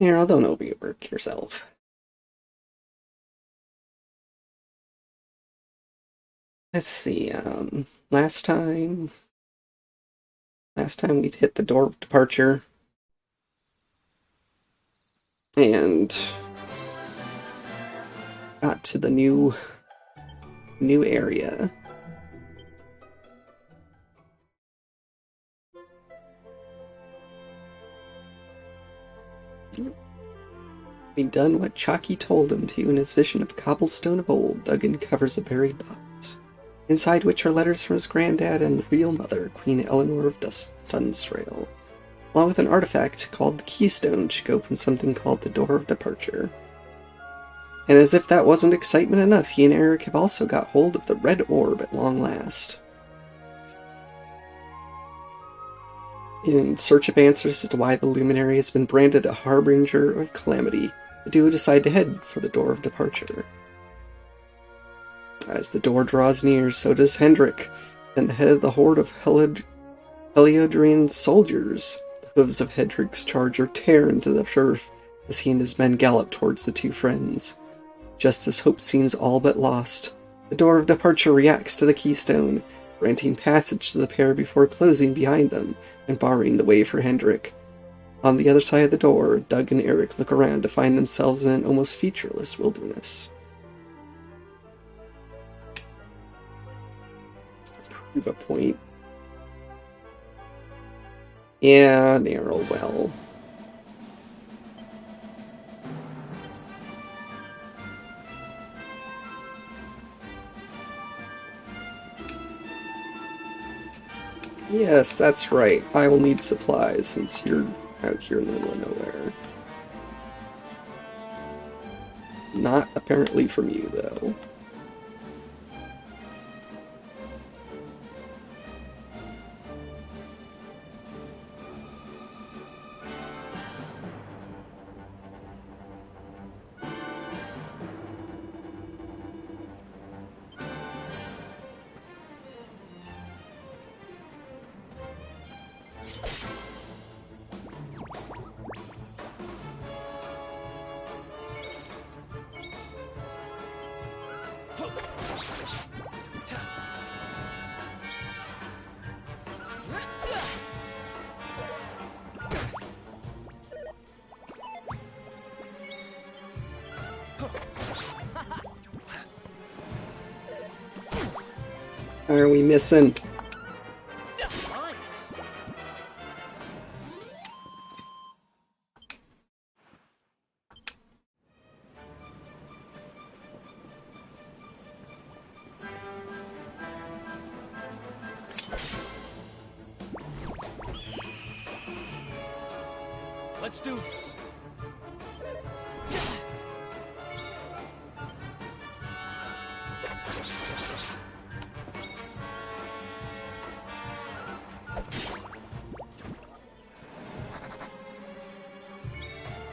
Here, don't overwork yourself. Let's see, last time we'd hit the door of departure and got to the new area. Having done what Chalky told him to in his vision of cobblestone of old, Duggan covers a buried box, inside which are letters from his granddad and real mother, Queen Eleanor of Dunstrail, along with an artifact called the Keystone to open something called the Door of Departure. And as if that wasn't excitement enough, he and Eric have also got hold of the Red Orb at long last. In search of answers as to why the Luminary has been branded a harbinger of calamity, the duo decide to head for the Door of Departure. As the door draws near, so does Hendrik, and the head of the horde of Heliodrian soldiers. The hooves of Hendrik's charger tear into the turf as he and his men gallop towards the two friends. Just as hope seems all but lost, the Door of Departure reacts to the keystone, granting passage to the pair before closing behind them and barring the way for Hendrik. On the other side of the door, Doug and Eric look around to find themselves in an almost featureless wilderness. Prove a point. Yeah, narrow well. Yes, that's right. I will need supplies since you're out here in the middle of nowhere. Not apparently from you, though. What are we missing? Let's do this.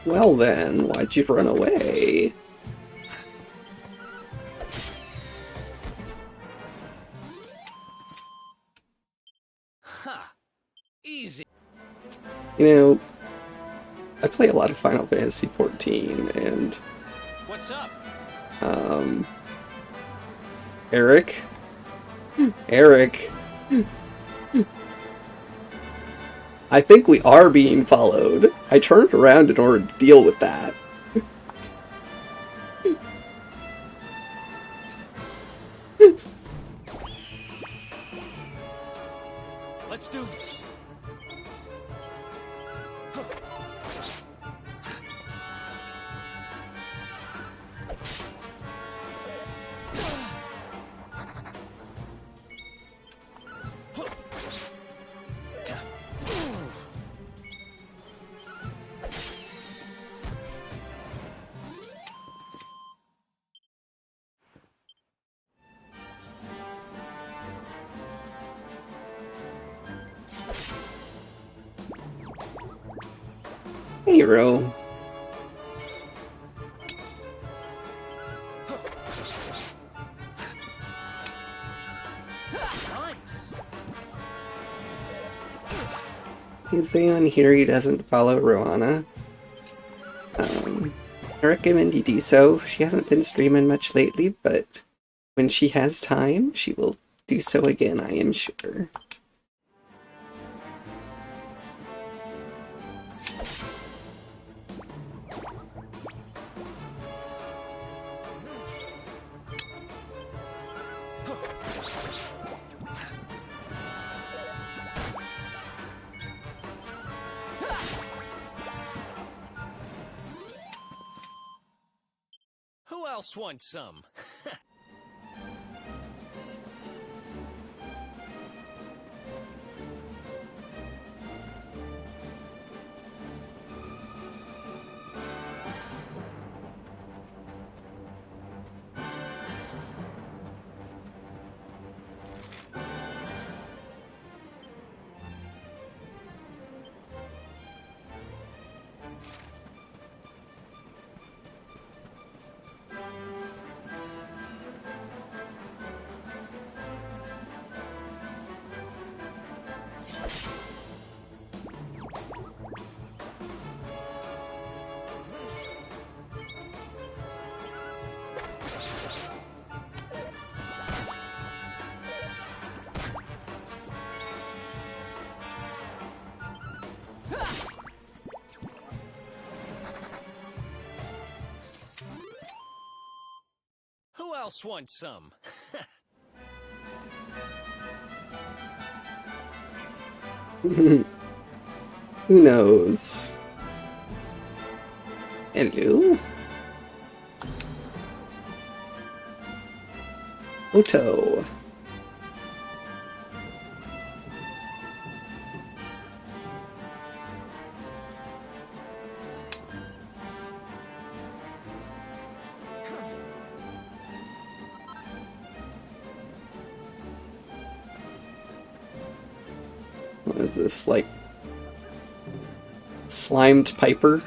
Well then, why'd you run away? Ha! Easy. You know, I play a lot of Final Fantasy XIV, and What's up? Eric? Eric? I think we are being followed. I turned around in order to deal with that. Let's do this. Hero. Nice. Is anyone here who doesn't follow Roanna? I recommend you do so. She hasn't been streaming much lately, but when she has time, she will do so again, I am sure. Who else wants some? Who else wants some? Who knows? Hello? Oto. What is this, like, slimed Piper?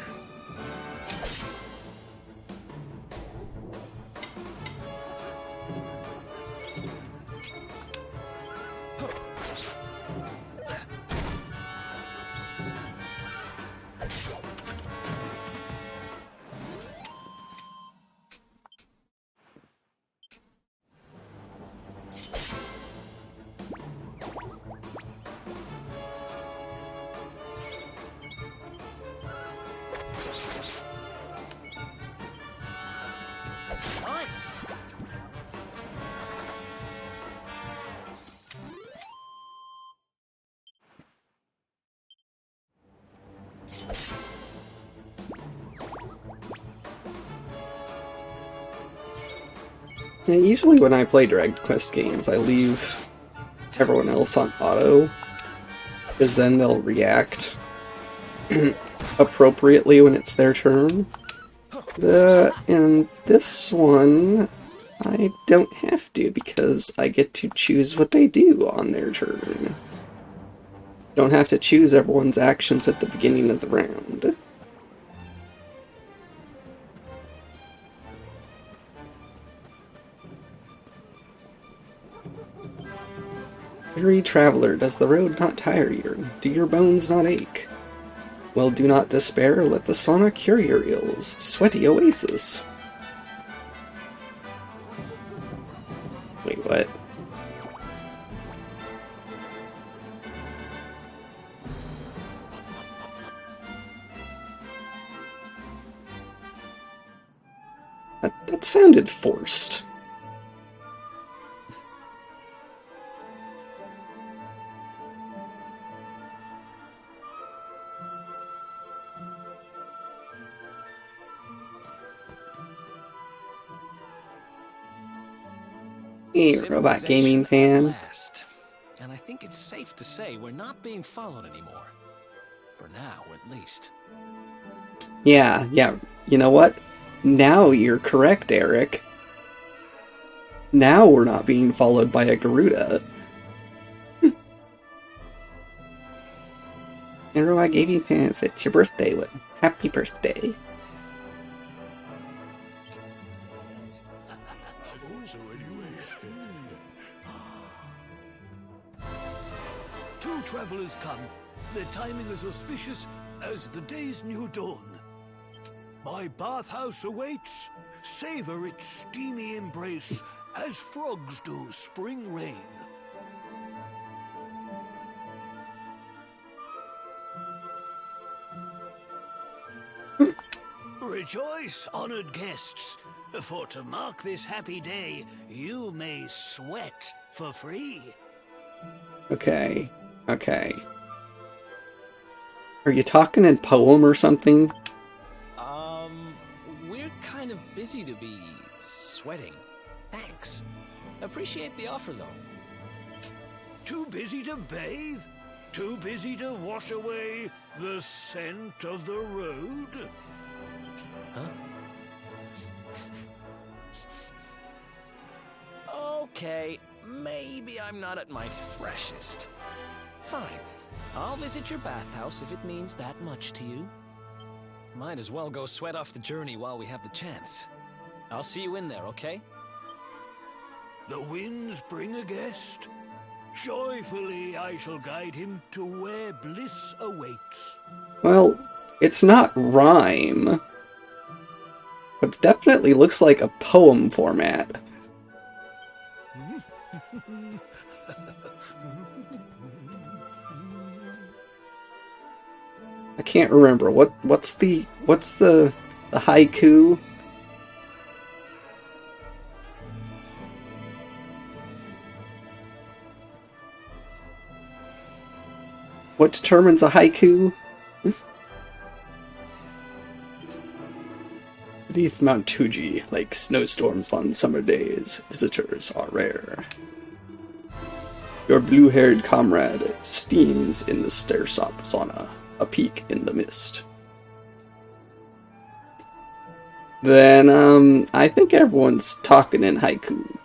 Nice. Yeah, usually when I play Dragon Quest games, I leave everyone else on auto, because then they'll react appropriately when it's their turn. In this one, I don't have to, because I get to choose what they do on their turn. Don't have to choose everyone's actions at the beginning of the round. Weary traveler, does the road not tire you? Do your bones not ache? Well, do not despair, let the sauna cure your ills. Sweaty oasis. Wait, what? That sounded forced. Hey, robot gaming fan. Last. And I think it's safe to say we're not being followed anymore. For now, at least. Yeah, you know what? Now you're correct, Eric. Now we're not being followed by a Garuda. And robot gaming fans, it's your birthday. Happy birthday. Two travelers come. Their timing is auspicious as the day's new dawn. My bathhouse awaits. Savor its steamy embrace as frogs do spring rain. Rejoice, honored guests, for to mark this happy day, you may sweat for free. Okay. Okay. Are you talking in poem or something? We're kind of busy to be sweating. Thanks. Appreciate the offer, though. Too busy to bathe? Too busy to wash away the scent of the road? Huh? Okay, maybe I'm not at my freshest. Fine. I'll visit your bathhouse if it means that much to you. Might as well go sweat off the journey while we have the chance. I'll see you in there, okay? The winds bring a guest. Joyfully I shall guide him to where bliss awaits. Well, it's not rhyme. But it definitely looks like a poem format. I can't remember. What's the haiku? What determines a haiku? Beneath Mount Fuji, like snowstorms on summer days, visitors are rare. Your blue-haired comrade steams in the stair-stop sauna, a peak in the mist. Then, I think everyone's talking in haiku.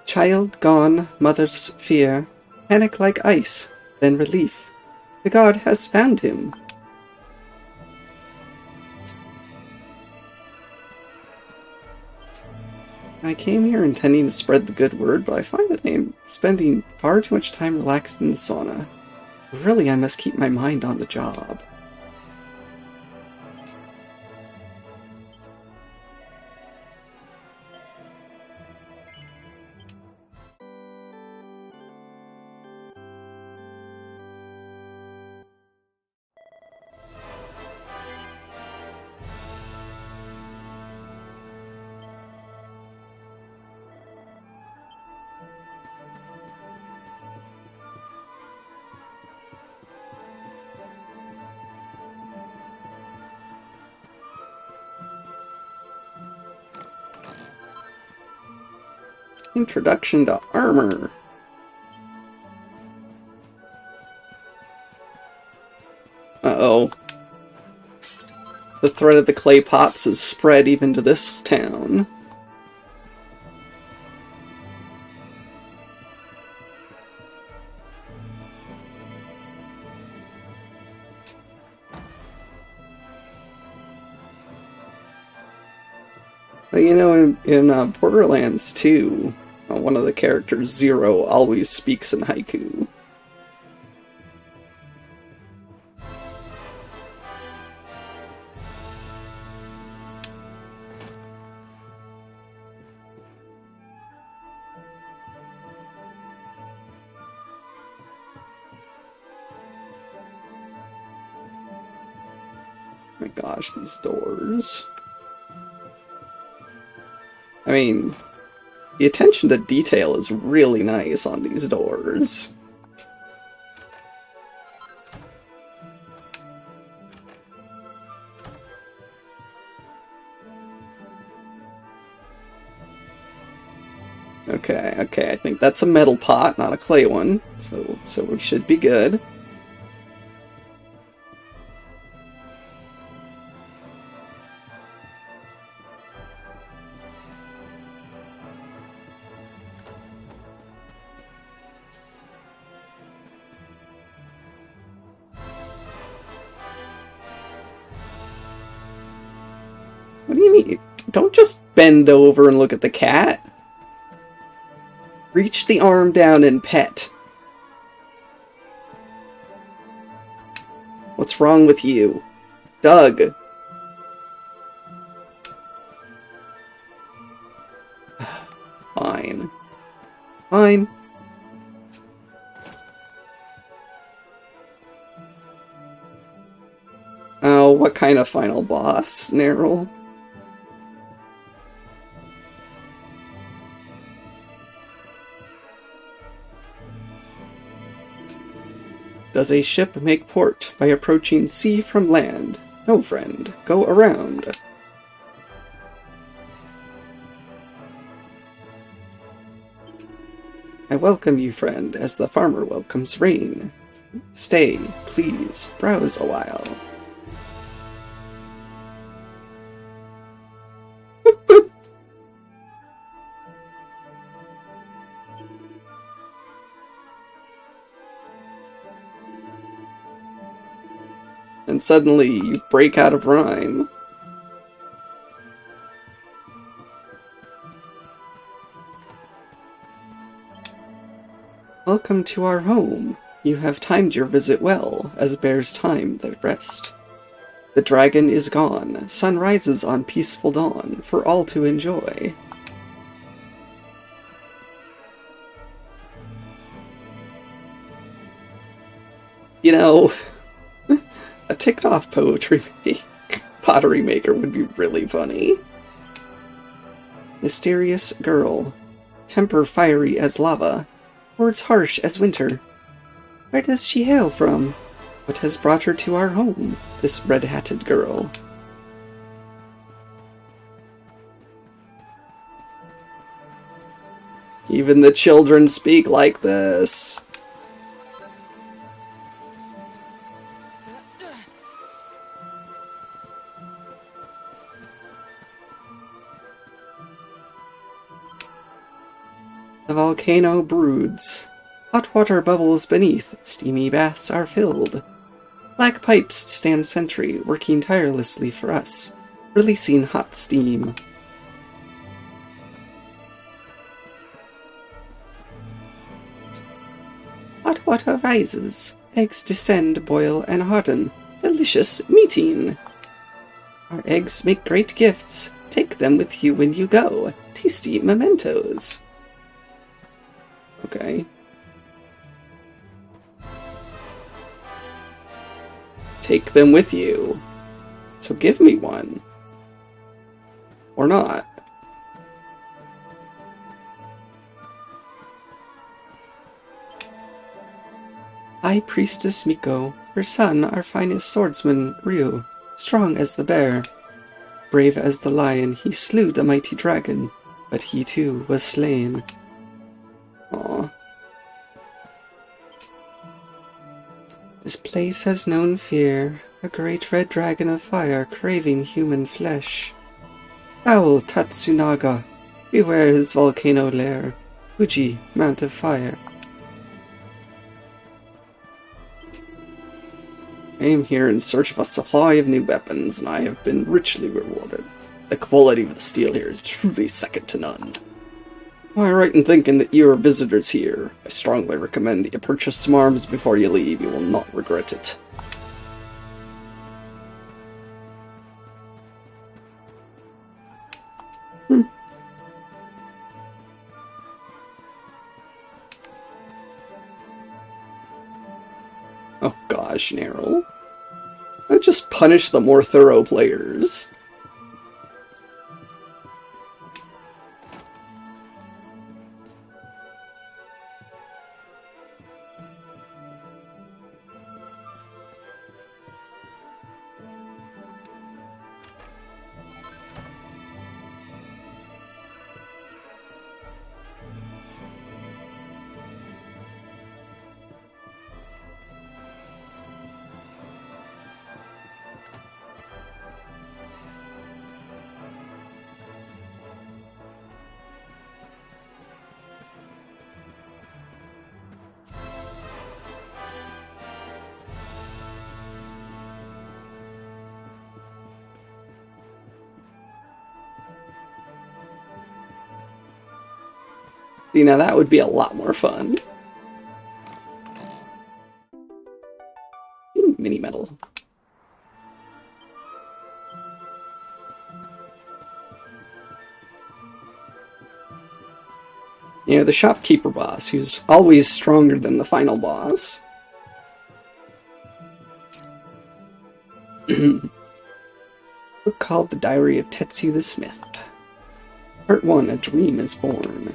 Child gone, mother's fear, panic like ice, then relief. The god has found him. I came here intending to spread the good word, but I find that I am spending far too much time relaxed in the sauna. Really, I must keep my mind on the job. Introduction to armor. Uh-oh. The threat of the clay pots is spread even to this town. But you know, in Borderlands 2, one of the characters, Zero, always speaks in haiku. My gosh, these doors. I mean, the attention to detail is really nice on these doors. Okay, I think that's a metal pot, not a clay one, so we should be good. What do you mean? Don't just bend over and look at the cat. Reach the arm down and pet. What's wrong with you? Doug. Fine. Fine. Oh, what kind of final boss, Nerl? Does a ship make port by approaching sea from land? No, friend. Go around. I welcome you, friend, as the farmer welcomes rain. Stay, please. Browse a while. And suddenly you break out of rhyme. Welcome to our home. You have timed your visit well, as bears time their rest. The dragon is gone. Sun rises on peaceful dawn for all to enjoy. You know, a ticked-off pottery maker would be really funny. Mysterious girl. Temper fiery as lava. Words harsh as winter. Where does she hail from? What has brought her to our home, this red-hatted girl? Even the children speak like this. The volcano broods. Hot water bubbles beneath, steamy baths are filled. Black pipes stand sentry, working tirelessly for us, releasing hot steam. Hot water rises. Eggs descend, boil, and harden. Delicious meeting. Our eggs make great gifts. Take them with you when you go. Tasty mementos. Okay. Take them with you. So give me one. Or not. High Priestess Miko, her son, our finest swordsman, Ryu, strong as the bear. Brave as the lion, he slew the mighty dragon, but he too was slain. Aww. This place has known fear, a great red dragon of fire craving human flesh. Foul Tatsunaga, beware his volcano lair, Fuji, Mount of Fire. I am here in search of a supply of new weapons, and I have been richly rewarded. The quality of the steel here is truly second to none. Am I right in thinking that you are visitors here? I strongly recommend that you purchase some arms before you leave. You will not regret it. Oh gosh, Nerl. I just punish the more thorough players. See, now that would be a lot more fun. Mini medal. You know, the shopkeeper boss, who's always stronger than the final boss. Book called The Diary of Tetsu the Smith. Part 1, A Dream is Born.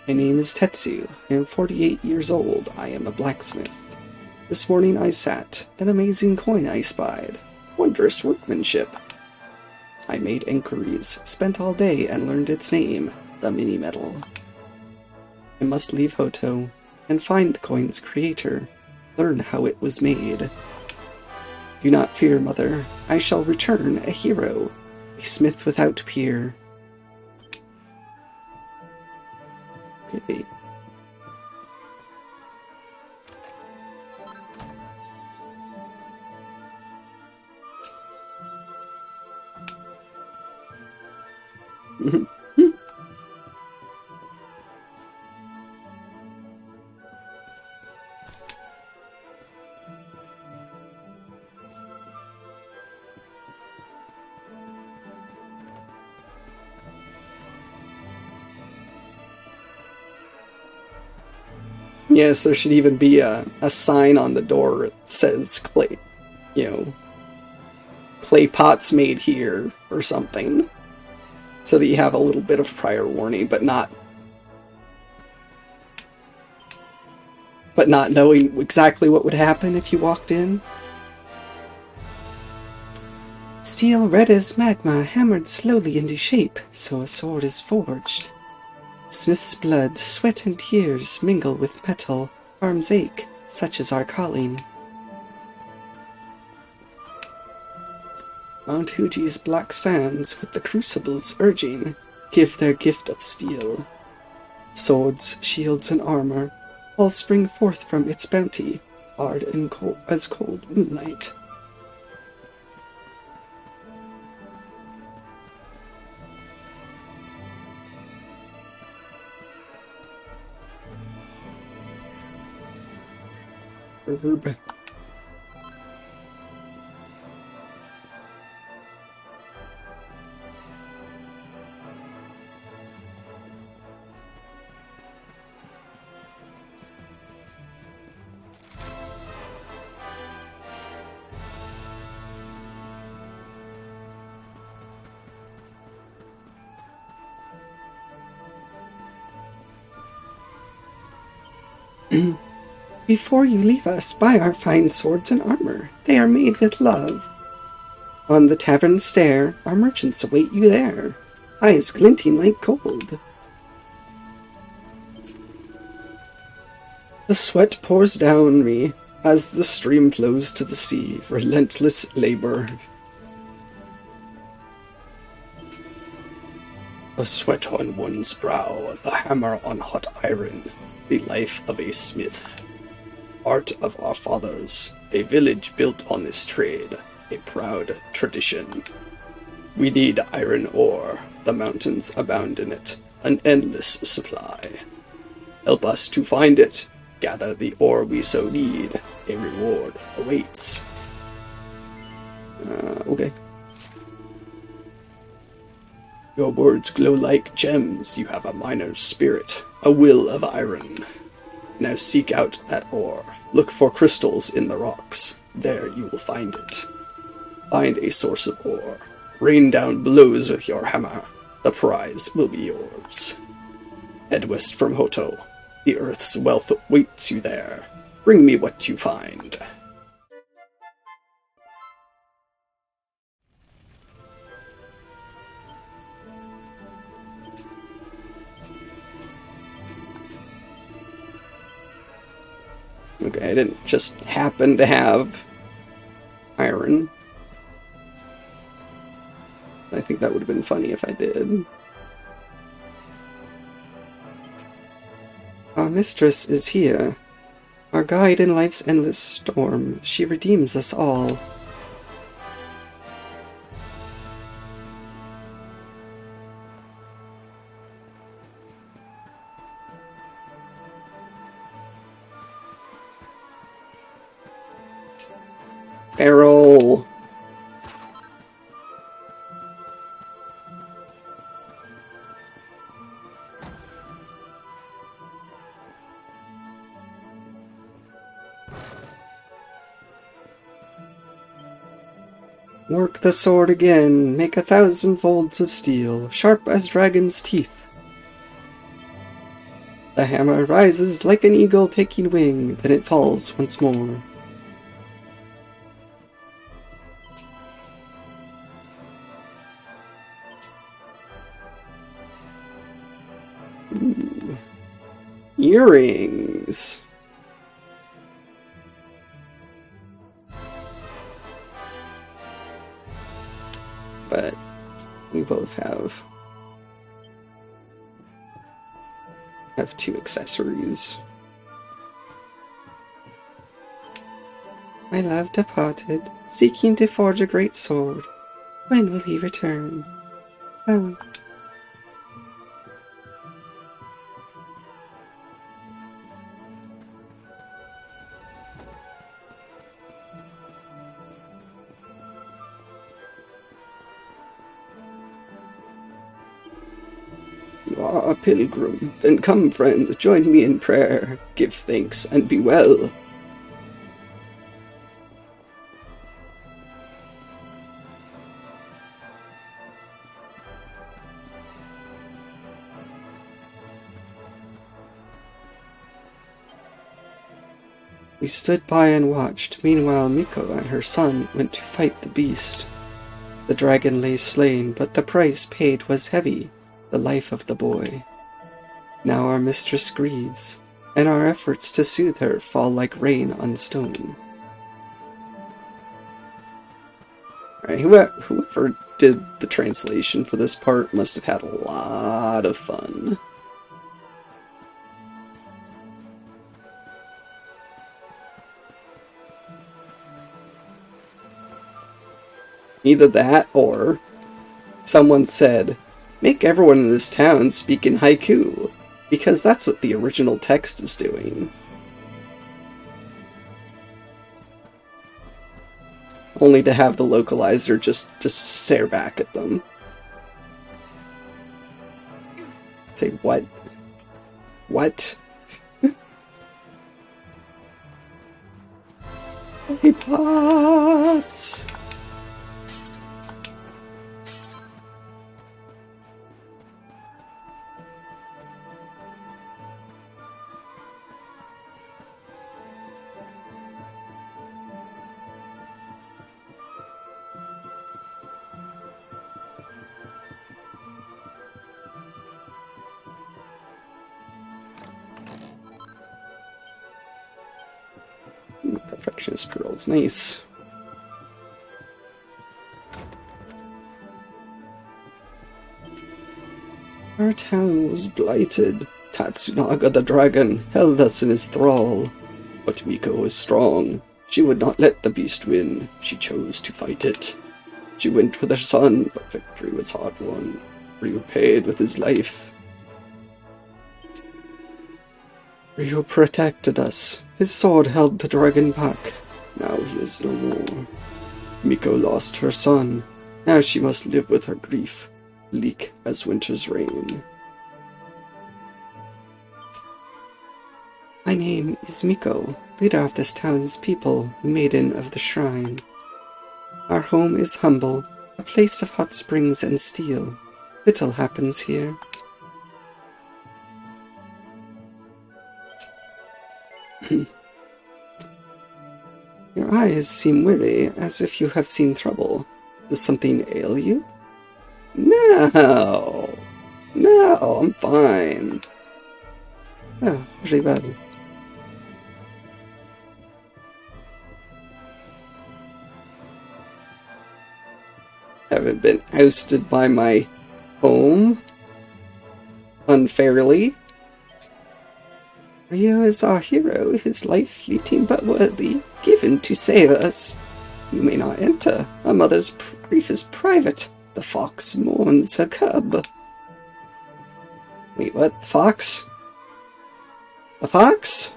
My name is Tetsu. I am 48 years old. I am a blacksmith. This morning I sat. An amazing coin I spied. Wondrous workmanship. I made inquiries, spent all day, and learned its name, the Mini Medal. I must leave Hoto and find the coin's creator, learn how it was made. Do not fear, mother. I shall return a hero, a smith without peer. Okay. Yes, there should even be a sign on the door that says clay, clay pots made here or something. So that you have a little bit of prior warning, but not knowing exactly what would happen if you walked in. Steel red as magma hammered slowly into shape, so a sword is forged. Smith's blood, sweat, and tears mingle with metal, arms ache, such is our calling. Mount Fuji's black sands, with the crucibles urging, give their gift of steel. Swords, shields, and armor all spring forth from its bounty, hard and as cold moonlight. Verb. Before you leave us, buy our fine swords and armor. They are made with love. On the tavern stair, our merchants await you there, eyes glinting like gold. The sweat pours down me as the stream flows to the sea, relentless labor. The sweat on one's brow, the hammer on hot iron, the life of a smith. Art of our fathers, a village built on this trade, a proud tradition. We need iron ore, the mountains abound in it, an endless supply. Help us to find it, gather the ore we so need, a reward awaits. Okay. Your words glow like gems, you have a miner's spirit, a will of iron. Now seek out that ore. Look for crystals in the rocks. There you will find it. Find a source of ore. Rain down blows with your hammer. The prize will be yours. Head west from Hoto. The earth's wealth waits you there. Bring me what you find. Okay, I didn't just happen to have iron. I think that would have been funny if I did. Our mistress is here. Our guide in life's endless storm. She redeems us all. Barrel! Work the sword again, make 1,000 folds of steel, sharp as dragon's teeth. The hammer rises like an eagle taking wing, then it falls once more. Ooh. Earrings! But we both have 2 accessories. My love departed, seeking to forge a great sword. When will he return? Oh. You are a pilgrim. Then come, friend, join me in prayer. Give thanks and be well. We stood by and watched. Meanwhile, Miko and her son went to fight the beast. The dragon lay slain, but the price paid was heavy. The life of the boy. Now our mistress grieves, and our efforts to soothe her fall like rain on stone. Alright, whoever did the translation for this part must have had a lot of fun. Either that, or someone said, make everyone in this town speak in haiku, because that's what the original text is doing. Only to have the localizer just stare back at them. Say, what? What? Lollipots! Perfectionist pearls, nice. Our town was blighted. Tatsunaga the dragon held us in his thrall. But Miko was strong. She would not let the beast win. She chose to fight it. She went with her son, but victory was hard won. Ryu paid with his life. Ryu protected us. His sword held the dragon back. Now he is no more. Miko lost her son. Now she must live with her grief, bleak as winter's rain. My name is Miko, leader of this town's people, maiden of the shrine. Our home is humble, a place of hot springs and steel. Little happens here. Your eyes seem weary, as if you have seen trouble. Does something ail you? No! No, I'm fine. Oh, very well. Haven't been ousted by my home unfairly. Ryu is our hero, his life fleeting but worthy, given to save us. You may not enter. Our mother's grief is private. The fox mourns her cub. Wait, what? The fox? The fox?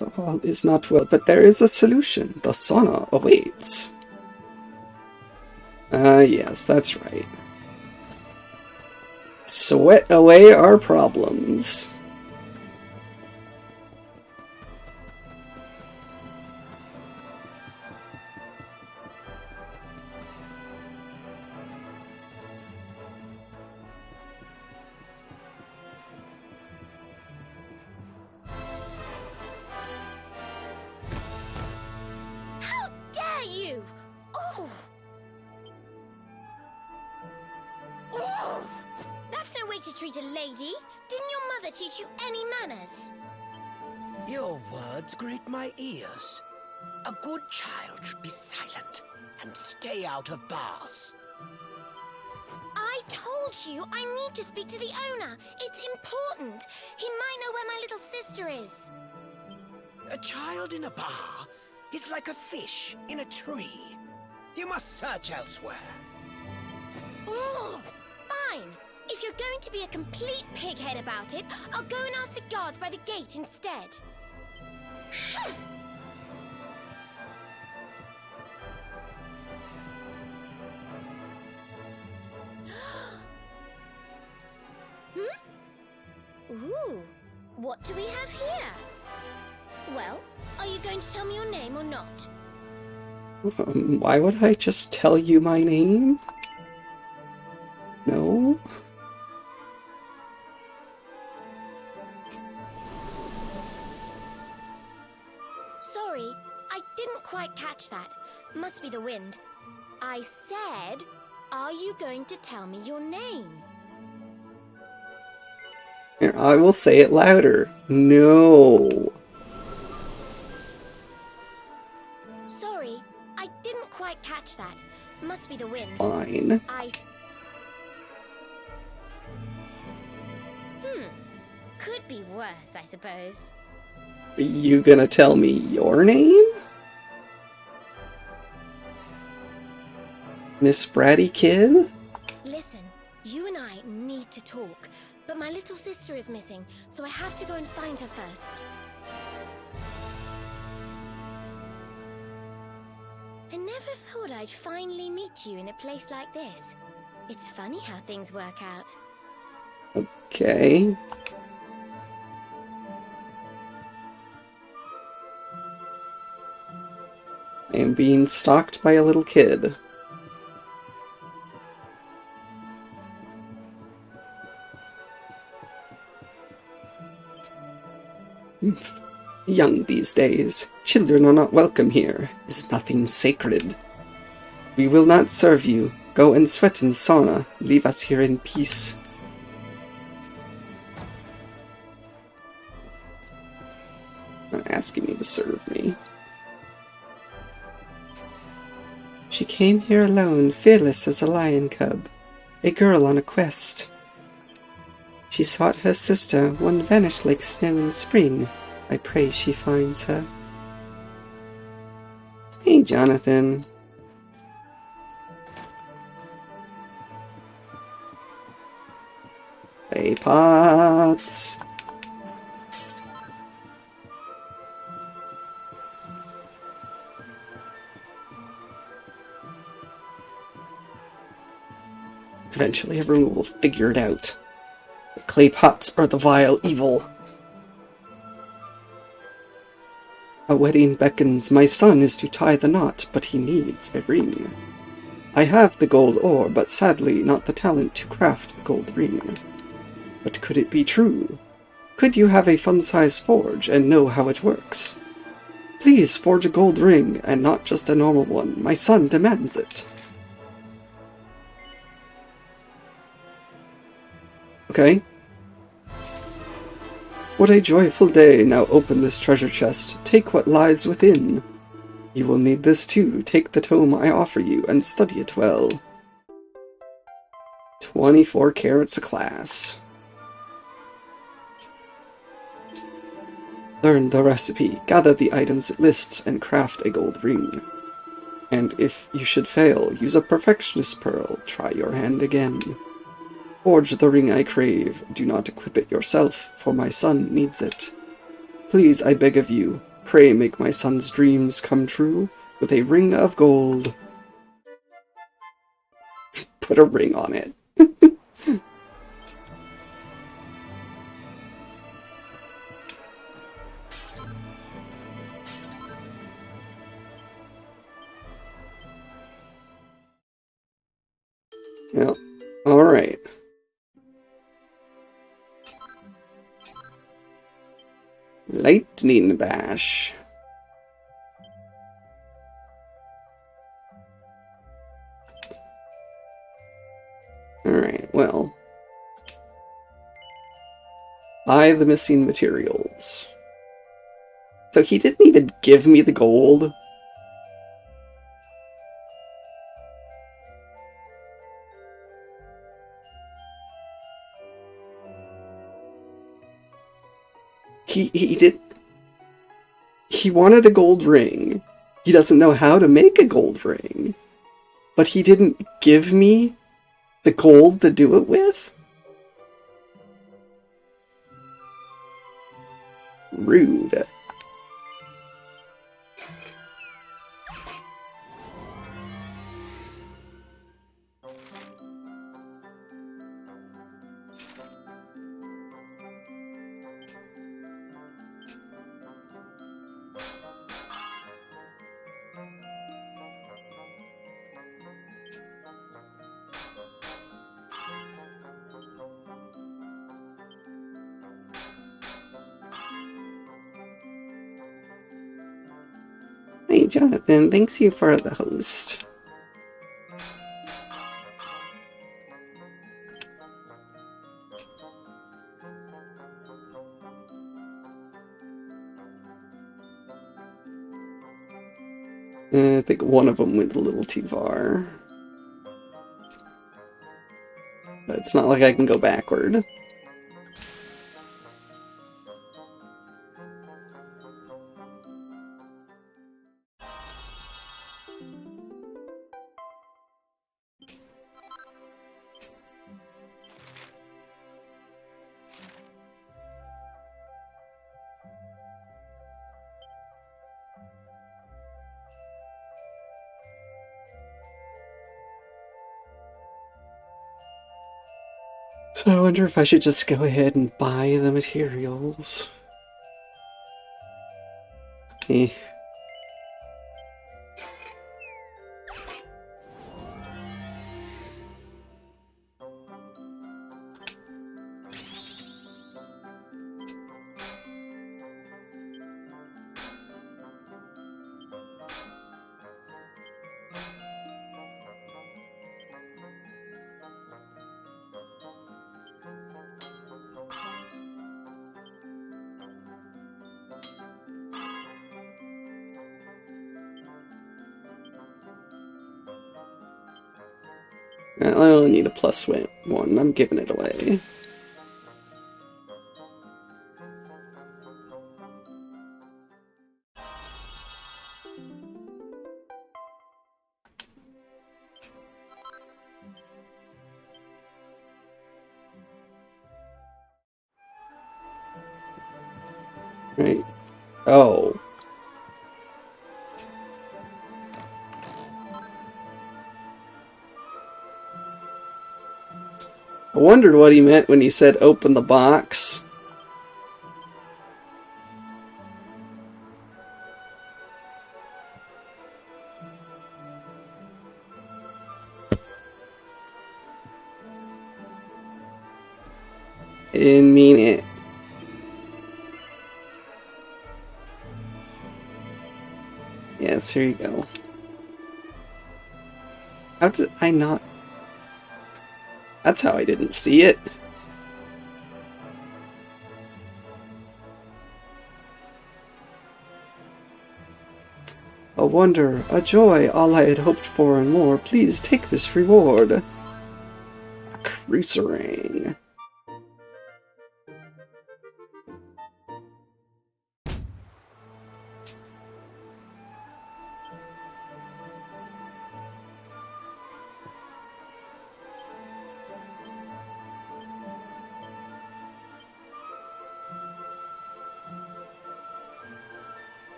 So all is not well, but there is a solution. The sauna awaits. Yes, that's right. Sweat away our problems. To treat a lady? Didn't your mother teach you any manners? Your words grate my ears. A good child should be silent and stay out of bars. I told you I need to speak to the owner. It's important. He might know where my little sister is. A child in a bar is like a fish in a tree. You must search elsewhere. Oh, fine. If you're going to be a complete pighead about it, I'll go and ask the guards by the gate instead. Ooh, what do we have here? Well, are you going to tell me your name or not? Why would I just tell you my name? No? Sorry, I didn't quite catch that. Must be the wind. I said, are you going to tell me your name? Here, I will say it louder. No. Sorry, I didn't quite catch that. Must be the wind. Fine. Could be worse, I suppose. Are you gonna tell me your name? Miss Bratty Kid? Listen, you and I need to talk, but my little sister is missing, so I have to go and find her first. I never thought I'd finally meet you in a place like this. It's funny how things work out. Okay. I am being stalked by a little kid. Young these days, children are not welcome here. Is nothing sacred. We will not serve you. Go and sweat in the sauna. Leave us here in peace. Not asking you to serve me. She came here alone, fearless as a lion cub, a girl on a quest. She sought her sister, one vanished like snow in spring. I pray she finds her. Hey, Jonathan. Play pots. Eventually everyone will figure it out. The clay pots are the vile evil. A wedding beckons. My son is to tie the knot, but he needs a ring. I have the gold ore, but sadly not the talent to craft a gold ring. But could it be true? Could you have a fun-sized forge and know how it works? Please forge a gold ring, and not just a normal one. My son demands it. Okay. What a joyful day. Now open this treasure chest. Take what lies within. You will need this too. Take the tome I offer you and study it well. 24 carats a class. Learn the recipe. Gather the items it lists and craft a gold ring. And if you should fail, use a perfectionist pearl. Try your hand again. Forge the ring I crave. Do not equip it yourself, for my son needs it. Please, I beg of you, Pray make my son's dreams come true with a ring of gold. Put a ring on it. Yep. Alright. Lightning Bash. Alright, well. Buy the missing materials. So he didn't even give me the gold. He did. He wanted a gold ring. He doesn't know how to make a gold ring. But he didn't give me the gold to do it with? Rude. Hey, Jonathan, thanks you for the host. I think one of them went a little too far. But it's not like I can go backward. So I wonder if I should just go ahead and buy the materials. Eh. I only need a +1. I'm giving it away. Right. Oh. I wondered what he meant when he said open the box. I didn't mean it. Yes, here you go. How did I not? That's how I didn't see it. A wonder, a joy, all I had hoped for and more. Please take this reward. A cruiser ring.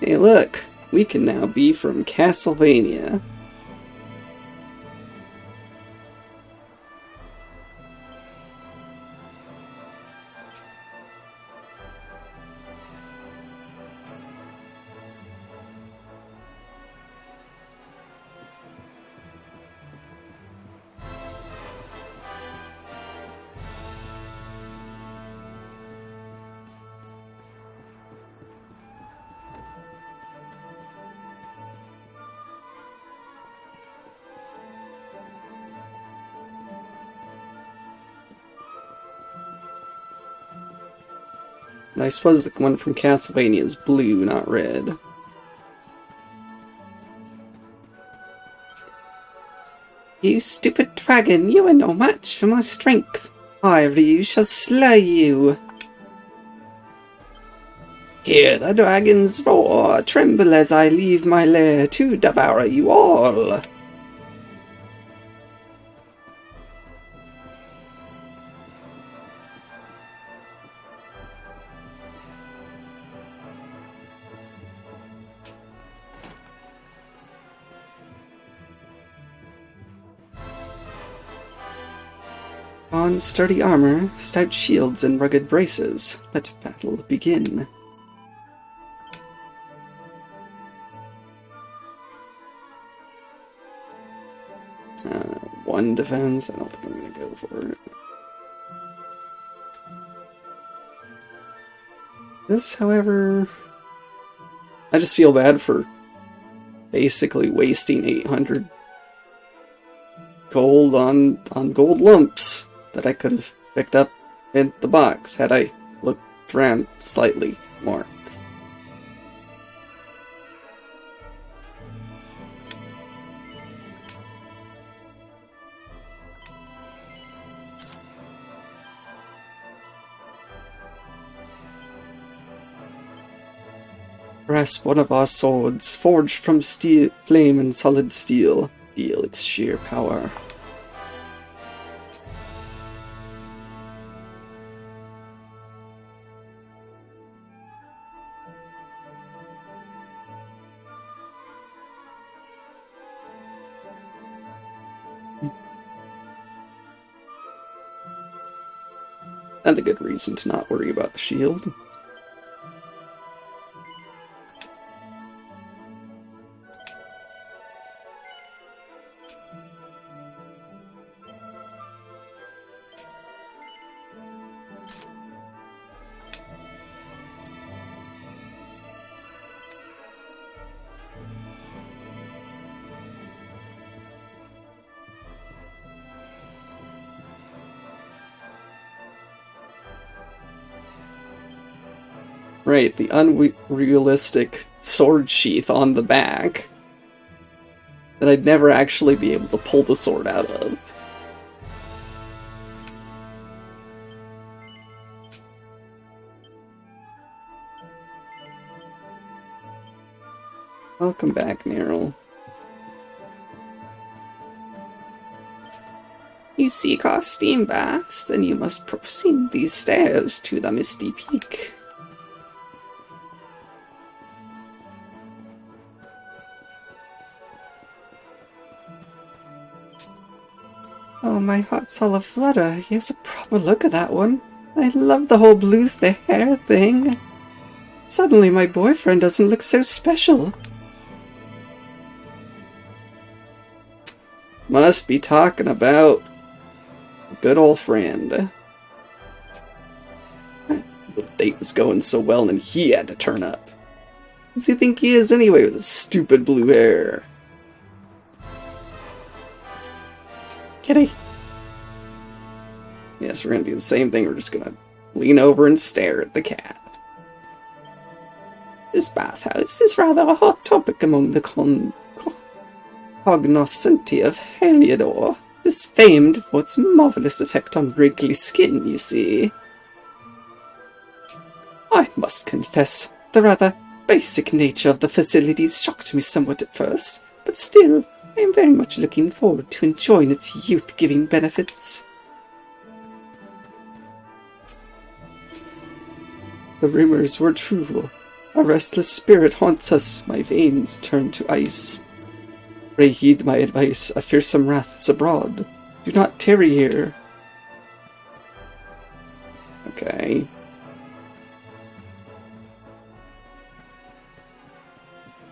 Hey look, we can now be from Castlevania. I suppose the one from Castlevania is blue, not red. You stupid dragon, you are no match for my strength. I, Ryu, shall slay you. Hear the dragons roar, tremble as I leave my lair to devour you all. On sturdy armor, stout shields, and rugged braces, let battle begin. One defense, I don't think I'm gonna go for it. This, however, I just feel bad for basically wasting 800 gold on gold lumps that I could have picked up in the box had I looked around slightly more. Grasp one of our swords, forged from steel, flame and solid steel. Feel its sheer power. And a good reason to not worry about the shield. Right, the unrealistic sword sheath on the back that I'd never actually be able to pull the sword out of. Welcome back, Meryl. You seek our steam baths, then you must proceed these stairs to the Misty Peak. Oh, my heart's all aflutter. Here's a proper look at that one. I love the whole blue hair thing. Suddenly my boyfriend doesn't look so special. Must be talking about a good old friend. The date was going so well and he had to turn up. Who does he think he is anyway with his stupid blue hair? Kitty. Yes, we're gonna do the same thing. We're just gonna lean over and stare at the cat. This bathhouse is rather a hot topic among the cognoscenti of Heliodor. Is famed for its marvelous effect on wrinkly skin, you see. I must confess, the rather basic nature of the facilities shocked me somewhat at first, but still, I am very much looking forward to enjoying its youth-giving benefits. The rumors were true. A restless spirit haunts us, my veins turn to ice. Pray heed my advice, a fearsome wrath is abroad. Do not tarry here. Okay.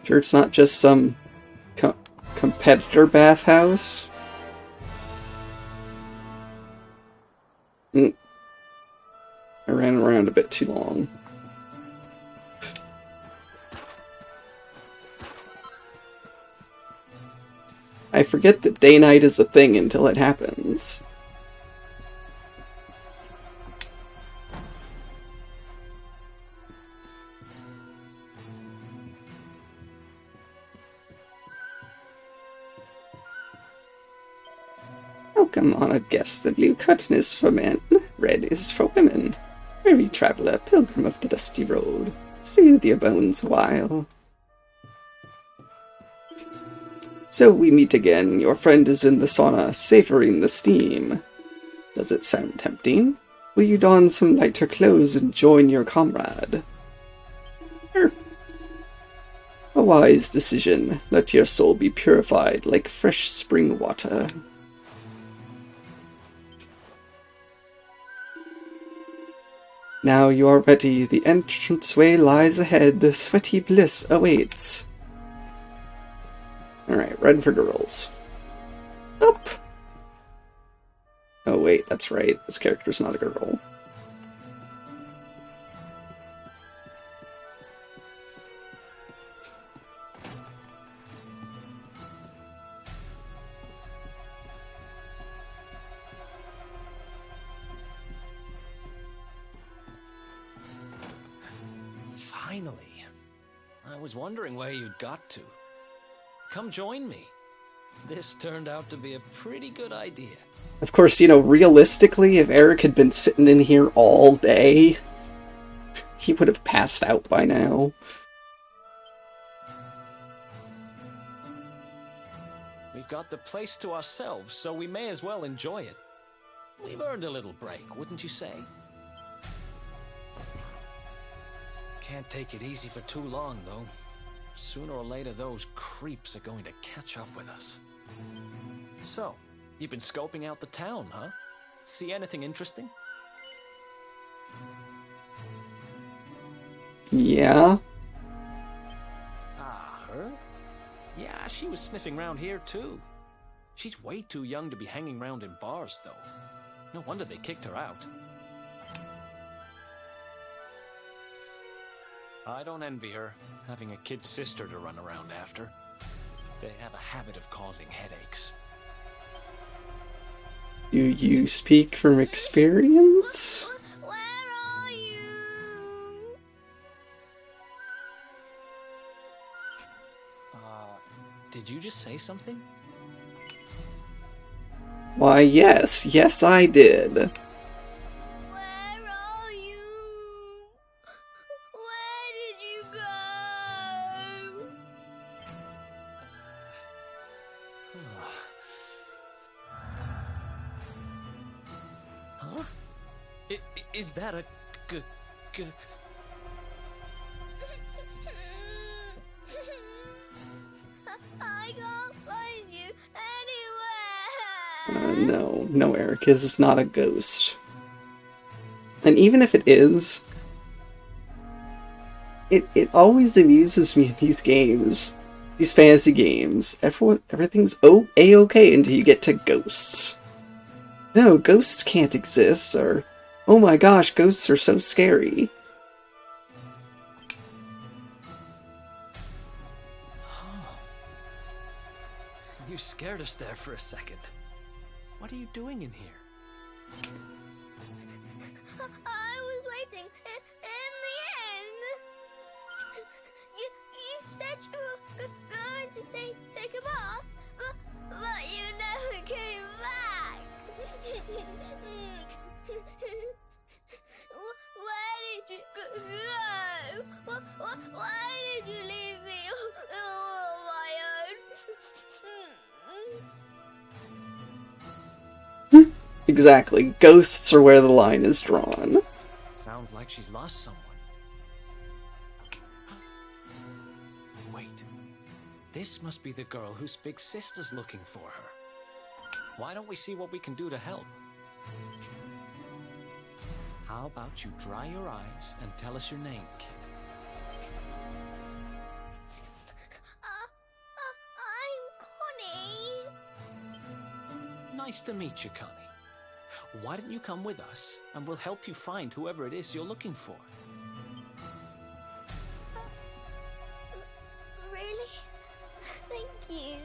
Sure it's not just some competitor bathhouse? I ran around a bit too long. I forget that day-night is a thing until it happens. Welcome, honored guests. The blue curtain is for men, red is for women. Weary traveler, pilgrim of the dusty road, soothe your bones a while. So we meet again. Your friend is in the sauna, savoring the steam. Does it sound tempting? Will you don some lighter clothes and join your comrade? Sure. A wise decision. Let your soul be purified like fresh spring water. Now you are ready. The entranceway lies ahead. Sweaty bliss awaits. Alright, red for girls. Up! Oh wait, that's right. This character's not a girl. Finally. I was wondering where you'd got to. Come join me. This turned out to be a pretty good idea. Of course, you know, realistically, if Eric had been sitting in here all day, he would have passed out by now. We've got the place to ourselves, so we may as well enjoy it. We've earned a little break, wouldn't you say? Can't take it easy for too long, though. Sooner or later, those creeps are going to catch up with us. So, you've been scoping out the town, huh? See anything interesting? Yeah? Ah, her? Yeah, she was sniffing around here, too. She's way too young to be hanging around in bars, though. No wonder they kicked her out. I don't envy her, having a kid sister to run around after. They have a habit of causing headaches. Do you speak from experience? Where are you? Did you just say something? Why, yes. Yes, I did. Where are you? Where did you go? Huh? Is that a I can't find you anywhere. No, Eric, this is not a ghost. And even if it is, it always amuses me in these games. These fantasy games. Everything's A-okay until you get to ghosts. No, ghosts can't exist, or, oh my gosh, ghosts are so scary. You scared us there for a second. What are you doing in here? I was waiting in the end. You said you were going to take a bath, but you never came back. Where did you go? Why did you leave me all on my own? Exactly, ghosts are where the line is drawn. Sounds like she's lost someone. This must be the girl whose big sister's looking for her. Why don't we see what we can do to help? How about you dry your eyes and tell us your name, kid? I'm Connie. Nice to meet you, Connie. Why don't you come with us, and we'll help you find whoever it is you're looking for. Really? Thank you.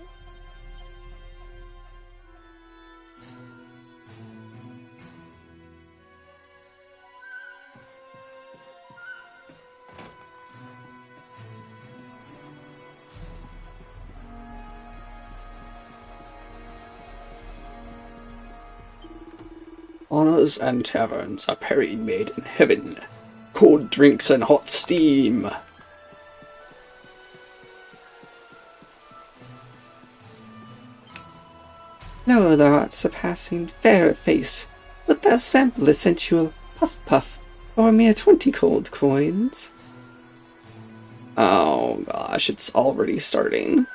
Honors and taverns are perry made in heaven, cold drinks and hot steam. Lo, thou art surpassing fair of face. Wilt thou sample the sensual puff-puff for a mere 20 cold coins? Oh gosh, it's already starting.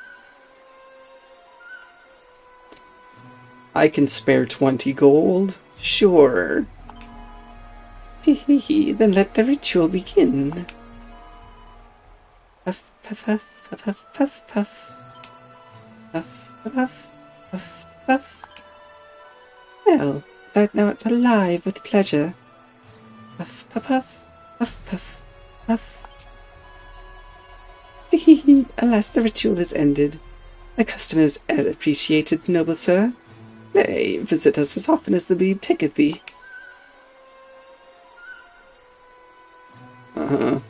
I can spare 20 gold. Sure. Tee-hee-hee, then let the ritual begin. Puff, puff, puff, puff, puff, puff. Puff, puff, puff, puff. Well, thou not alive with pleasure. Puff, puff, puff, puff, puff, puff. Tee-hee-hee, alas, the ritual is ended. The custom is appreciated, noble sir. Nay, visit us as often as the mead taketh thee. I'm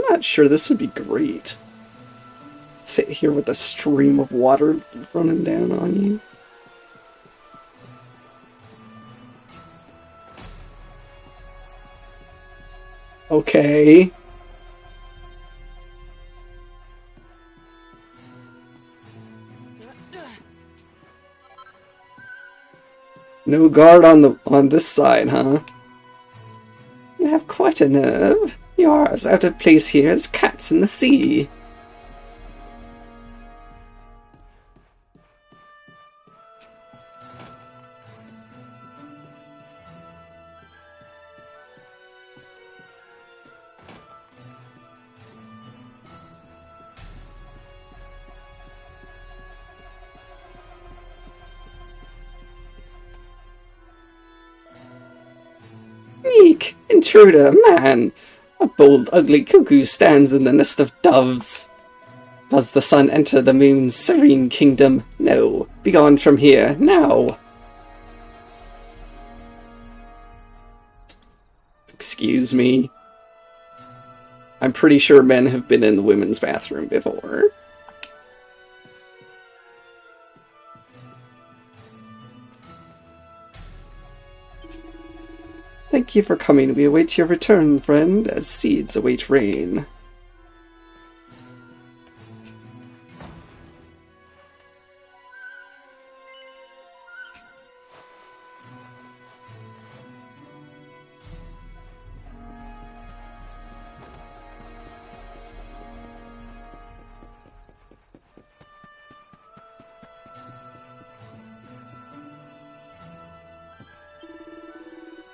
not sure this would be great. Sit here with a stream of water running down on you. Okay. No guard on this side, huh? You have quite a nerve. You are as out of place here as cats in the sea. Eek! Intruder, man! A bold, ugly cuckoo stands in the nest of doves. Does the sun enter the moon's serene kingdom? No. Begone from here, now! Excuse me. I'm pretty sure men have been in the women's bathroom before. Thank you for coming. We await your return, friend, as seeds await rain.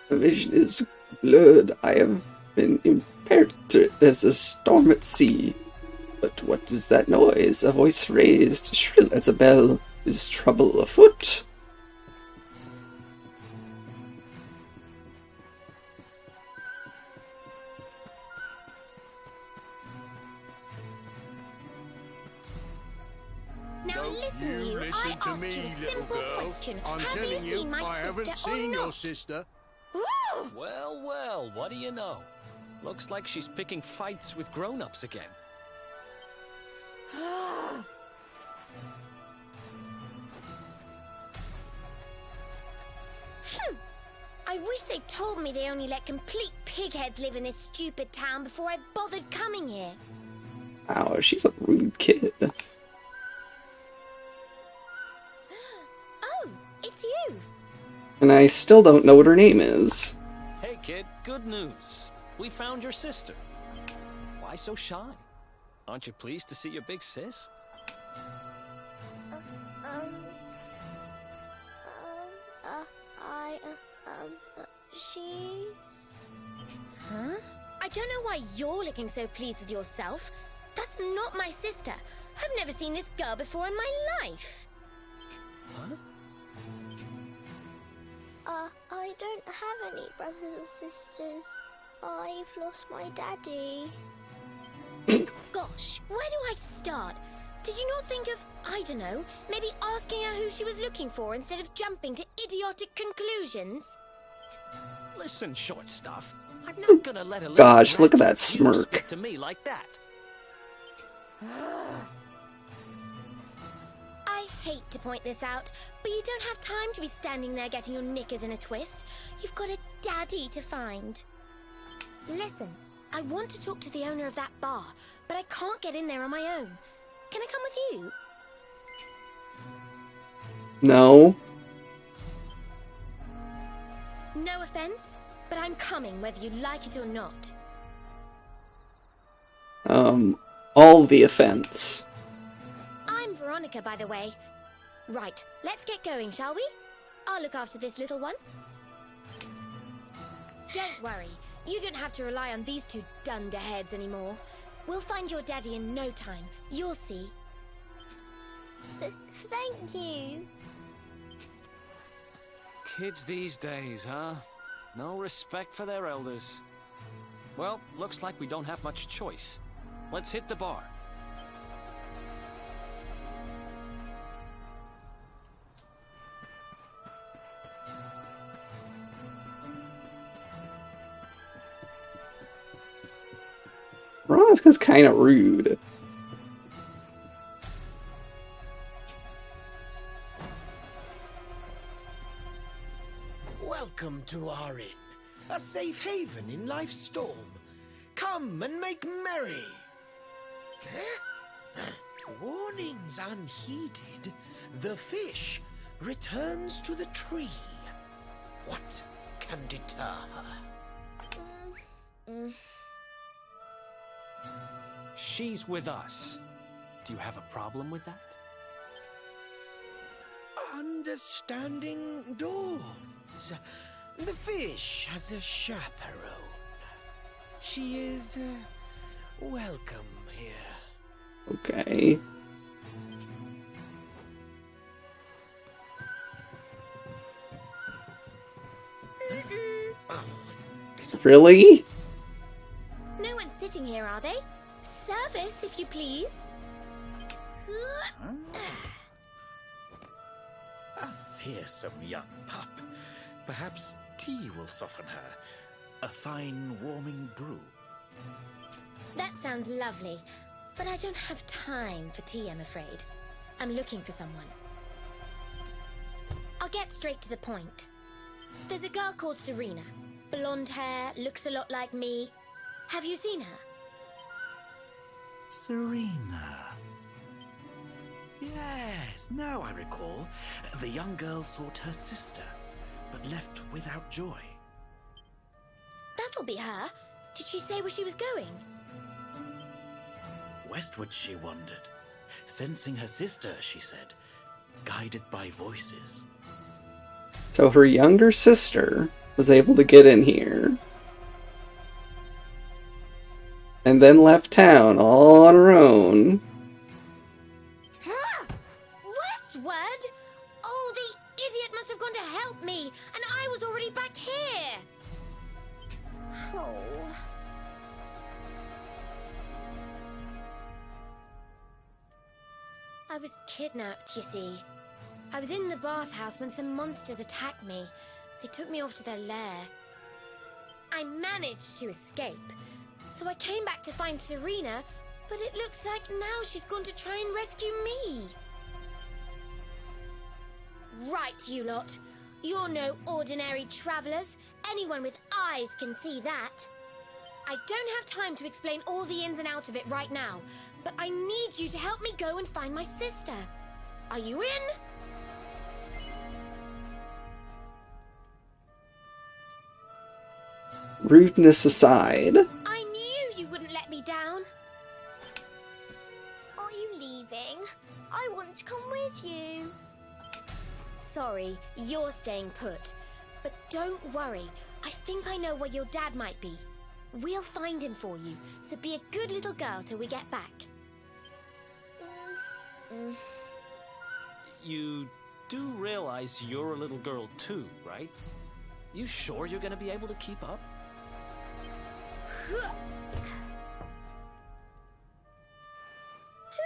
The vision is blurred. I have been impaired as a storm at sea. But what is that noise? A voice raised, shrill as a bell. Is trouble afoot? Now listen, you. I to asked me, you a little simple girl. question. I'm Have telling you seen my I haven't sister or seen your not? sister. Ooh! Well, well, what do you know? Looks like she's picking fights with grown-ups again. I wish they told me they only let complete pigheads live in this stupid town before I bothered coming here. Wow, she's a rude kid. Oh, it's you. And I still don't know what her name is. Hey kid, good news. We found your sister. Why so shy? Aren't you pleased to see your big sis? She's... Huh? I don't know why you're looking so pleased with yourself. That's not my sister. I've never seen this girl before in my life. Huh? I don't have any brothers or sisters. I've lost my daddy. Gosh, where do I start? Did you not think of, I don't know, maybe asking her who she was looking for instead of jumping to idiotic conclusions? Listen, short stuff. I'm not gonna let a little Gosh, look at that brat like you smirk. speak to me like that. I hate to point this out, but you don't have time to be standing there getting your knickers in a twist. You've got a daddy to find. Listen, I want to talk to the owner of that bar, but I can't get in there on my own. Can I come with you? No. No offense, but I'm coming whether you like it or not. All the offense. I'm Veronica, by the way. Right, let's get going, shall we? I'll look after this little one. Don't worry, you don't have to rely on these two dunderheads anymore. We'll find your daddy in no time. You'll see. Thank you. Kids these days, huh? No respect for their elders. Well, looks like we don't have much choice. Let's hit the bar. Veronica's kind of rude. Welcome to our inn, a safe haven in life's storm. Come and make merry. Warnings unheeded, the fish returns to the tree. What can deter her? She's with us. Do you have a problem with that? Understanding dawns. The fish has a chaperone. She is welcome here. Okay. Really? No one's sitting here, are they? Service, if you please. A fearsome young pup. Perhaps tea will soften her. A fine warming brew. That sounds lovely, but I don't have time for tea, I'm afraid. I'm looking for someone. I'll get straight to the point. There's a girl called Serena. Blonde hair, looks a lot like me. Have you seen her? Serena. Yes, now I recall. The young girl sought her sister, but left without joy. That'll be her. Did she say where she was going? Westward she wandered, sensing her sister, she said, guided by voices. So her younger sister was able to get in here. And then left town all on her own. Westward? Oh, the idiot must have gone to help me, and I was already back here. Oh. I was kidnapped, you see. I was in the bathhouse when some monsters attacked me. They took me off to their lair. I managed to escape, so I came back to find Serena, but it looks like now she's gone to try and rescue me. Right, you lot. You're no ordinary travelers. Anyone with eyes can see that. I don't have time to explain all the ins and outs of it right now, but I need you to help me go and find my sister. Are you in? Rudeness aside. I knew you wouldn't let me down. Are you leaving? I want to come with you. Sorry, you're staying put. But don't worry, I think I know where your dad might be. We'll find him for you, so be a good little girl till we get back. You do realize you're a little girl too, right? You sure you're gonna be able to keep up? Who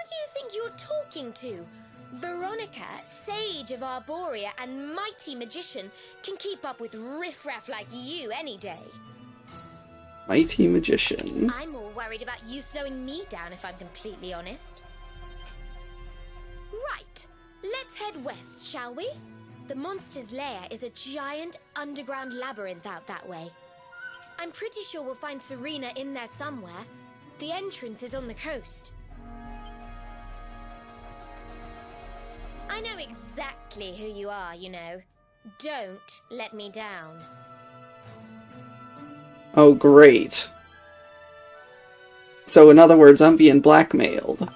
do you think you're talking to? Veronica, sage of Arborea and mighty magician, can keep up with riffraff like you any day. Mighty magician. I'm more worried about you slowing me down, if I'm completely honest. Right, let's head west, shall we? The monster's lair is a giant underground labyrinth out that way. I'm pretty sure we'll find Serena in there somewhere. The entrance is on the coast. I know exactly who you are, you know. Don't let me down. Oh, great. So, in other words, I'm being blackmailed.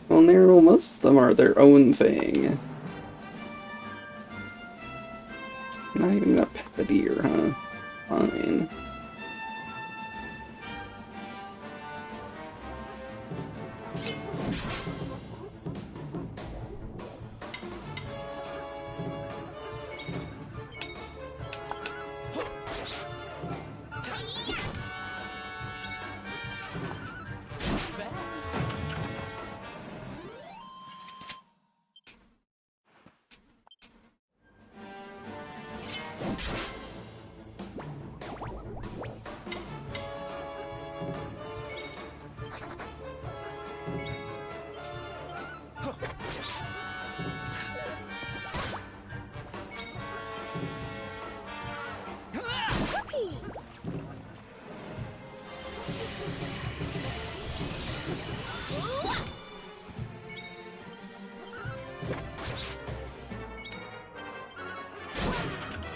Well, Neryl, most of them are their own thing. Not even gonna pet the deer, huh? Fine.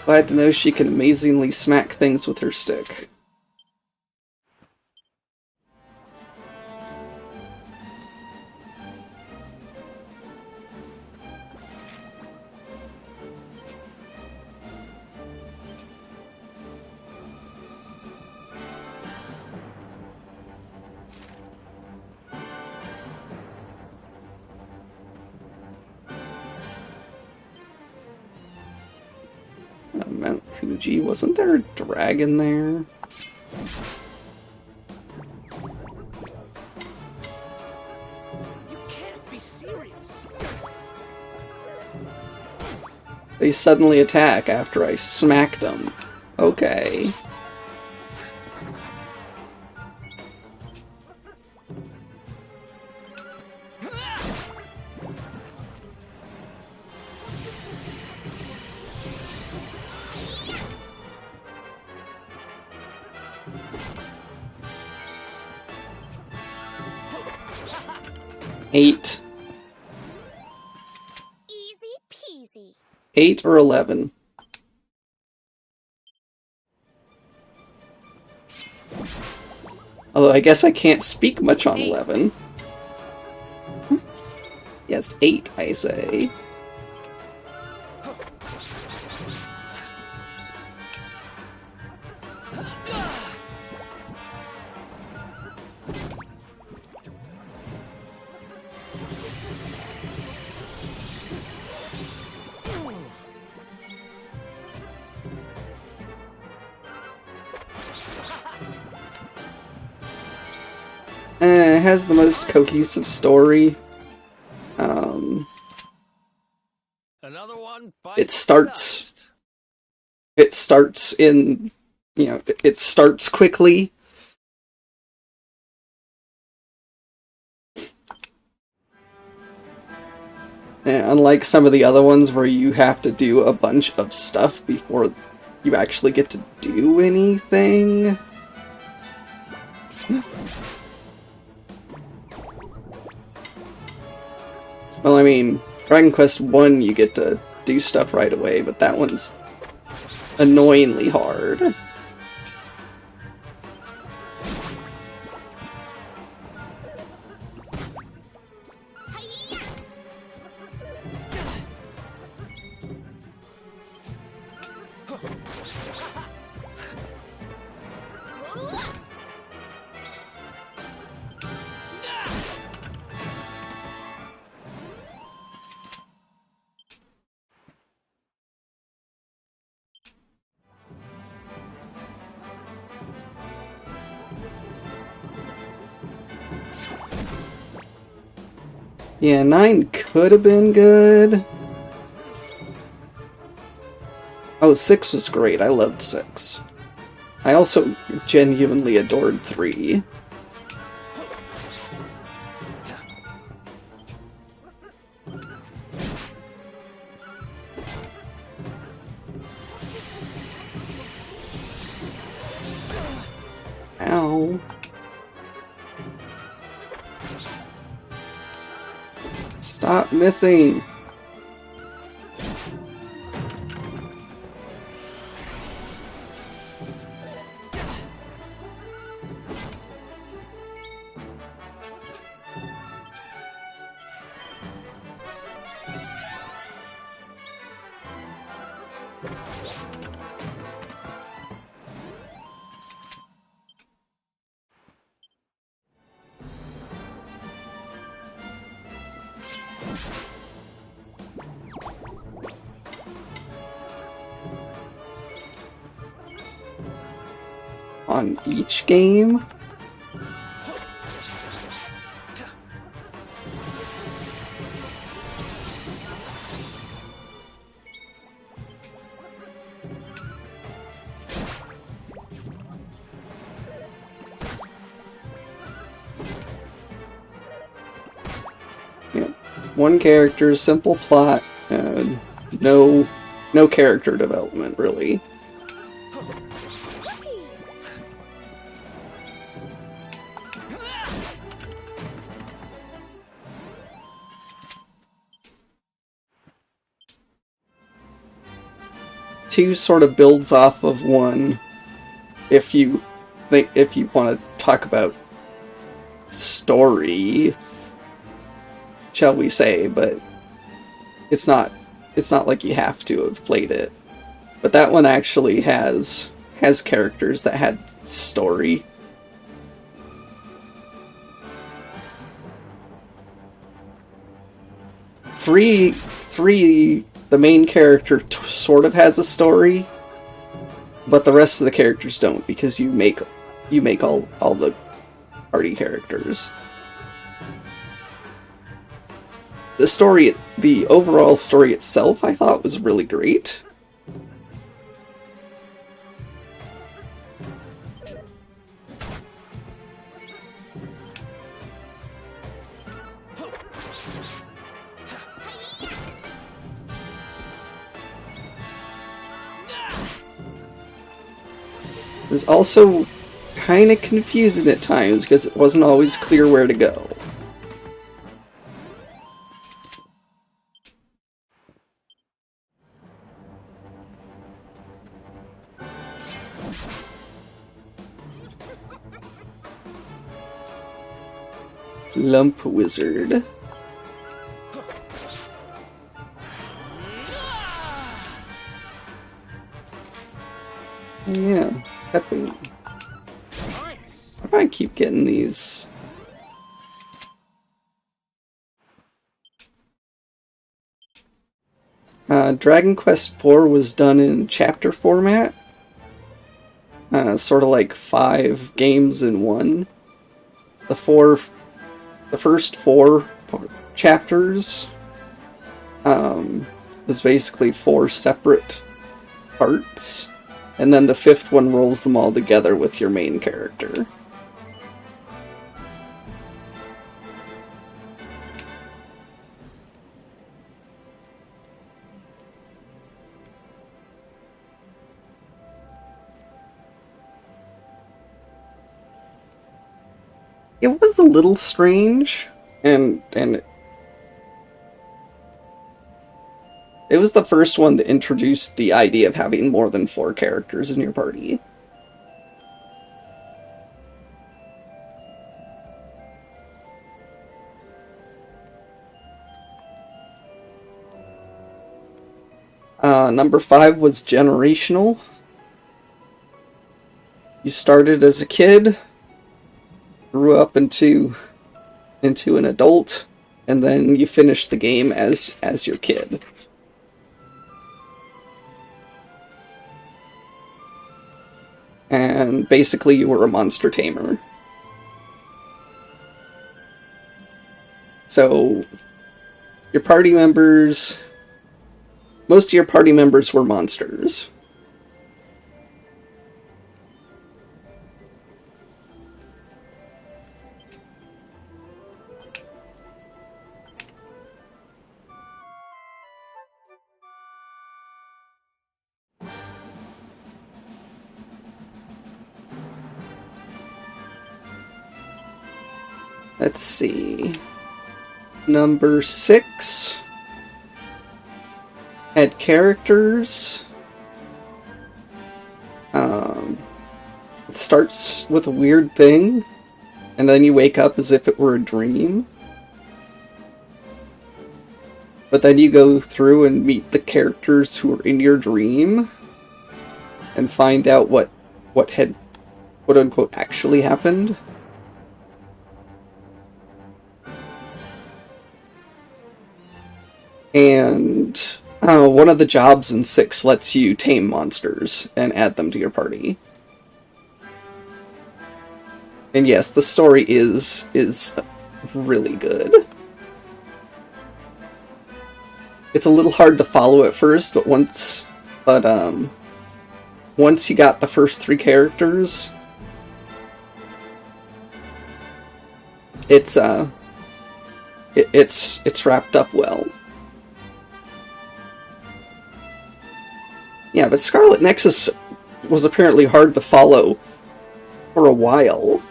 Glad to know she can amazingly smack things with her stick. Mount Fuji, wasn't there a dragon there? You can't be serious. They suddenly attack after I smacked them. Okay. 8. Easy peasy. 8 or 11. Although I guess I can't speak much on 11. Yes, 8, I say. It has the most cohesive story. Another one It starts in, it starts quickly. And unlike some of the other ones where you have to do a bunch of stuff before you actually get to do anything. Well, I mean, Dragon Quest 1 you get to do stuff right away, but that one's annoyingly hard. Yeah, 9 could have been good. Oh, 6 was great. I loved 6. I also genuinely adored 3. Ow. Stop missing! On each game? Yeah. One character, simple plot, and no character development, really. Two sort of builds off of one, if you want to talk about story, shall we say, but it's not like you have to have played it. But that one actually has characters that had story. Three, the main character sort of has a story, but the rest of the characters don't, because you make all the party characters. The overall story itself, I thought was really great. It was also kind of confusing at times because it wasn't always clear where to go. Lump Wizard. Yeah, pepping. Why do I keep getting these? Dragon Quest IV was done in chapter format. Sort of like 5 games in one. The first 4 chapters is basically 4 separate parts, and then the 5th one rolls them all together with your main character. It was a little strange, and it was the first one that introduced the idea of having more than 4 characters in your party. Number 5 was generational. You started as a kid, grew up into an adult, and then you finish the game as your kid. And basically you were a monster tamer. So your party members, most of your party members were monsters. Let's see. Number 6 had characters. It starts with a weird thing, and then you wake up as if it were a dream. But then you go through and meet the characters who are in your dream, and find out what had, quote-unquote, actually happened. And one of the jobs in 6 lets you tame monsters and add them to your party. And yes, the story is really good. It's a little hard to follow at first, but once you got the first 3 characters, it's wrapped up well. Yeah, but Scarlet Nexus was apparently hard to follow for a while.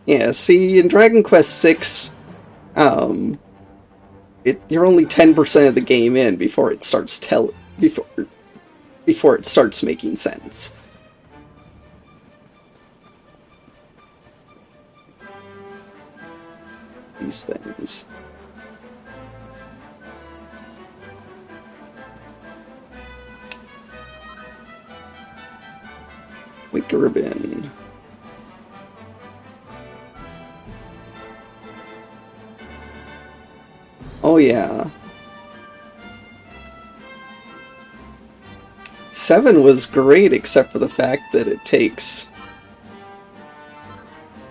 Yeah, see, in Dragon Quest VI, you're only 10% of the game in before it starts before it starts making sense. These things. Wicker ribbon. Oh yeah. 7 was great except for the fact that it takes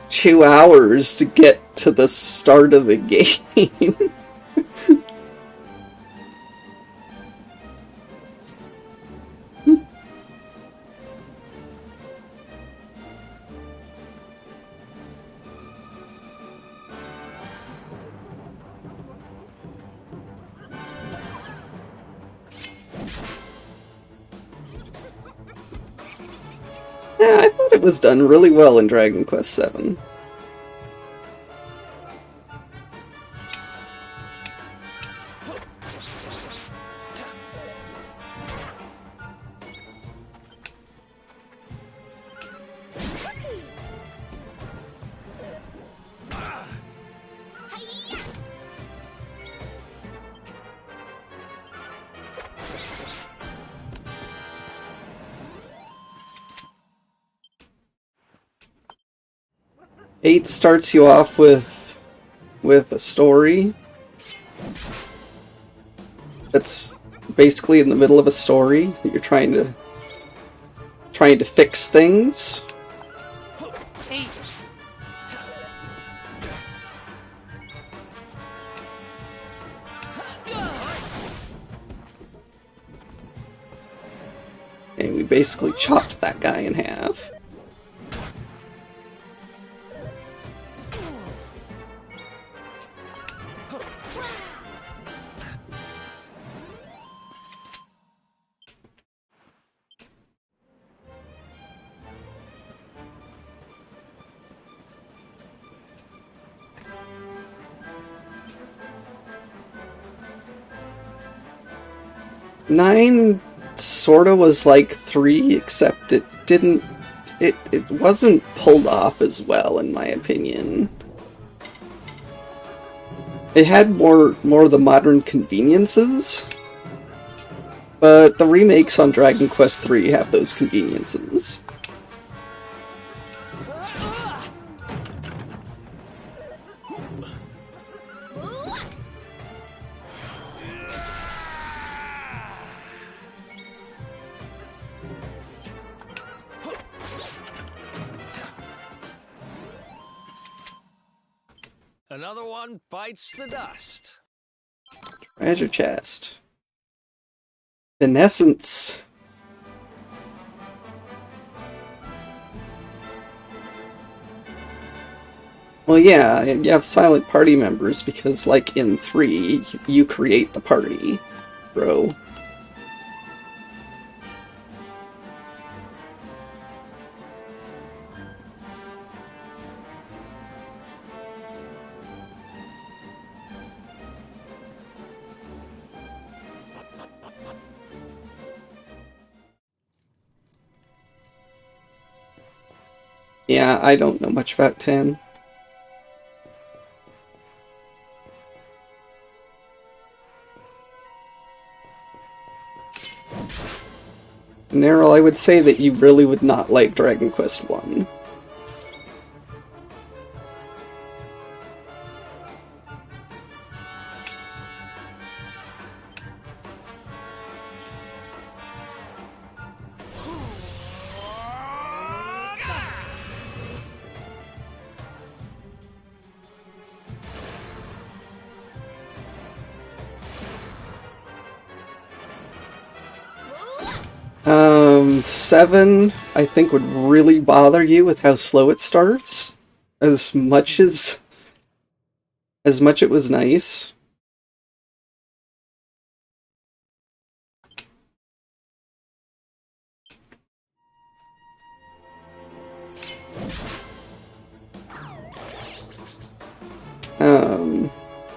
2 hours to get to the start of the game. it was done really well in Dragon Quest VII. Eight starts you off with a story that's basically in the middle of a story. You're trying to fix things. And we basically chopped that guy in half. Nine sorta was like 3, except it didn't... It wasn't pulled off as well, in my opinion. It had more of the modern conveniences, but the remakes on Dragon Quest III have those conveniences. Another one bites the dust. Treasure chest. In essence... Well, yeah, you have silent party members because, like in 3, you create the party, bro. Yeah, I don't know much about 10. Neril, I would say that you really would not like Dragon Quest 1. Seven, I think, would really bother you with how slow it starts. As much it was nice.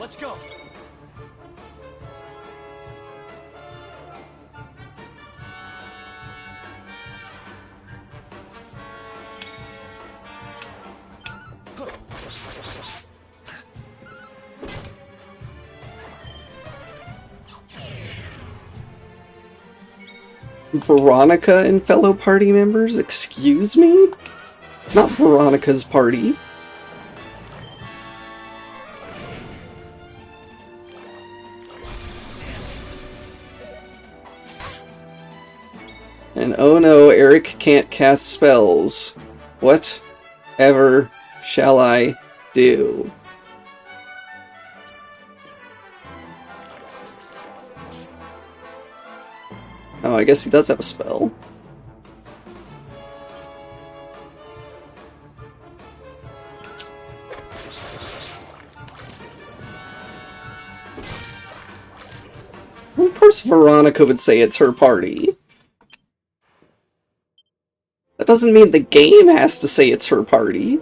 Let's go. Veronica and fellow party members? Excuse me? It's not Veronica's party. And oh no, Eric can't cast spells. What ever shall I do? Oh, I guess he does have a spell. Well, of course Veronica would say it's her party. That doesn't mean the game has to say it's her party.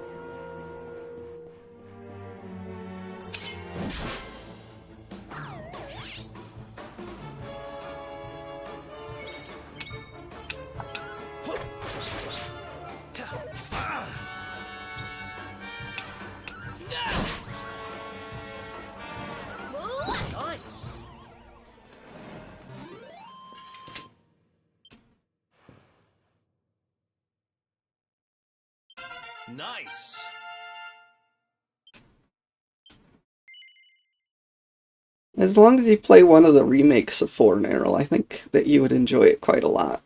Nice. As long as you play one of the remakes of Four Narrow, I think that you would enjoy it quite a lot.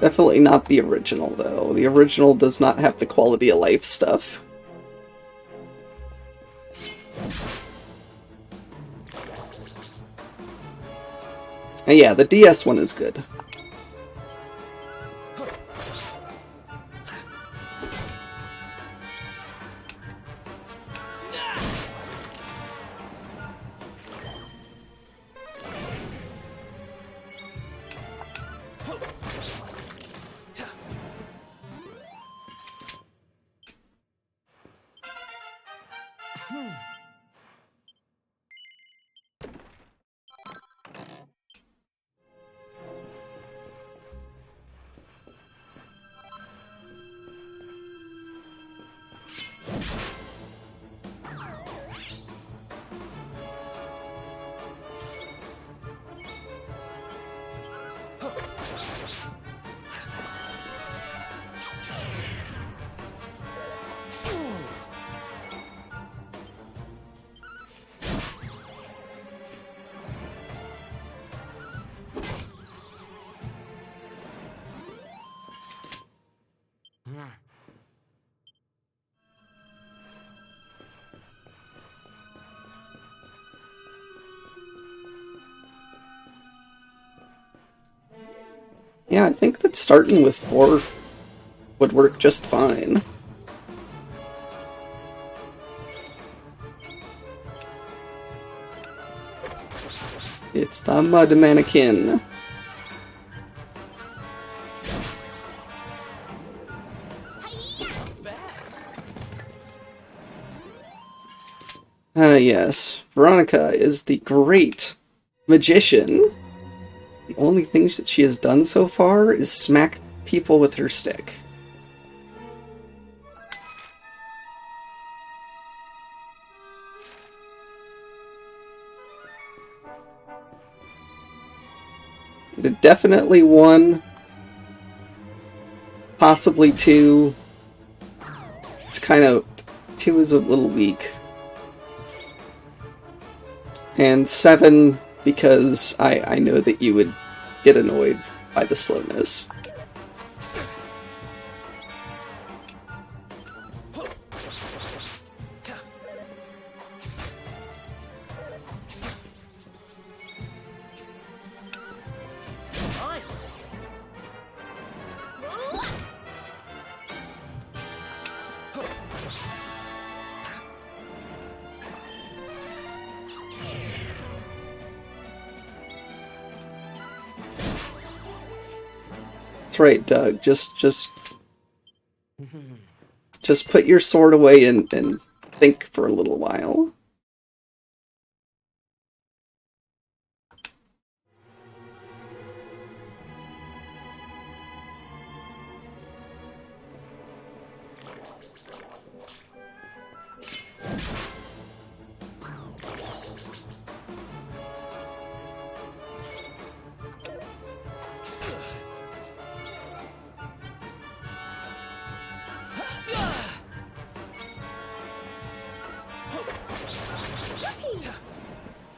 Definitely not the original, though. The original does not have the quality of life stuff. And yeah, the DS one is good. Yeah, I think that starting with 4 would work just fine. It's the mud mannequin. Yes, Veronica is the great magician. The only thing that she has done so far is smack people with her stick. Definitely 1, possibly 2. It's kind of... 2 is a little weak. And 7, because I know that you would get annoyed by the slowness. That's right, Doug. Just put your sword away and think for a little while.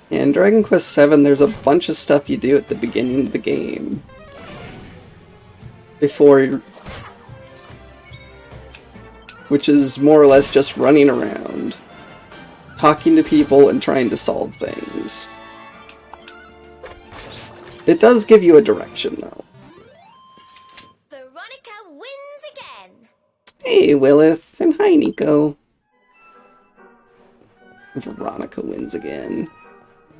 In Dragon Quest VII, there's a bunch of stuff you do at the beginning of the game. Which is more or less just running around, talking to people and trying to solve things. It does give you a direction, though. Hey, Lilith, and hi, Nico. Veronica wins again.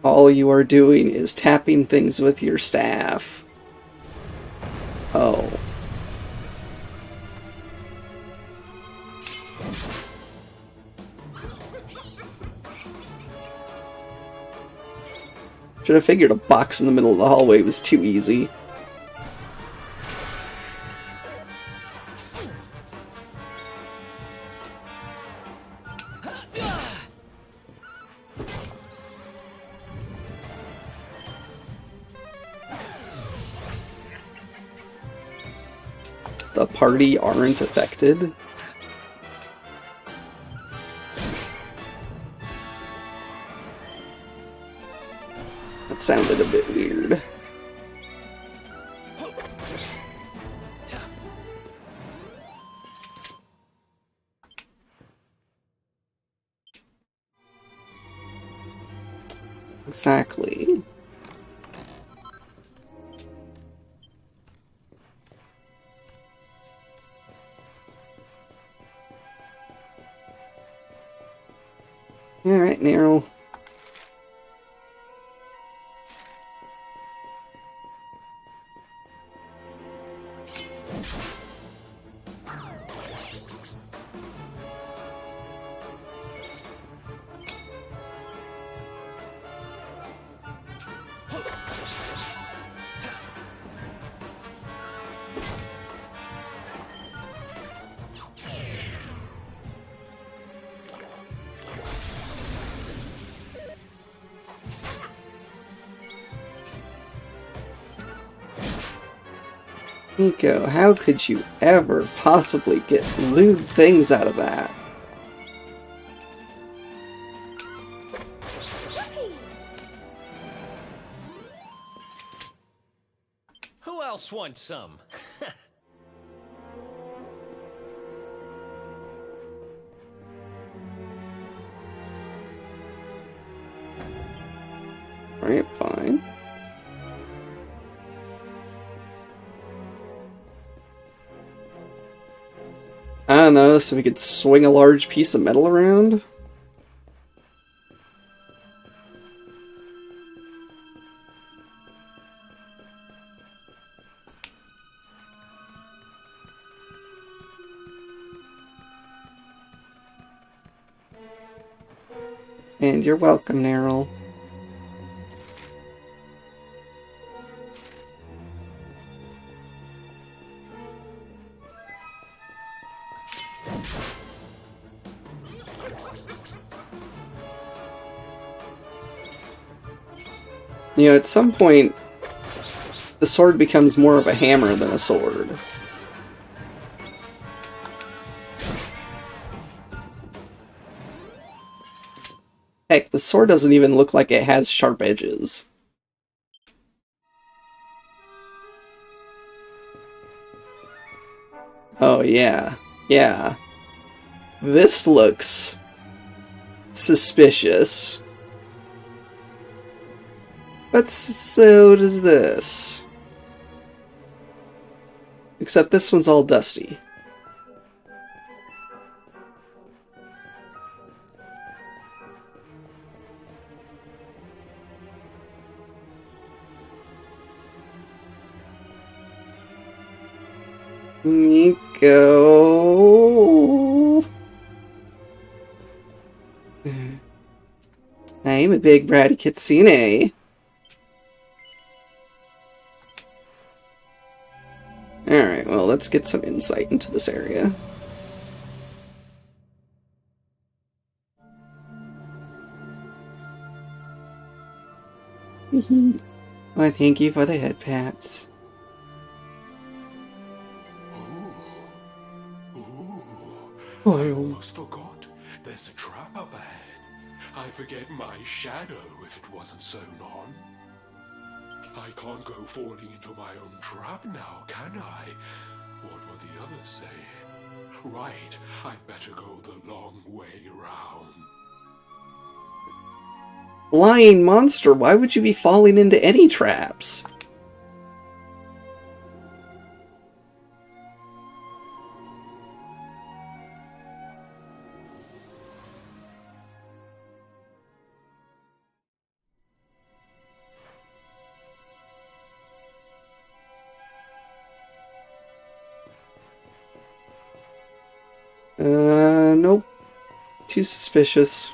All you are doing is tapping things with your staff. Oh. Should have figured a box in the middle of the hallway was too easy. The party aren't affected. That sounded a bit weird. Exactly. Alright, Nero. Nico, how could you ever possibly get lewd things out of that? Who else wants some? Alright, fine. I don't know, so we could swing a large piece of metal around? And you're welcome, Neryl. You know, at some point, the sword becomes more of a hammer than a sword. Heck, the sword doesn't even look like it has sharp edges. Oh, yeah. Yeah. This looks suspicious. But so does this. Except this one's all dusty. Nico. I'm a big bratty kitsune. Alright, well, let's get some insight into this area. Why, thank you for the head pats. I almost forgot. There's a trap up ahead. I'd forget my shadow if it wasn't sewn on. I can't go falling into my own trap now, can I? What would the others say? Right, I'd better go the long way round. Lying monster, why would you be falling into any traps? too suspicious.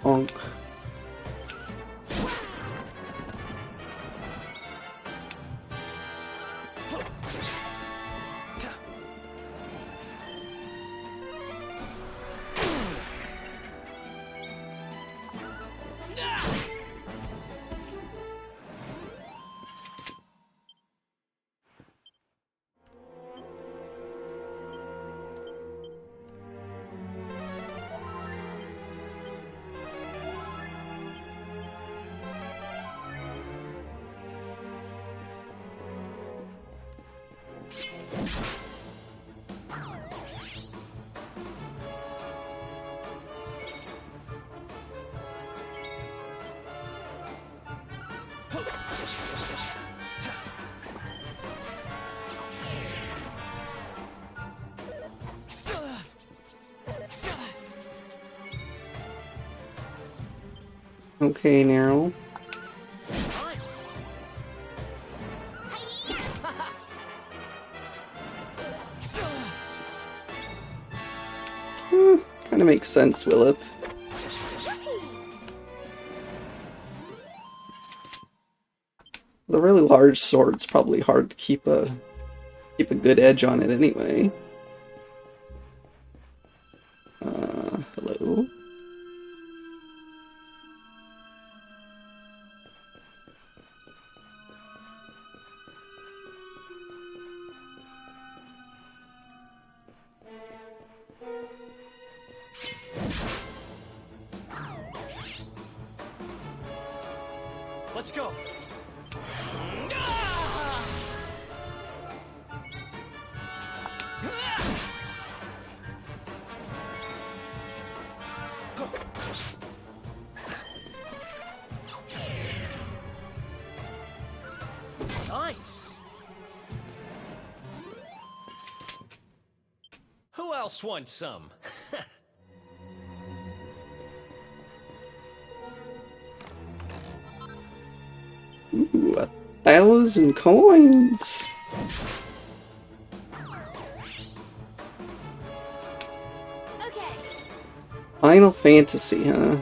Bonk. Okay, Neryl. Kind of makes sense, Willith. The really large sword's probably hard to keep a good edge on it anyway. Hello? Let's go. Nice. Who else wants some? Ooh, 1,000 coins! Okay. Final Fantasy, huh?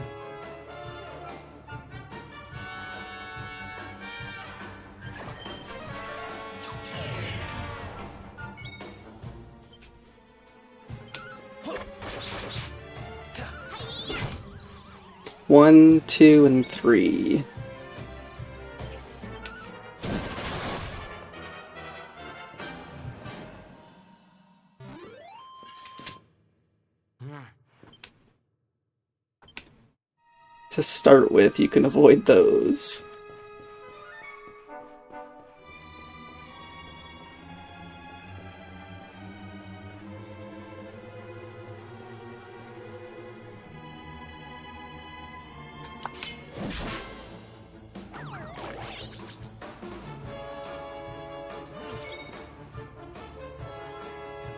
One, two, and three. To start with, you can avoid those.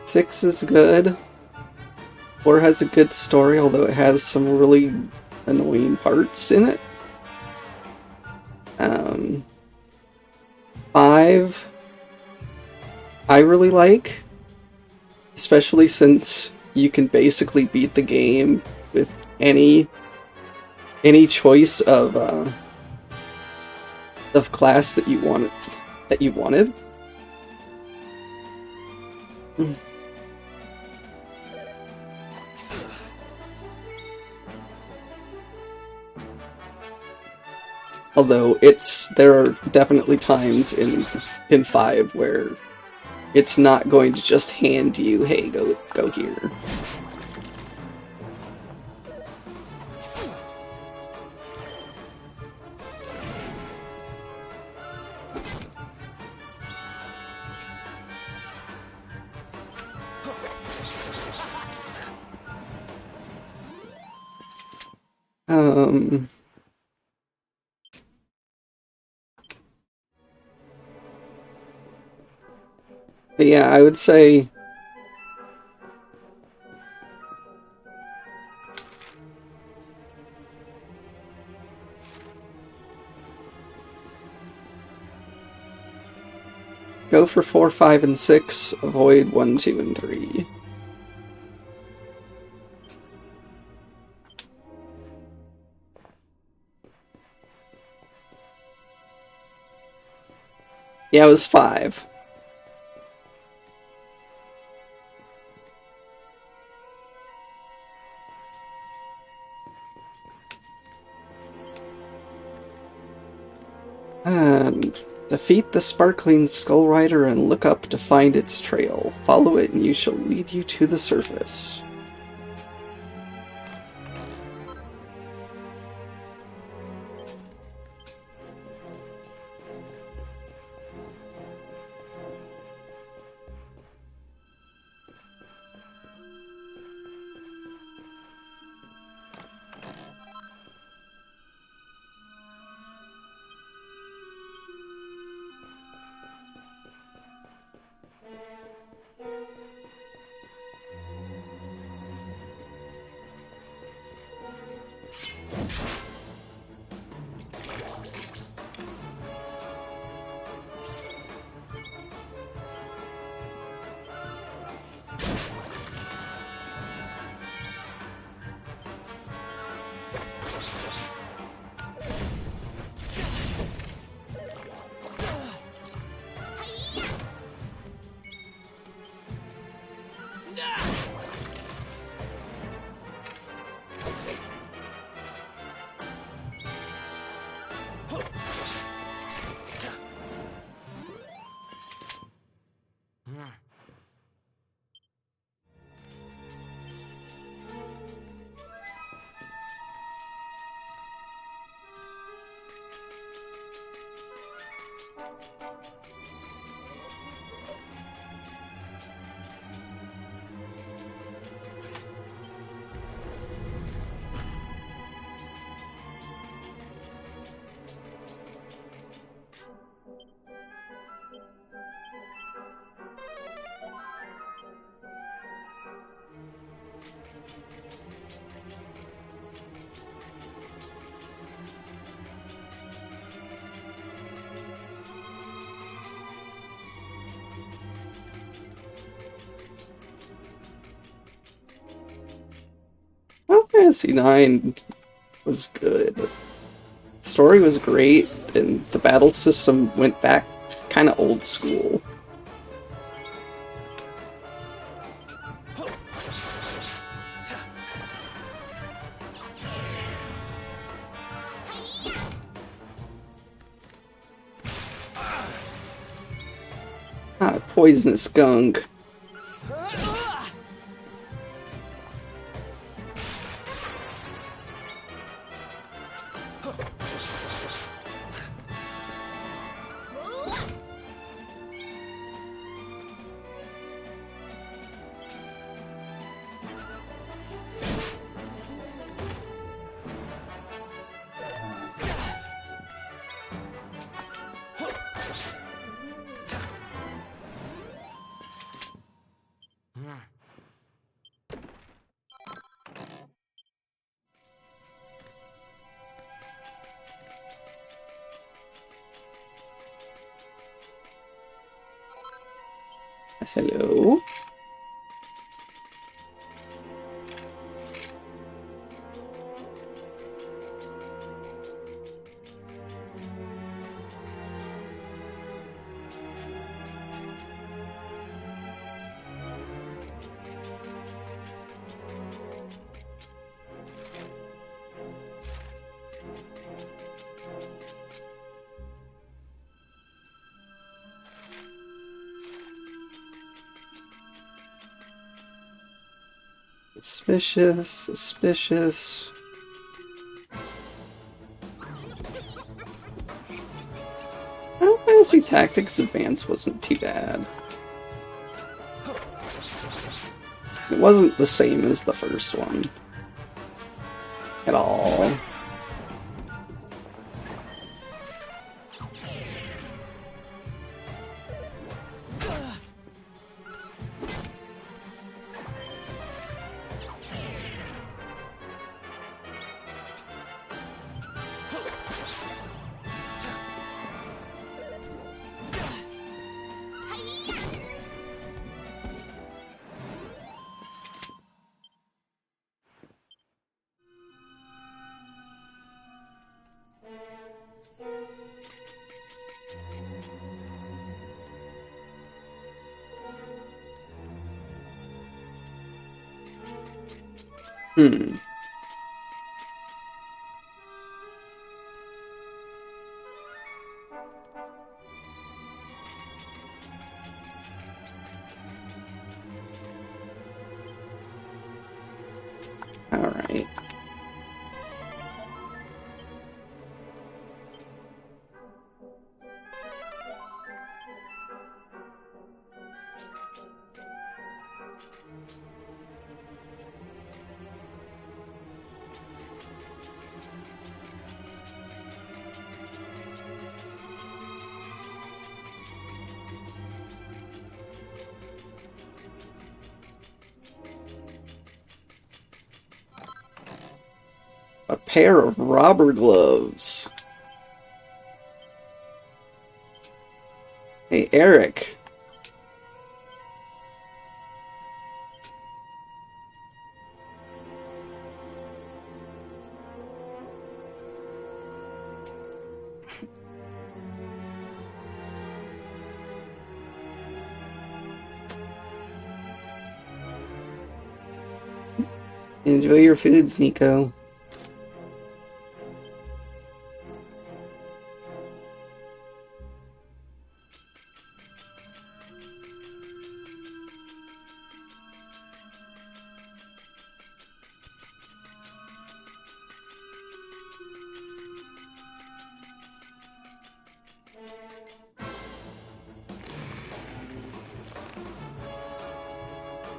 Six is good. 4 has a good story, although it has some really annoying parts in it. 5, I really like, especially since you can basically beat the game with any choice of class that you wanted. Although there are definitely times in 5 where it's not going to just hand you, hey, go here. But yeah, I would say go for 4, 5, and 6. Avoid 1, 2, and 3. Yeah, it was 5. And defeat the sparkling Skull Rider and look up to find its trail. Follow it and you shall lead you to the surface. Final Fantasy IX was good. The story was great, and the battle system went back kind of old school. Ah, poisonous gunk. Hello? Suspicious, suspicious. Final Fantasy Tactics Advance wasn't too bad. It wasn't the same as the first one. At all. Hmm. Alright. A pair of robber gloves. Hey, Eric. Enjoy your foods, Nico.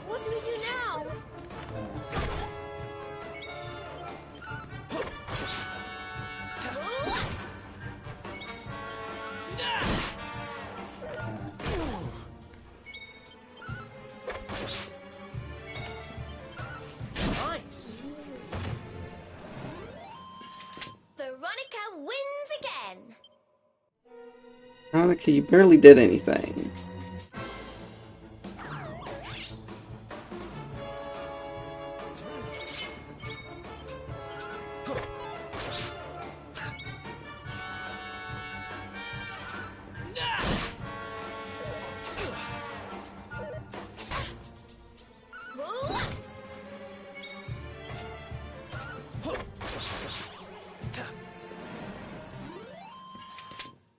What do we do now? Nice. Veronica wins again. Veronica, you barely did anything.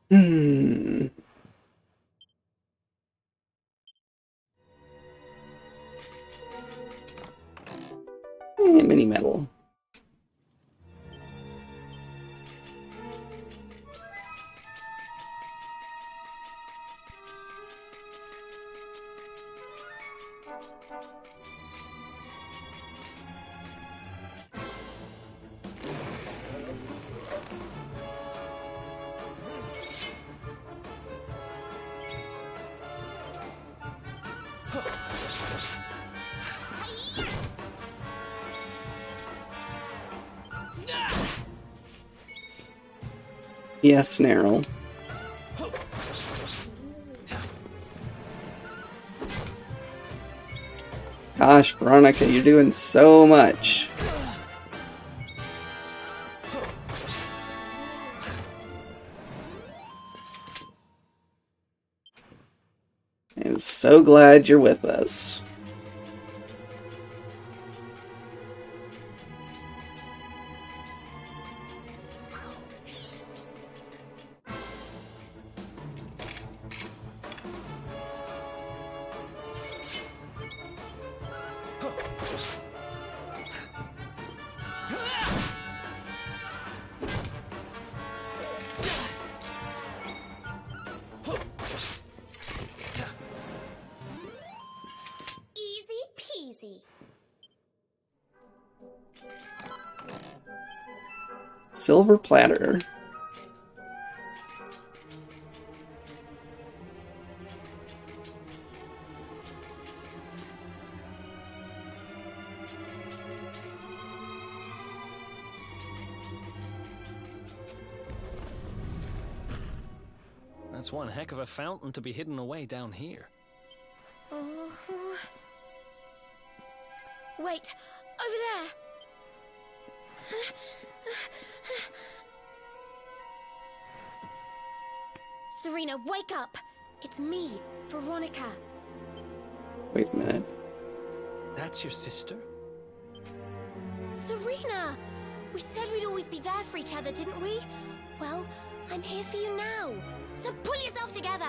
Hmm. Mini medal. Yes, Snarl. Gosh, Veronica, you're doing so much. I'm so glad you're with us. Easy peasy. Silver platter. That's one heck of a fountain to be hidden away down here. Wait, over there. Serena, wake up. It's me, Veronica. Wait a minute. That's your sister? Serena! We said we'd always be there for each other, didn't we? Well, I'm here for you now. So pull yourself together!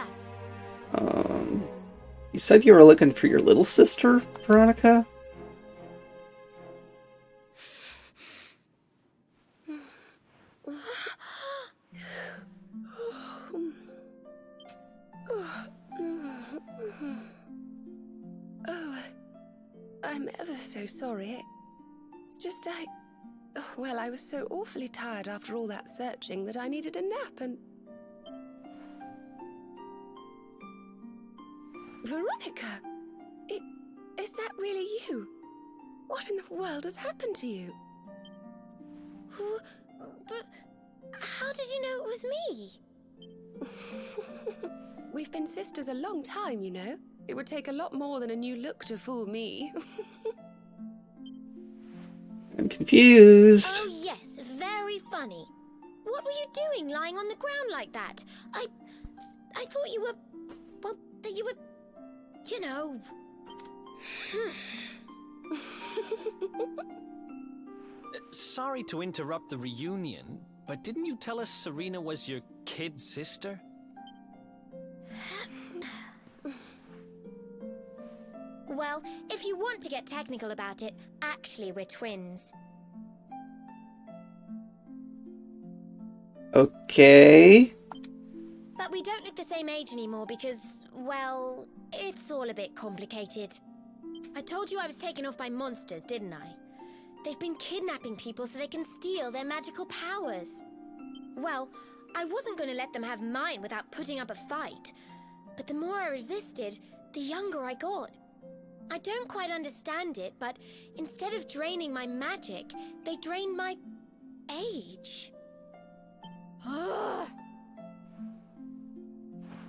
You said you were looking for your little sister, Veronica? Oh, I'm ever so sorry. It's just well, I was so awfully tired after all that searching that I needed a nap and... Veronica! Is that really you? What in the world has happened to you? But how did you know it was me? We've been sisters a long time, you know. It would take a lot more than a new look to fool me. I'm confused. Oh yes, very funny. What were you doing lying on the ground like that? I thought you were... well, that you were... you know... Sorry to interrupt the reunion, but didn't you tell us Serena was your kid sister? Well, if you want to get technical about it, actually we're twins. Okay. But we don't look the same age anymore because, well, it's all a bit complicated. I told you I was taken off by monsters, didn't I? They've been kidnapping people so they can steal their magical powers. Well, I wasn't going to let them have mine without putting up a fight. But the more I resisted, the younger I got. I don't quite understand it, but instead of draining my magic, they drain my age.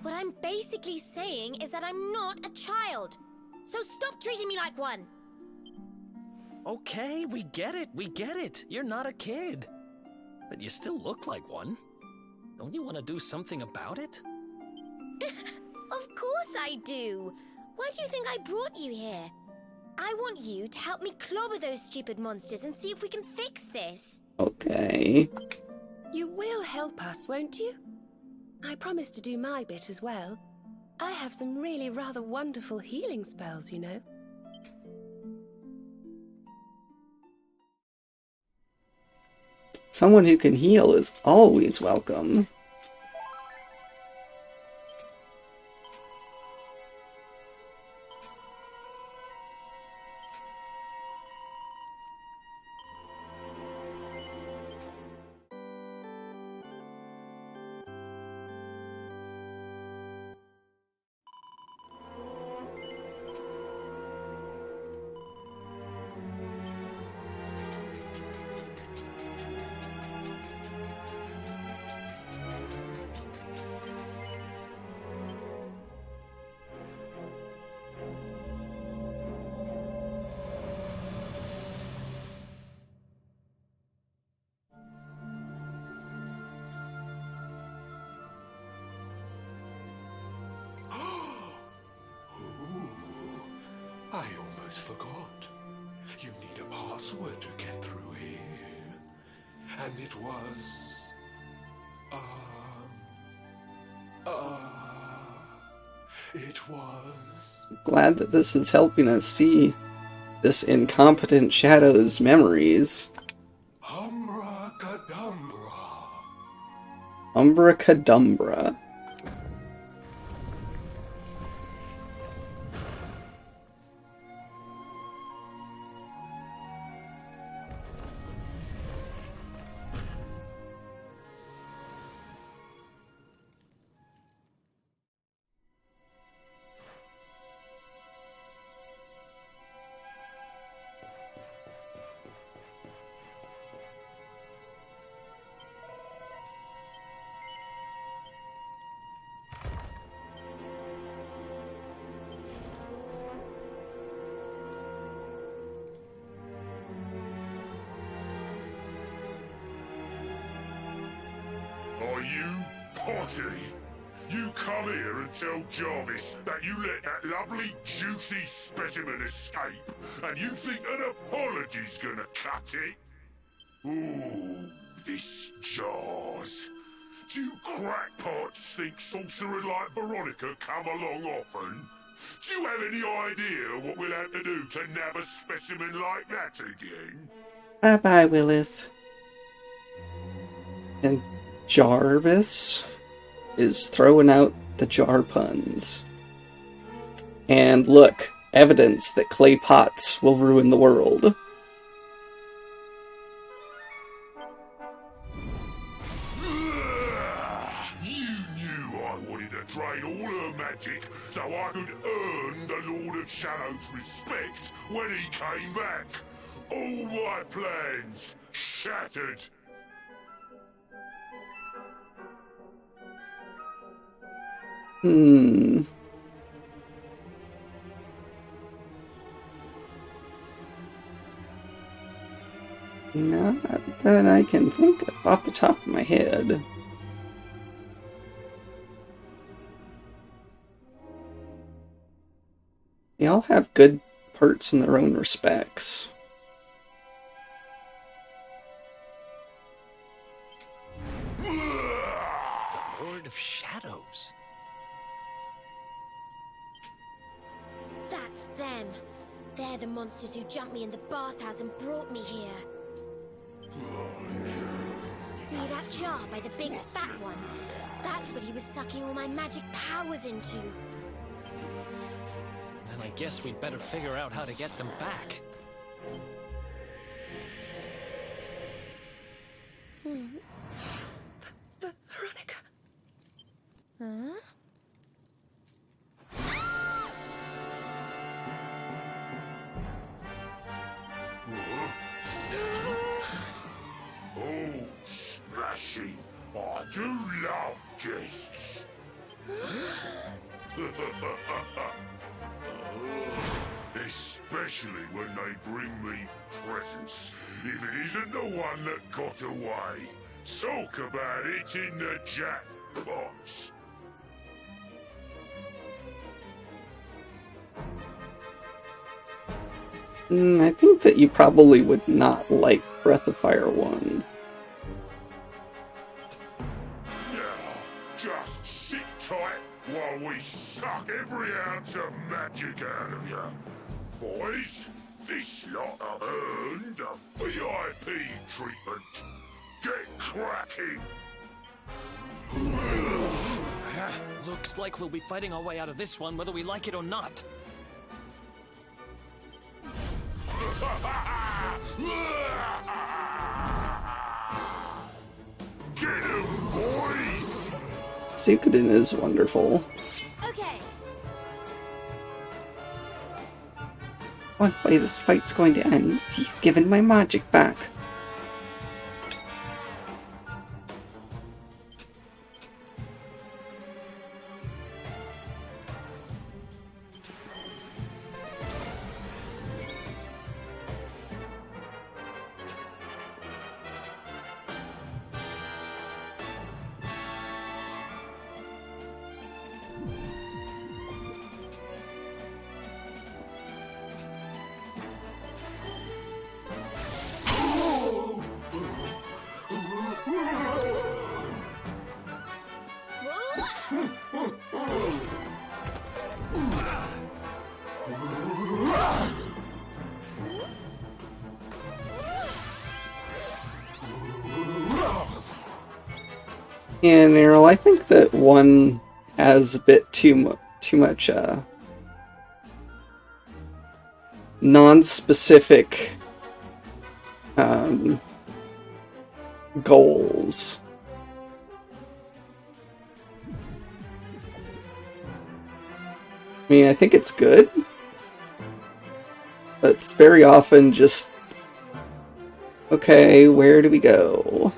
What I'm basically saying is that I'm not a child. So stop treating me like one. Okay, we get it. You're not a kid. But you still look like one. Don't you want to do something about it? Of course I do. Why do you think I brought you here? I want you to help me clobber those stupid monsters and see if we can fix this. Okay. You will help us, won't you? I promise to do my bit as well. I have some really rather wonderful healing spells, you know. Someone who can heal is always welcome. I almost forgot. You need a password to get through here. And it was... it was... Glad that this is helping us see this incompetent shadow's memories. Umbra-cadumbra. Umbra-cadumbra. Are you potty? You come here and tell Jarvis that you let that lovely, juicy specimen escape, and you think an apology's gonna cut it? Ooh, this jars. Do you crackpots think sorcerers like Veronica come along often? Do you have any idea what we'll have to do to nab a specimen like that again? Bye-bye, Willith. And Jarvis is throwing out the jar puns. And look, evidence that clay pots will ruin the world. You knew I wanted to drain all her magic so I could earn the Lord of Shadow's respect when he came back. All my plans shattered. Not that I can think of off the top of my head. They all have good parts in their own respects. The Lord of Shadows. That's them. They're the monsters who jumped me in the bathhouse and brought me here. See that jar by the big fat one? That's what he was sucking all my magic powers into. Then I guess we'd better figure out how to get them back. Veronica. Huh? Oh, smashing. I do love guests. Especially when they bring me presents. If it isn't the one that got away. Talk about it in the jackpot. I think that you probably would not like Breath of Fire 1. Now, just sit tight while we suck every ounce of magic out of you. Boys, this lot have earned a VIP treatment. Get cracking! Looks like we'll be fighting our way out of this one whether we like it or not. Get him, boys! Suikoden is wonderful. Okay. One way this fight's going to end is you giving my magic back. And Errol, I think that one has a bit too much non-specific goals. I mean, I think it's good, but it's very often just, okay, where do we go?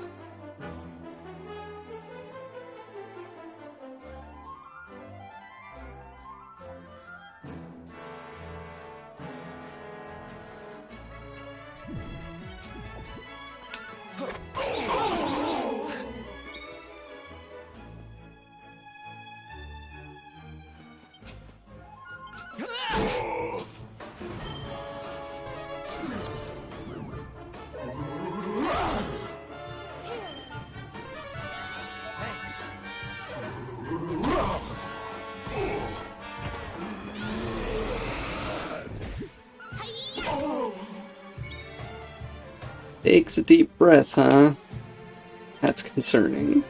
Takes a deep breath, huh? That's concerning.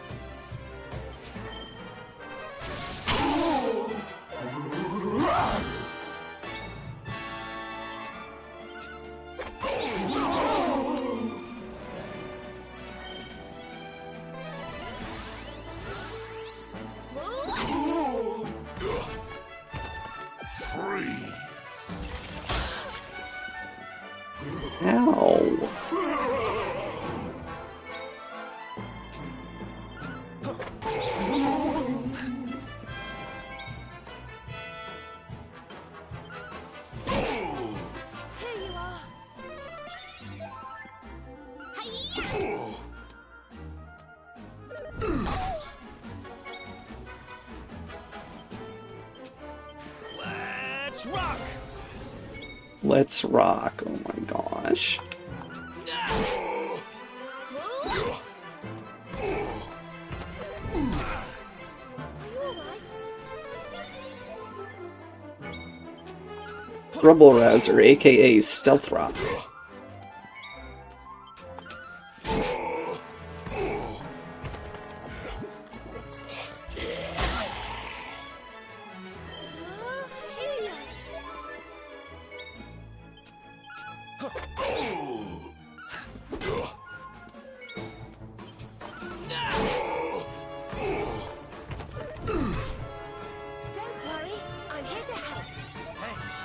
Ow. Let's rock! Let's rock. Oh my gosh. Rubble Rouser, aka Stealth Rock. Don't worry, I'm here to help. Thanks.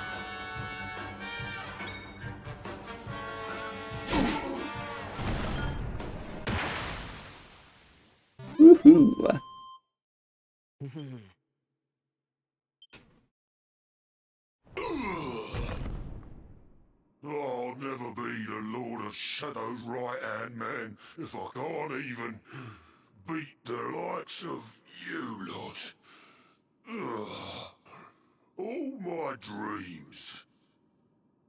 Woohoo. I'll never be the Lord of Shadow's right-hand man if I can't even beat the likes of you lot. Ugh. All my dreams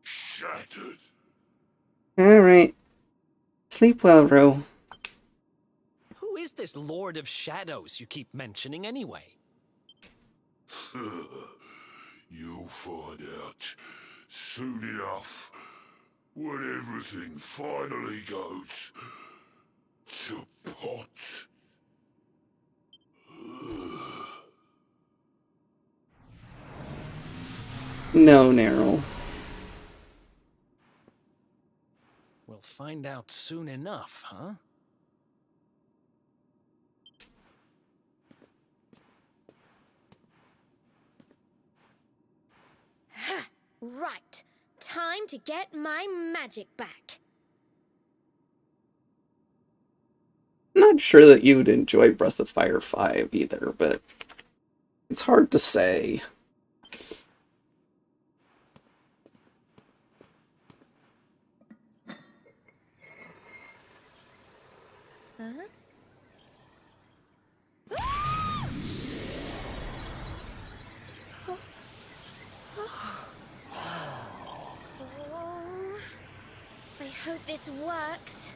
shattered. Alright. Sleep well, Ro. Who is this Lord of Shadows you keep mentioning anyway? You'll find out soon enough when everything finally goes to pot. No, Neryl. We'll find out soon enough, huh? Right. Time to get my magic back. Not sure that you would enjoy Breath of Fire 5 either, but it's hard to say. Huh? Oh, I hope this works.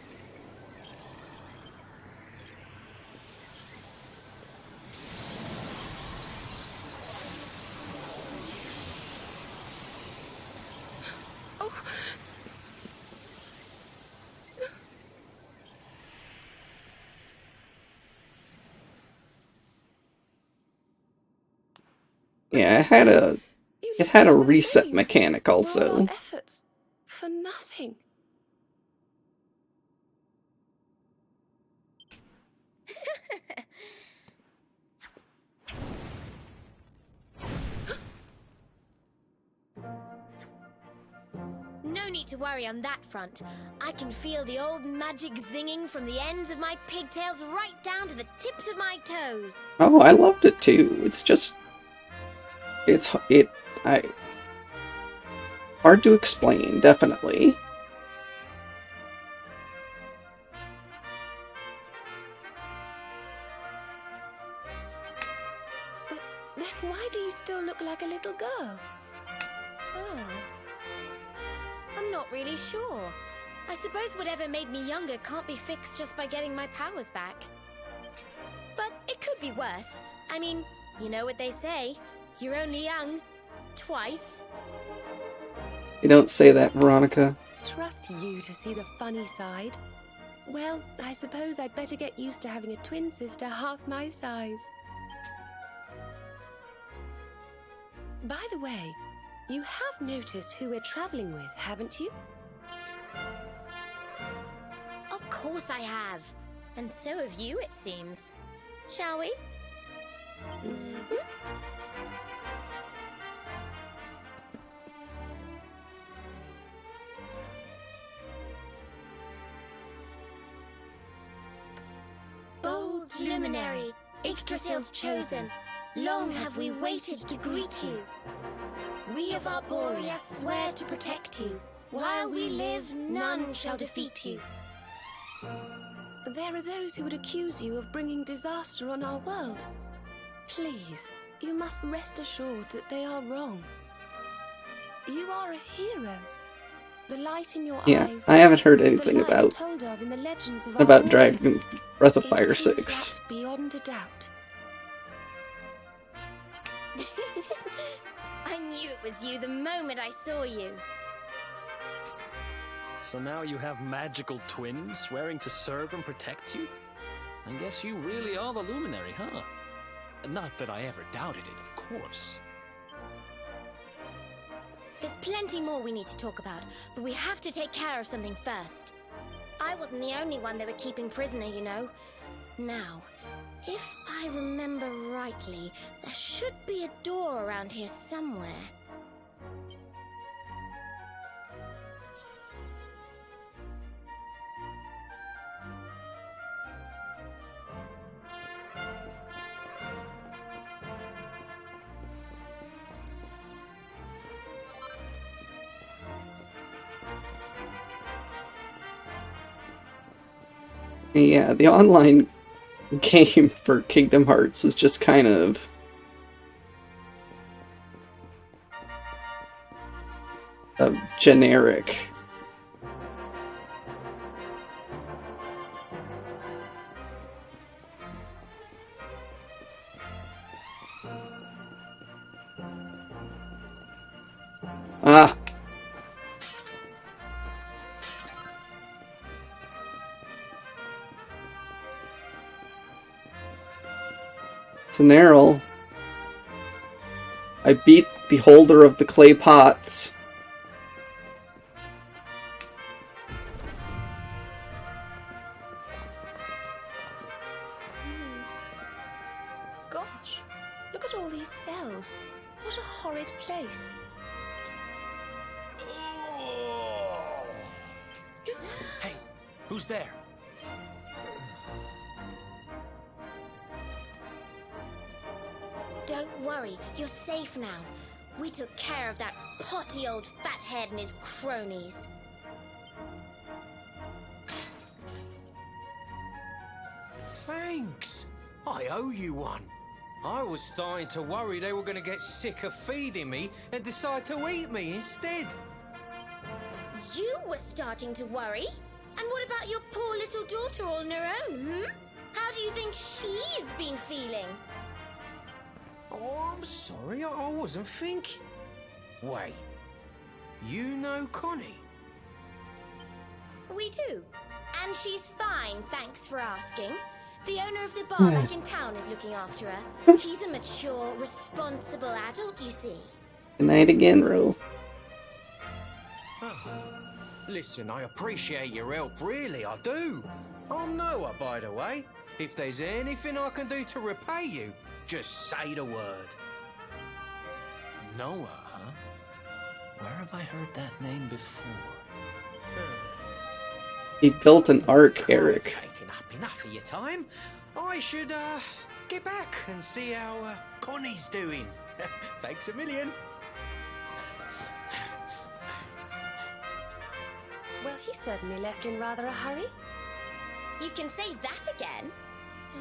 Oh. Yeah, it had a reset mechanic All also. our efforts for nothing. No need to worry on that front. I can feel the old magic zinging from the ends of my pigtails right down to the tips of my toes. Oh, I loved it too. It's just... hard to explain, definitely. Then why do you still look like a little girl? Oh. I'm not really sure. I suppose whatever made me younger can't be fixed just by getting my powers back. But it could be worse. I mean, you know what they say. You're only young. Twice. You don't say that, Veronica. trust you to see the funny side. Well, I suppose I'd better get used to having a twin sister half my size. By the way, you have noticed who we're traveling with, haven't you? Of course I have. And so have you, it seems. Shall we? Mm-hmm. Bold luminary, Yggdrasil's chosen, long have we waited to greet you. We of Arborea swear to protect you. While we live, none shall defeat you. There are those who would accuse you of bringing disaster on our world. Please, you must rest assured that they are wrong. You are a hero. The light in your eyes. I haven't heard anything about Dragon Breath of Fire 6. Beyond a doubt. I knew it was you the moment I saw you. So now you have magical twins swearing to serve and protect you? I guess you really are the Luminary, huh? Not that I ever doubted it, of course. There's plenty more we need to talk about, but we have to take care of something first. I wasn't the only one they were keeping prisoner, you know. Now, if I remember rightly, there should be a door around here somewhere. Yeah, the online game for Kingdom Hearts was just kind of generic. Ah. So Neryl, I beat the holder of the clay pots. Gosh, look at all these cells. What a horrid place. Hey, who's there? Don't worry, you're safe now. We took care of that potty old fathead and his cronies. Thanks. I owe you one. I was starting to worry they were going to get sick of feeding me and decide to eat me instead. You were starting to worry? And what about your poor little daughter all on her own, How do you think she's been feeling? Oh, I'm sorry, I wasn't thinking. Wait, you know Connie? We do. And she's fine, thanks for asking. The owner of the bar back in town is looking after her. He's a mature, responsible adult, you see. Good night again, Ro. Oh. Listen, I appreciate your help, really, I do. I'm Noah, by the way. If there's anything I can do to repay you, just say the word. Noah, huh? Where have I heard that name before? He built an ark, Eric. Taking up enough of your time. I should, get back and see how, Connie's doing. Thanks a million. Well, he certainly left in rather a hurry. You can say that again?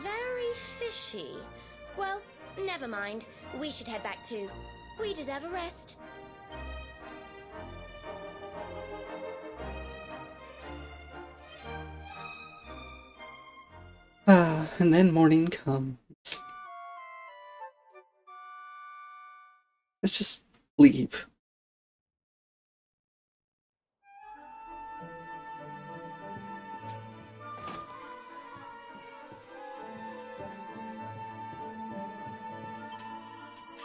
Very fishy. Well, never mind. We should head back too. We deserve a rest. And then morning comes. Let's just leave.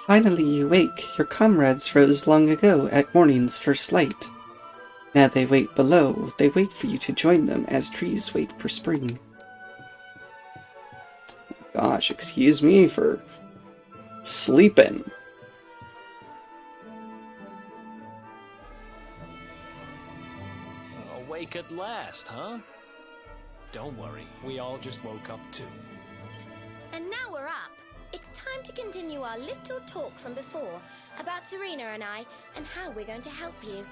Finally you wake. Your comrades rose long ago at morning's first light. Now they wait below. They wait for you to join them as trees wait for spring. Gosh, excuse me for sleeping. Awake at last, huh? Don't worry, we all just woke up too. And now we're up. It's time to continue our little talk from before about Serena and I and how we're going to help you.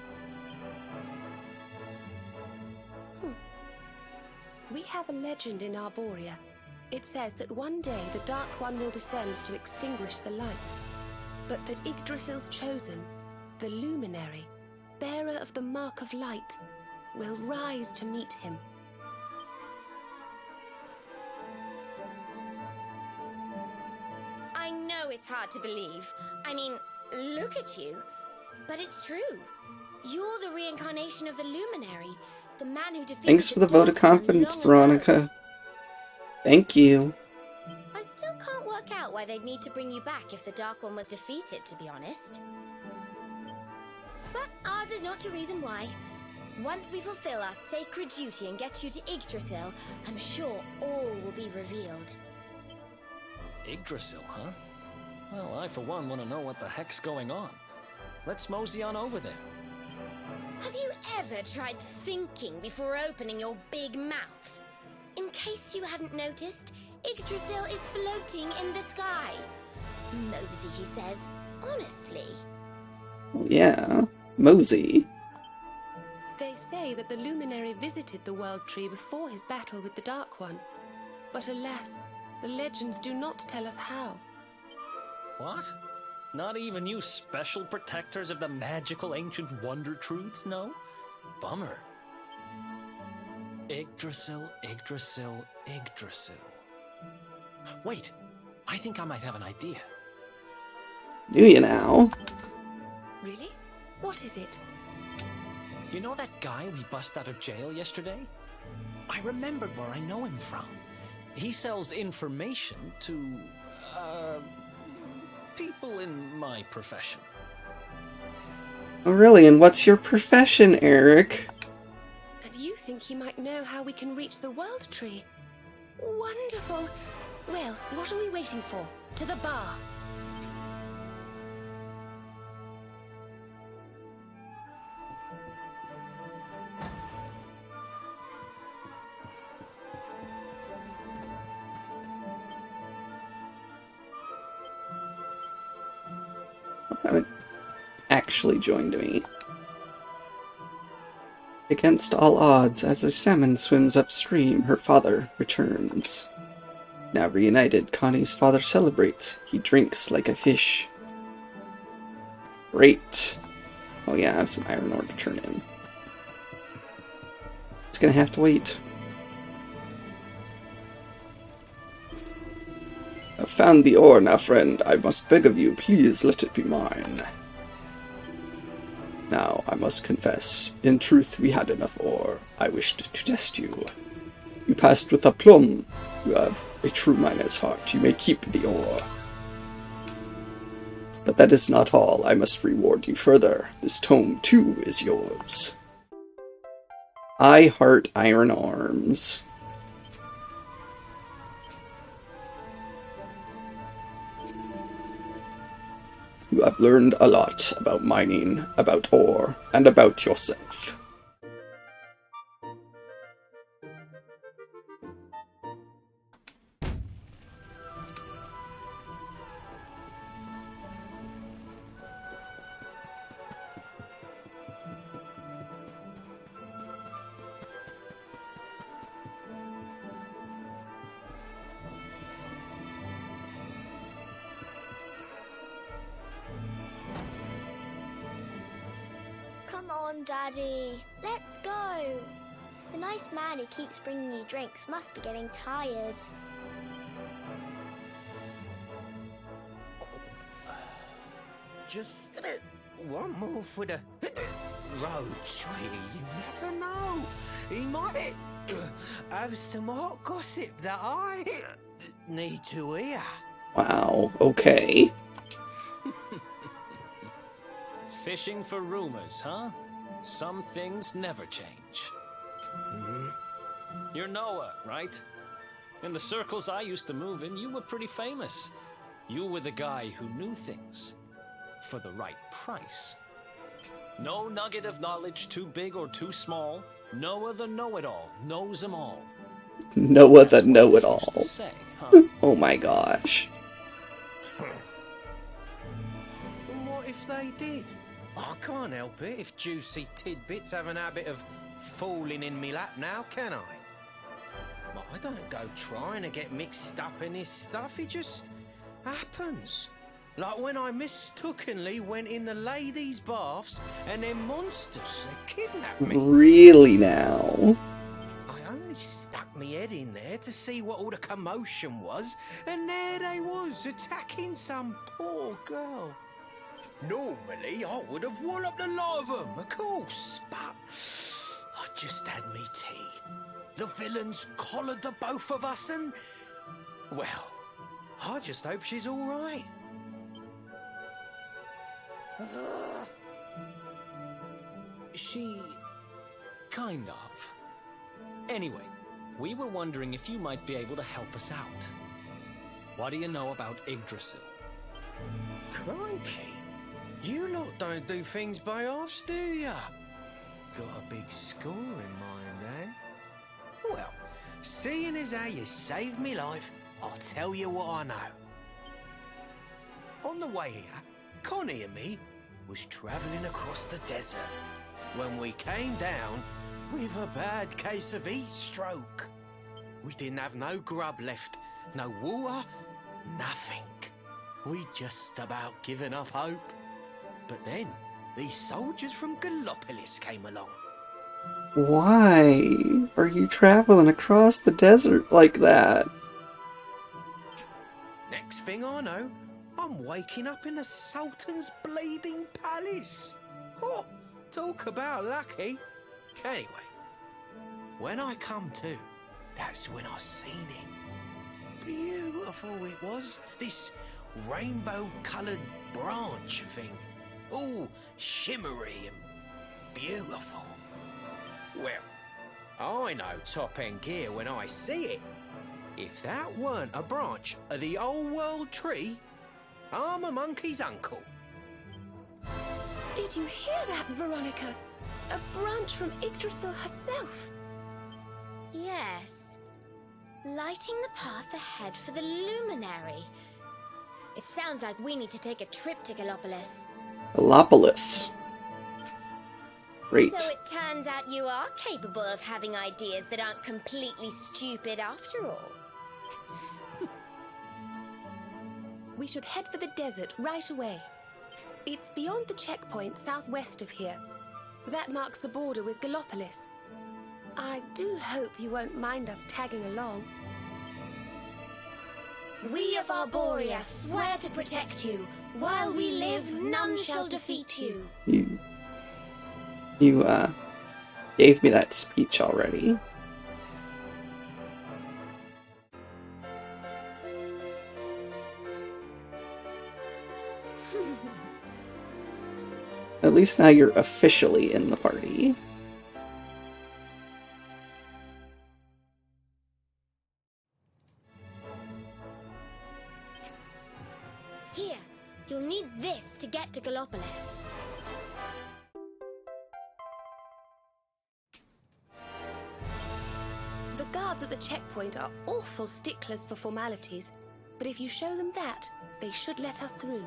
We have a legend in Arborea. It says that one day the Dark One will descend to extinguish the light, but that Yggdrasil's chosen, the Luminary, bearer of the Mark of Light, will rise to meet him. I know it's hard to believe. I mean, look at you. But it's true. You're the reincarnation of the Luminary, the man who defeated Thanks for the vote of confidence, Veronica. Thank you. I still can't work out why they'd need to bring you back if the Dark One was defeated, to be honest. But ours is not to reason why. Once we fulfill our sacred duty and get you to Yggdrasil, I'm sure all will be revealed. Yggdrasil, huh? Well, I for one want to know what the heck's going on. Let's mosey on over there. Have you ever tried thinking before opening your big mouth? In case you hadn't noticed, Yggdrasil is floating in the sky. Mosey, he says. Honestly. Yeah, Mosey. They say that the Luminary visited the World Tree before his battle with the Dark One. But alas, the legends do not tell us how. What? Not even you special protectors of the magical ancient wonder truths know? Bummer. Yggdrasil, Yggdrasil, Yggdrasil. Wait, I think I might have an idea. Do you now? Really? What is it? You know that guy we bust out of jail yesterday? I remembered where I know him from. He sells information to, people in my profession. Oh, really? And what's your profession, Eric? And you think he might know how we can reach the World Tree? Wonderful! Well, what are we waiting for? To the bar! Haven't actually joined me. Against all odds, as a salmon swims upstream, her father returns. Now reunited, Connie's father celebrates. He drinks like a fish. Great. Oh yeah, I have some iron ore to turn in. It's gonna have to wait. I've found the ore now, friend. I must beg of you, please let it be mine. Now, I must confess, in truth we had enough ore. I wished to test you. You passed with aplomb. You have a true miner's heart. You may keep the ore. But that is not all. I must reward you further. This tome, too, is yours. I heart iron arms. You have learned a lot about mining, about ore, and about yourself. Come on, Daddy. Let's go. The nice man who keeps bringing you drinks must be getting tired. Just one more for the road, sweetie. You never know. He might have some hot gossip that I need to hear. Wow, okay. Fishing for rumors, huh? Some things never change. You're Noah, right? In the circles I used to move in, you were pretty famous. You were the guy who knew things. For the right price. No nugget of knowledge too big or too small. Noah the know-it-all knows them all. Noah the know-it-all. Say, huh? Oh my gosh. What if they did? I can't help it if juicy tidbits have an habit of falling in me lap now, can I? I don't go trying to get mixed up in this stuff, it just happens. Like when I mistakenly went in the ladies' baths and them monsters, they kidnapped me. Really now? I only stuck me head in there to see what all the commotion was, and there they was, attacking some poor girl. Normally, I would have walloped the lot of them, of course, but I just had me tea. The villains collared the both of us and, well, I just hope she's all right. She... kind of. Anyway, we were wondering if you might be able to help us out. What do you know about Yggdrasil? Crikey, you lot don't do things by halves, do ya? Got a big score in mind, eh? Well, seeing as how you saved me life, I'll tell you what I know. On the way here, Connie and me was travelling across the desert when we came down with a bad case of heat stroke. We didn't have no grub left, no water, nothing. We just about given up hope. But then these soldiers from Gallopolis came along. Why are you traveling across the desert like that? Next thing I know, I'm waking up in the Sultan's bleeding palace. Oh, talk about lucky. Anyway, when I come to, that's when I seen it. Beautiful it was, this rainbow-coloured branch thing. All shimmery and beautiful. Well, I know top-end gear when I see it. If that weren't a branch of the old world tree, I'm a monkey's uncle. Did you hear that, Veronica? A branch from Yggdrasil herself. Yes. Lighting the path ahead for the luminary. It sounds like we need to take a trip to Gallopolis. Gallopolis. Great. So it turns out you are capable of having ideas that aren't completely stupid after all. We should head for the desert right away. It's beyond the checkpoint southwest of here. That marks the border with Gallopolis. I do hope you won't mind us tagging along. We of Arborea swear to protect you. While we live, none shall defeat you. You gave me that speech already. At least now you're officially in the party. Here, you'll need this to get to Gallopolis. The guards at the checkpoint are awful sticklers for formalities, but if you show them that, they should let us through.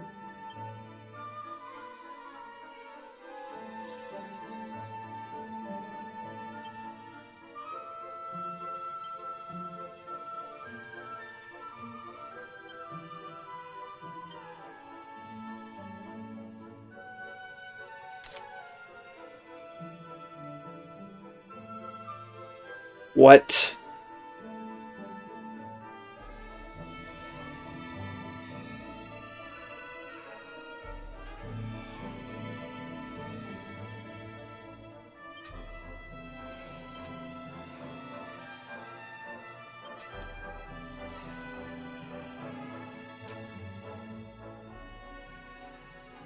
What?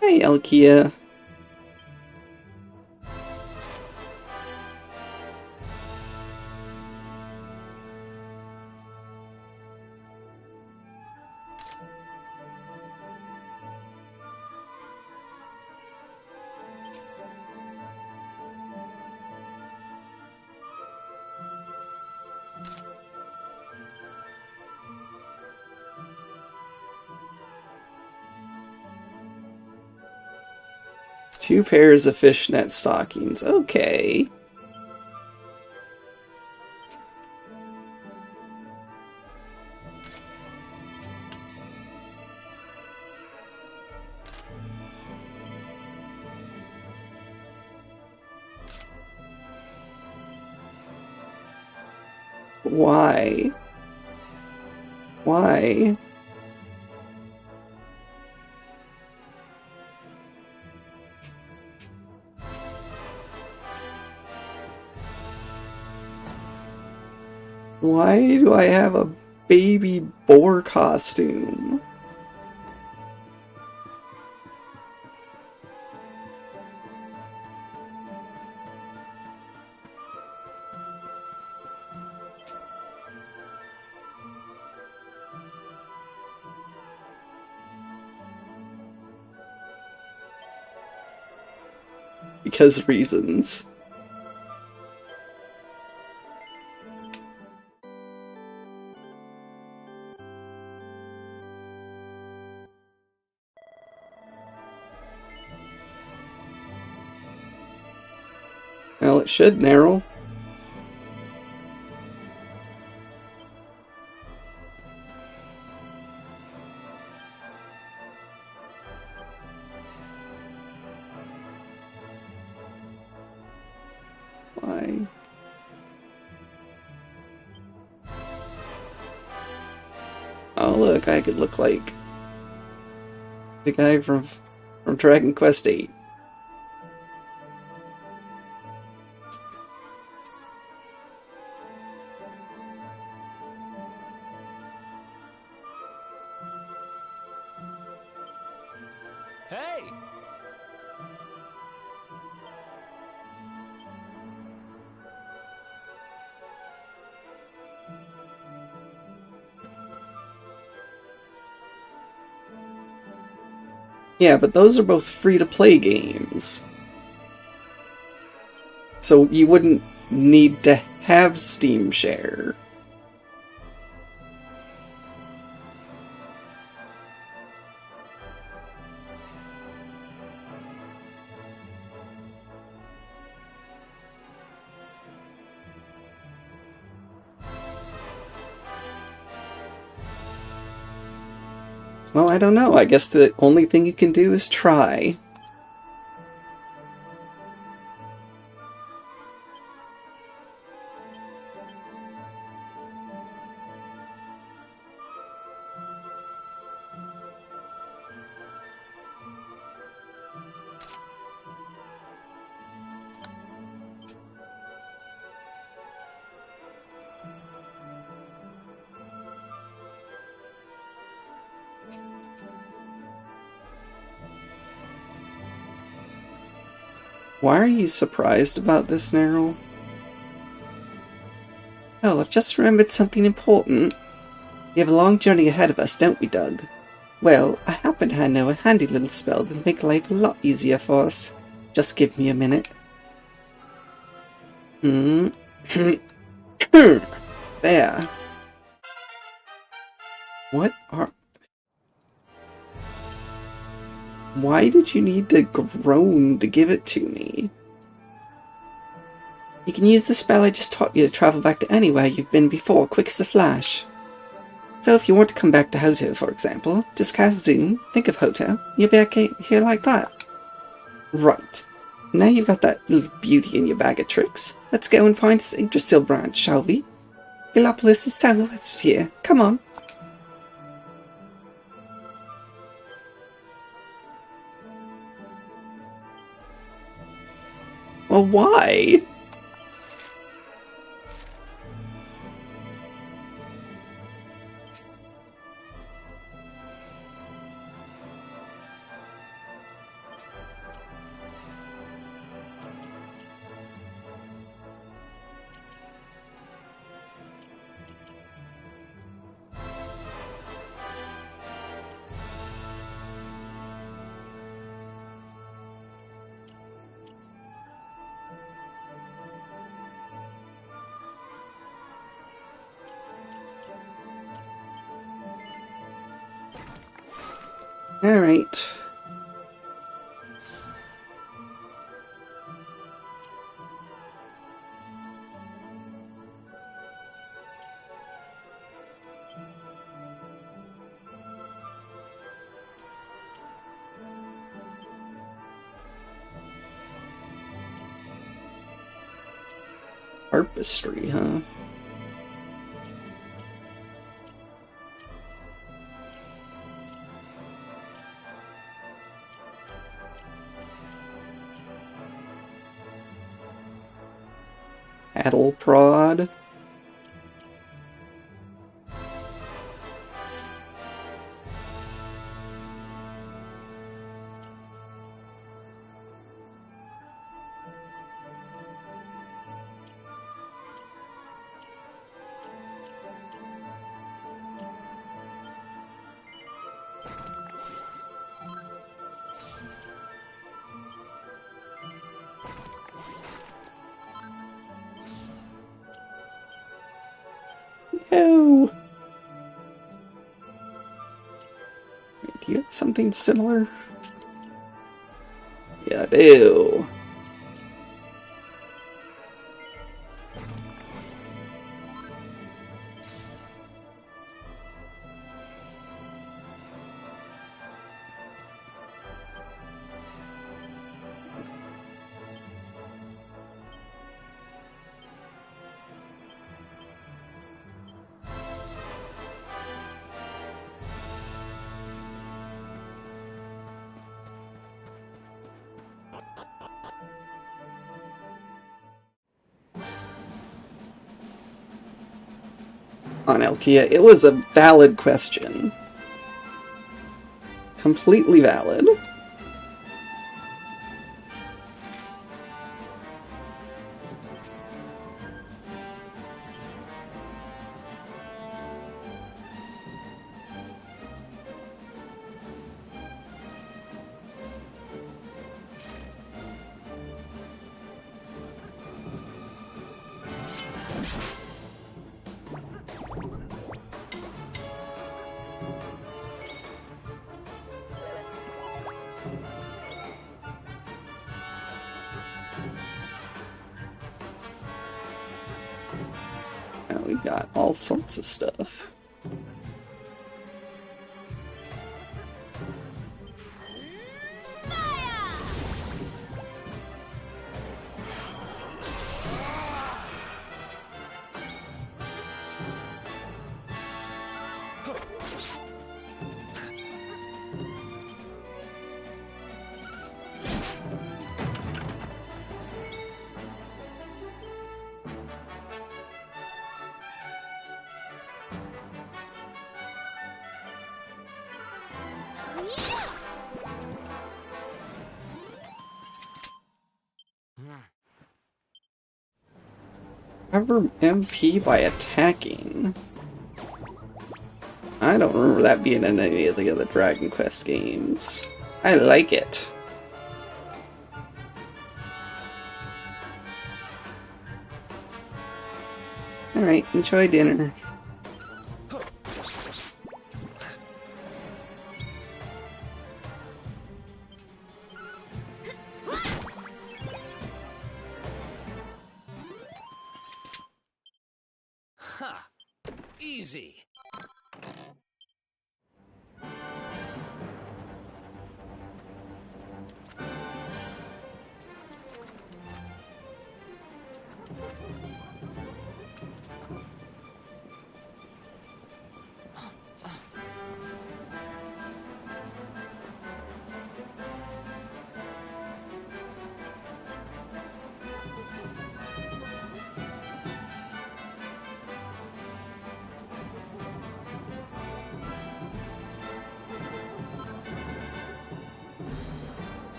Hey, Alkia. 2 pairs of fishnet stockings. Okay. Why? Why? Why do I have a baby boar costume? Because reasons. Well, it should narrow. Why? Oh look, I could look like the guy from Dragon Quest VIII. Hey! Yeah, but those are both free-to-play games. So you wouldn't need to have Steam Share. Well, I don't know. I guess the only thing you can do is try. Why are you surprised about this, Neryl? Oh, I've just remembered something important. We have a long journey ahead of us, don't we, Doug? Well, I happen to know a handy little spell that'll make life a lot easier for us. Just give me a minute. There. What are... Why did you need to groan to give it to me? You can use the spell I just taught you to travel back to anywhere you've been before, quick as a flash. So if you want to come back to Hoto, for example, just cast Zoom, think of Hoto, you'll be okay here like that. Right. Now you've got that little beauty in your bag of tricks, let's go and find this Yggdrasil branch, shall we? Gallopolis is southwest of here, come on. Well, why? Alright. Artistry, huh? Paddle prod. No. Do you have something similar? Yeah, I do. On Elkia, it was a valid question. Completely valid. Now we got all sorts of stuff. Cover MP by attacking. I don't remember that being in any of the other Dragon Quest games. I like it. Alright, enjoy dinner. Ha! Easy.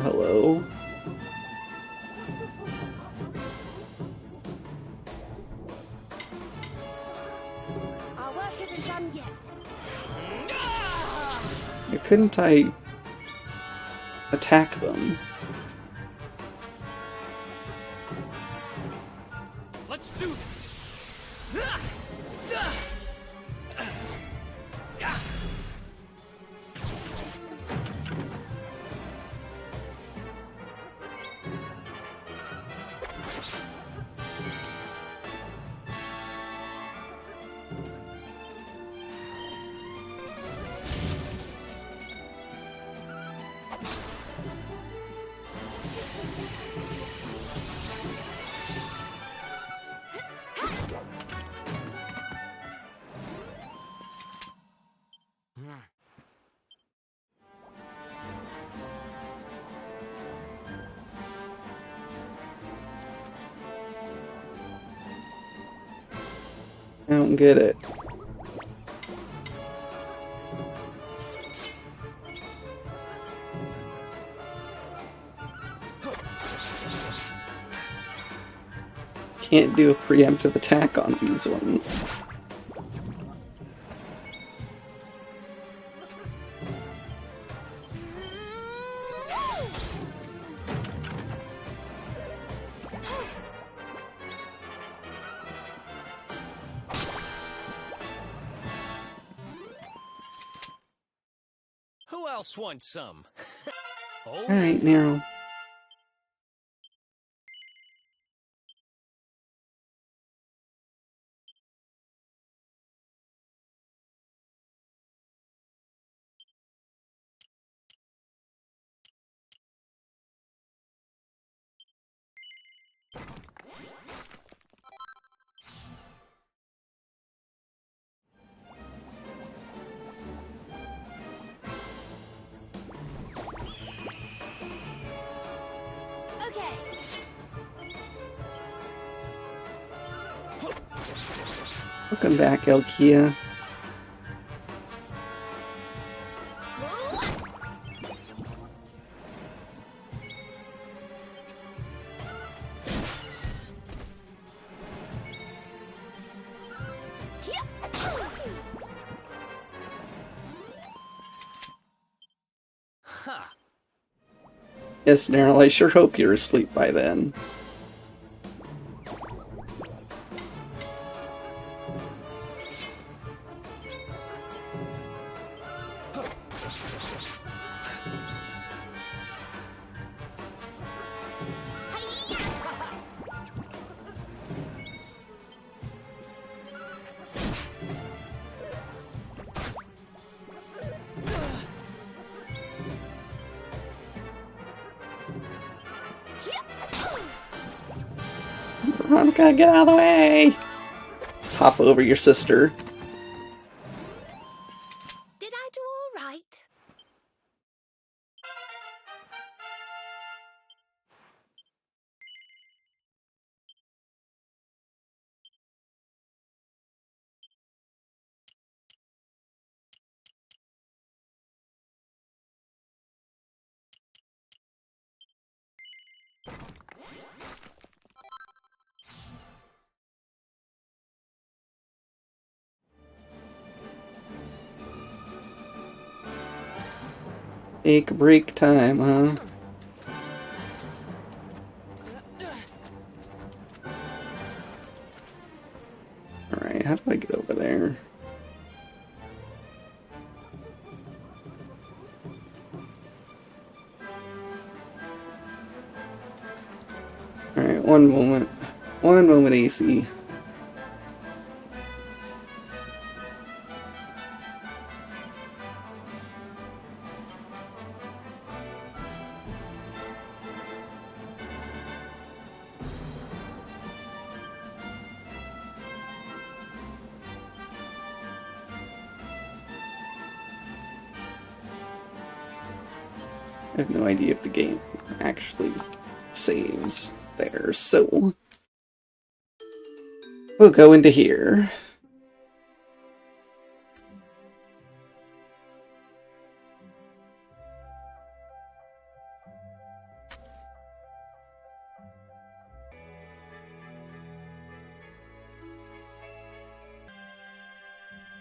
Hello. Our work isn't done yet. Why couldn't I attack them? Let's do this. I don't get it. Can't do a preemptive attack on these ones. Who else wants some? Oh, Alright, Nero. Okay. Welcome back, Elkia. ha! Yes, Nero, I sure hope you're asleep by then. Veronica, get out of the way! Just hop over your sister. Did I do all right? Take break time, huh? Alright, how do I get over there? Alright, one moment. One moment, AC. I have no idea if the game actually saves there, so we'll go into here.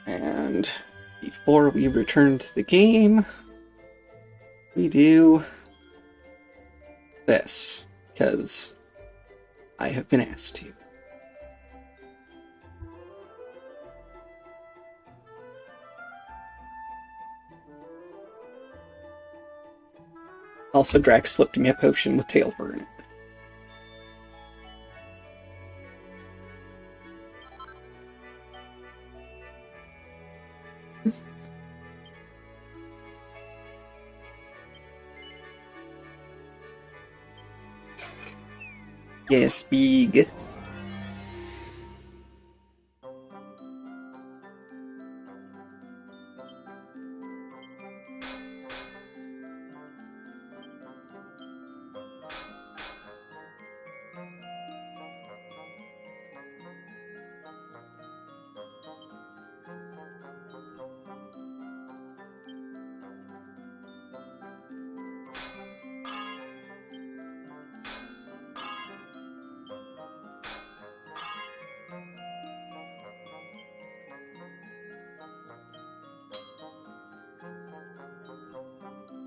And before we return to the game, we do this, because I have been asked to. Also, Drax slipped me a potion with Tailfur in it. Yes, big.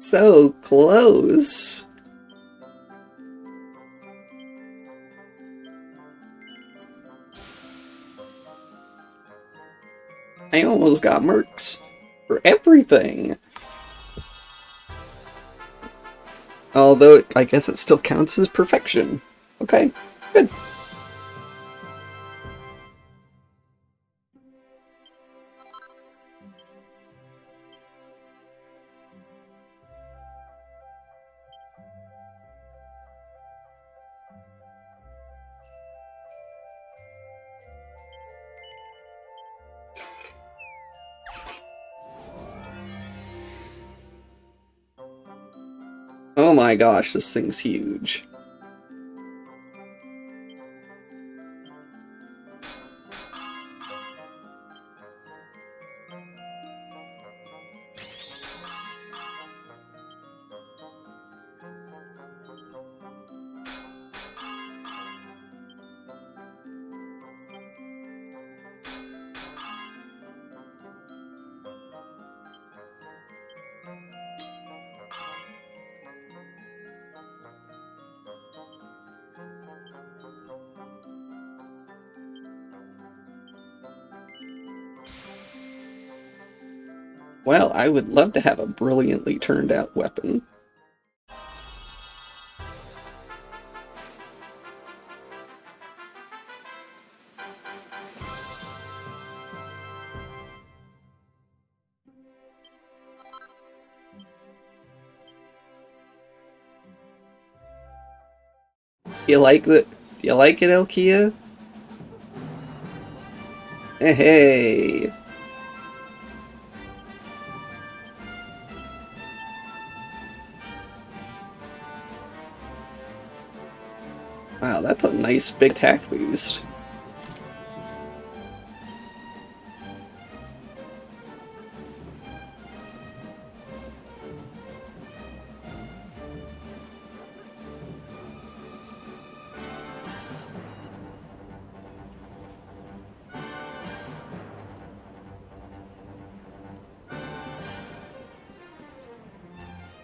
So close. I almost got mercs for everything. Although, I guess it still counts as perfection. Okay, good. Oh my gosh, this thing's huge. Well, I would love to have a brilliantly turned out weapon. You like the? You like it, Elkia? Hey. Wow, that's a nice big attack boost.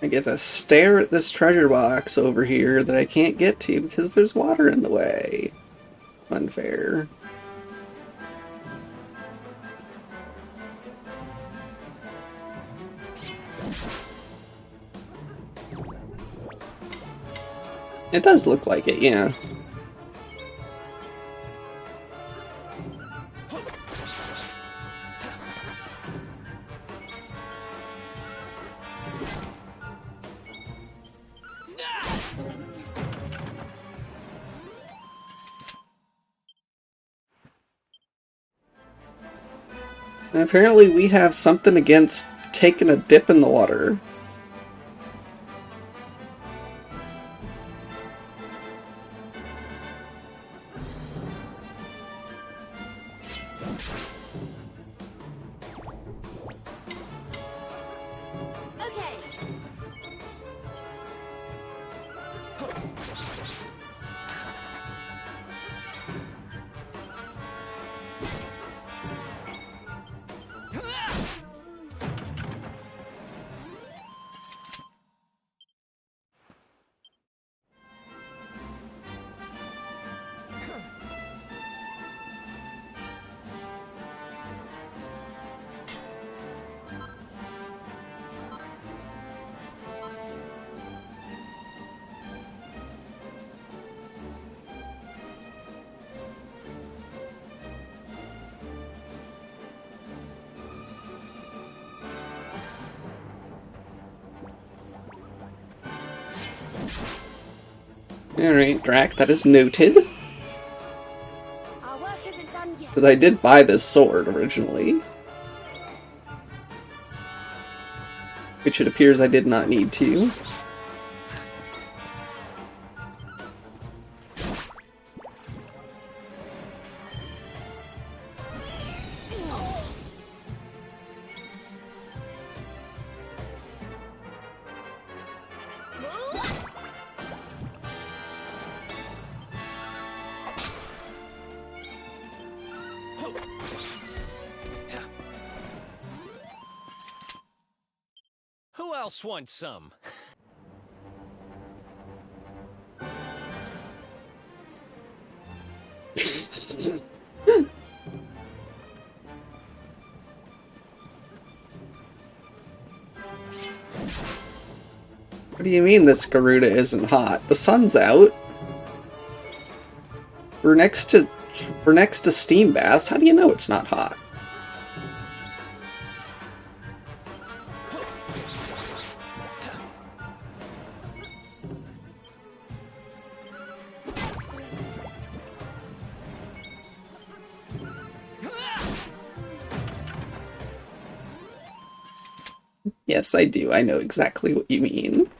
I get to stare at this treasure box over here that I can't get to because there's water in the way. Unfair. It does look like it, yeah. And apparently we have something against taking a dip in the water. Alright, Drac, that is noted. Our work isn't done yet. Because I did buy this sword originally. Which it appears I did not need to. Who Who else wants some? What do you mean this Garuda isn't hot? The sun's out. We're next to steam baths. How do you know it's not hot? Yes, I do. I know exactly what you mean.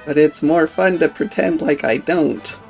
But it's more fun to pretend like I don't.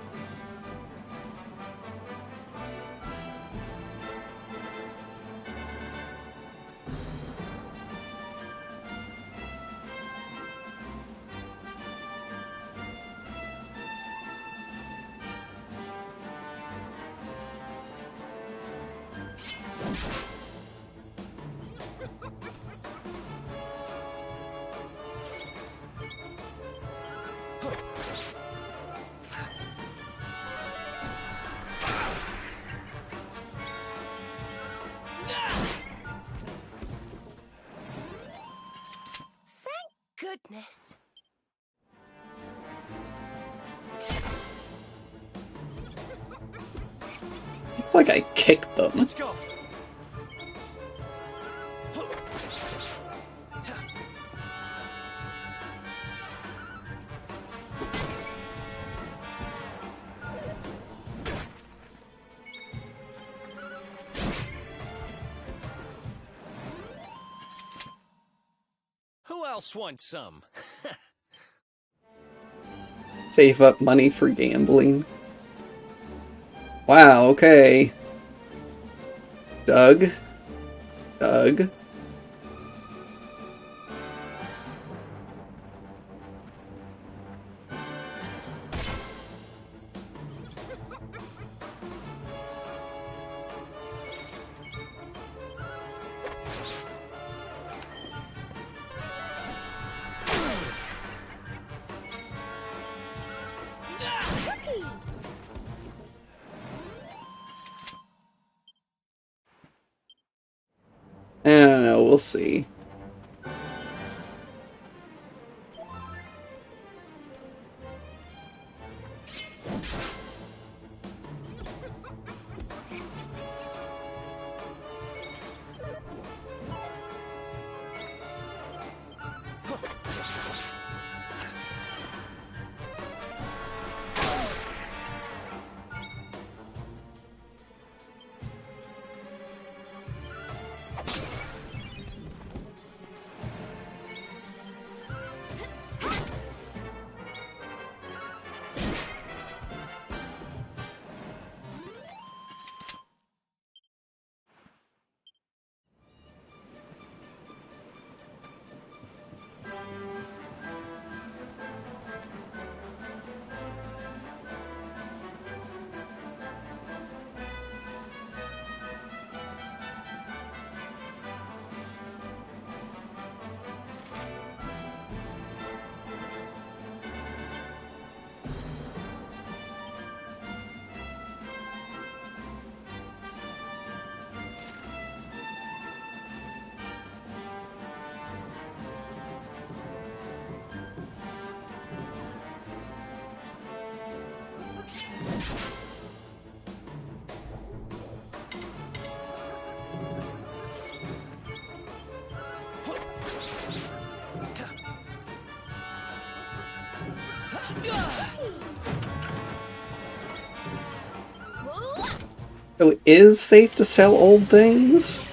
Goodness. It's like I kicked them. Let's go. Who else wants some? Save up money for gambling. Wow, okay. Doug. I don't know, we'll see. So it is safe to sell old things?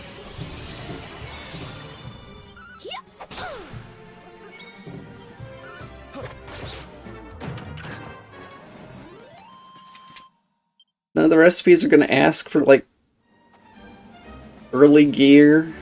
None of the recipes are gonna ask for, like, early gear.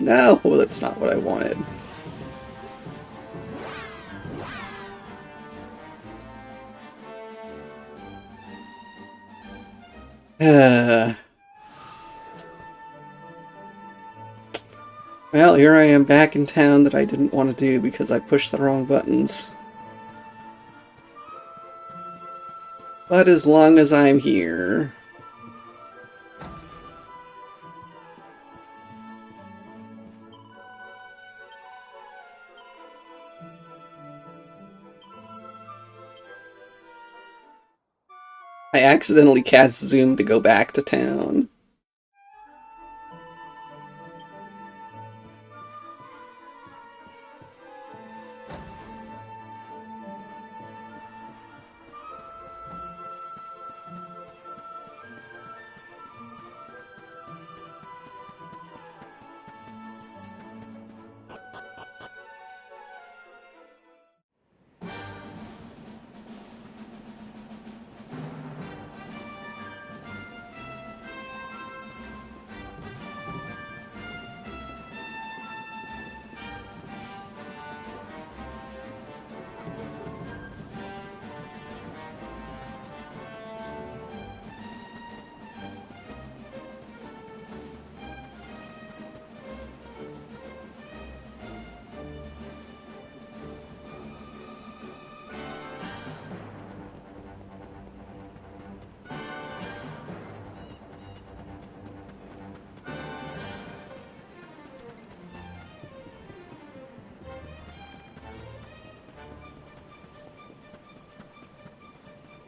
No, that's not what I wanted. Well, here I am back in town that I didn't want to do because I pushed the wrong buttons. But as long as I'm here... I accidentally cast Zoom to go back to town.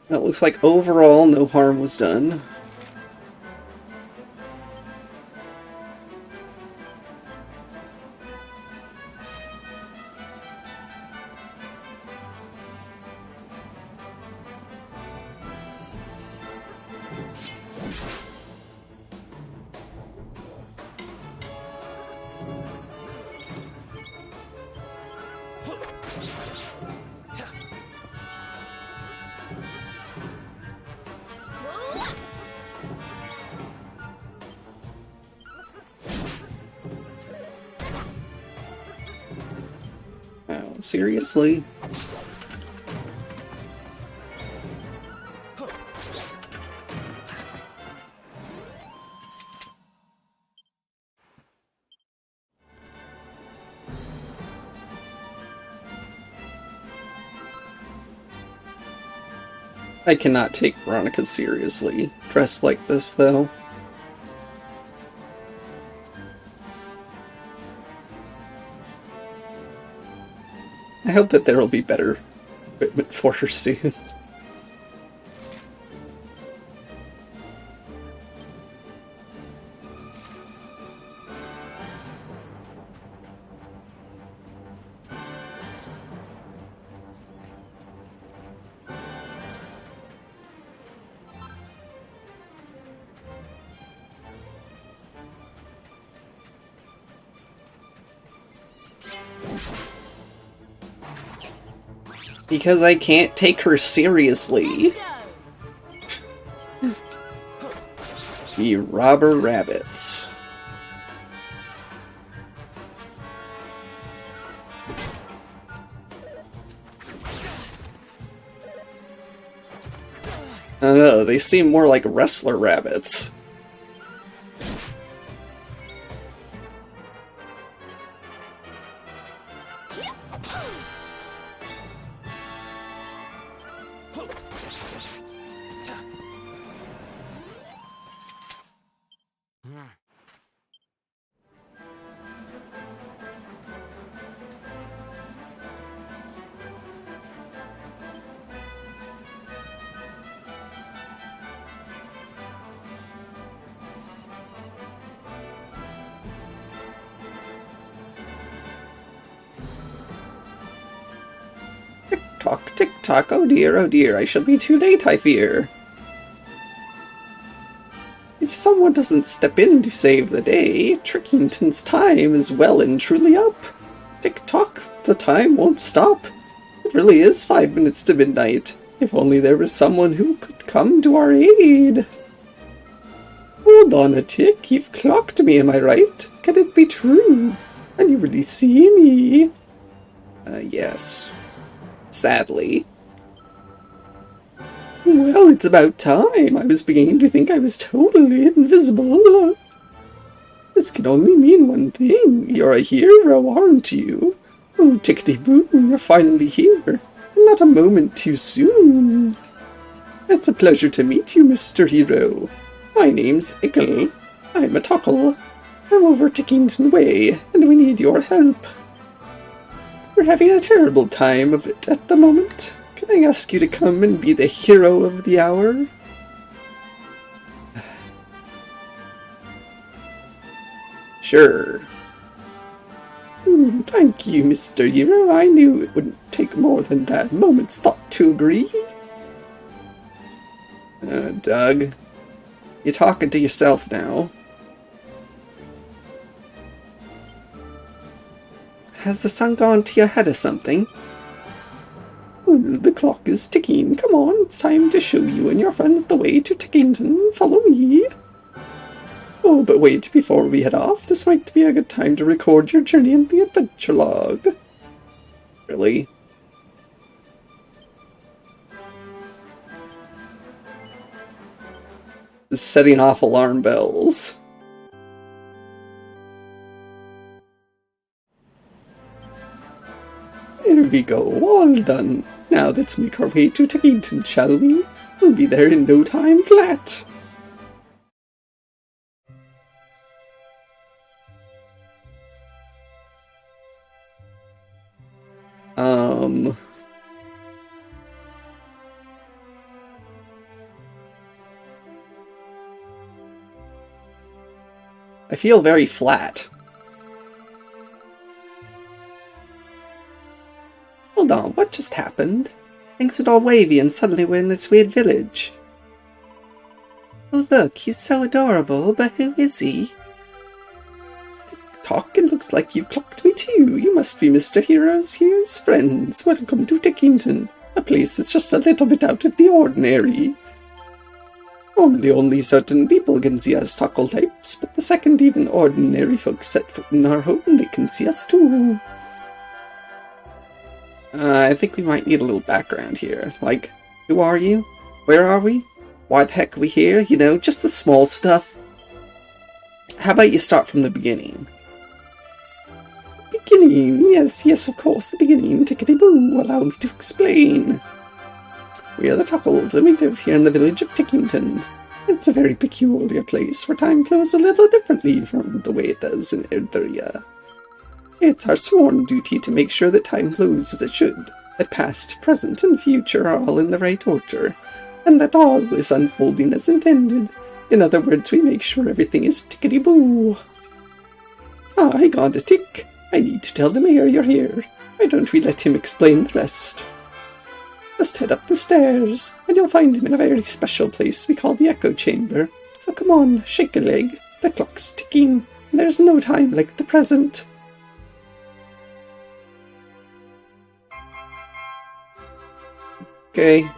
It looks like overall no harm was done. Wow, seriously? I cannot take Veronica seriously, dressed like this, though. I hope that there will be better equipment for her soon. Because I can't take her seriously. The robber rabbits. I don't know, they seem more like wrestler rabbits. Tick tock, oh dear, I shall be too late, I fear. If someone doesn't step in to save the day, Trickington's time is well and truly up. Tick tock, the time won't stop. It really is 5 minutes to midnight. If only there was someone who could come to our aid. Hold on a tick, you've clocked me, am I right? Can it be true? And you really see me? Yes. Sadly. Well, it's about time. I was beginning to think I was totally invisible. This can only mean one thing. You're a hero, aren't you? Oh, tickety-boo, you're finally here. Not a moment too soon. It's a pleasure to meet you, Mr. Hero. My name's Ickle. I'm a Tuckle. I'm over Tickington Way, and we need your help. We're having a terrible time of it at the moment. Can I ask you to come and be the hero of the hour? Sure. Thank you, Mr. Hero. I knew it wouldn't take more than that moment's thought to agree. Doug, you're talking to yourself now. Has the sun gone to your head or something? The clock is ticking. Come on, it's time to show you and your friends the way to Tickington. Follow me. Oh, but wait, before we head off, this might be a good time to record your journey in the adventure log. Really? Setting off alarm bells. There we go, all done. Now let's make our way to Tickington, shall we? We'll be there in no time flat. I feel very flat. Hold on, what just happened? Things went all wavy and suddenly we're in this weird village. Oh look, he's so adorable, but who is he? Talk, it looks like you've clocked me too. You must be Mr. Here's friends. Welcome to Tickington, a place that's just a little bit out of the ordinary. Normally only certain people can see us Tuckle types, but the second even ordinary folks set foot in our home, they can see us too. I think we might need a little background here. Like, who are you? Where are we? Why the heck are we here? You know, just the small stuff. How about you start from the beginning? Beginning? Yes, of course, the beginning. Tickety-boo, allow me to explain. We are the Tuckles, and we live here in the village of Tickington. It's a very peculiar place where time flows a little differently from the way it does in Erdria. It's our sworn duty to make sure that time flows as it should, that past, present, and future are all in the right order, and that all is unfolding as intended. In other words, we make sure everything is tickety-boo. I got a tick. I need to tell the mayor you're here. Why don't we let him explain the rest? Just head up the stairs, and you'll find him in a very special place we call the Echo Chamber. So come on, shake a leg. The clock's ticking, and there's no time like the present. Okay.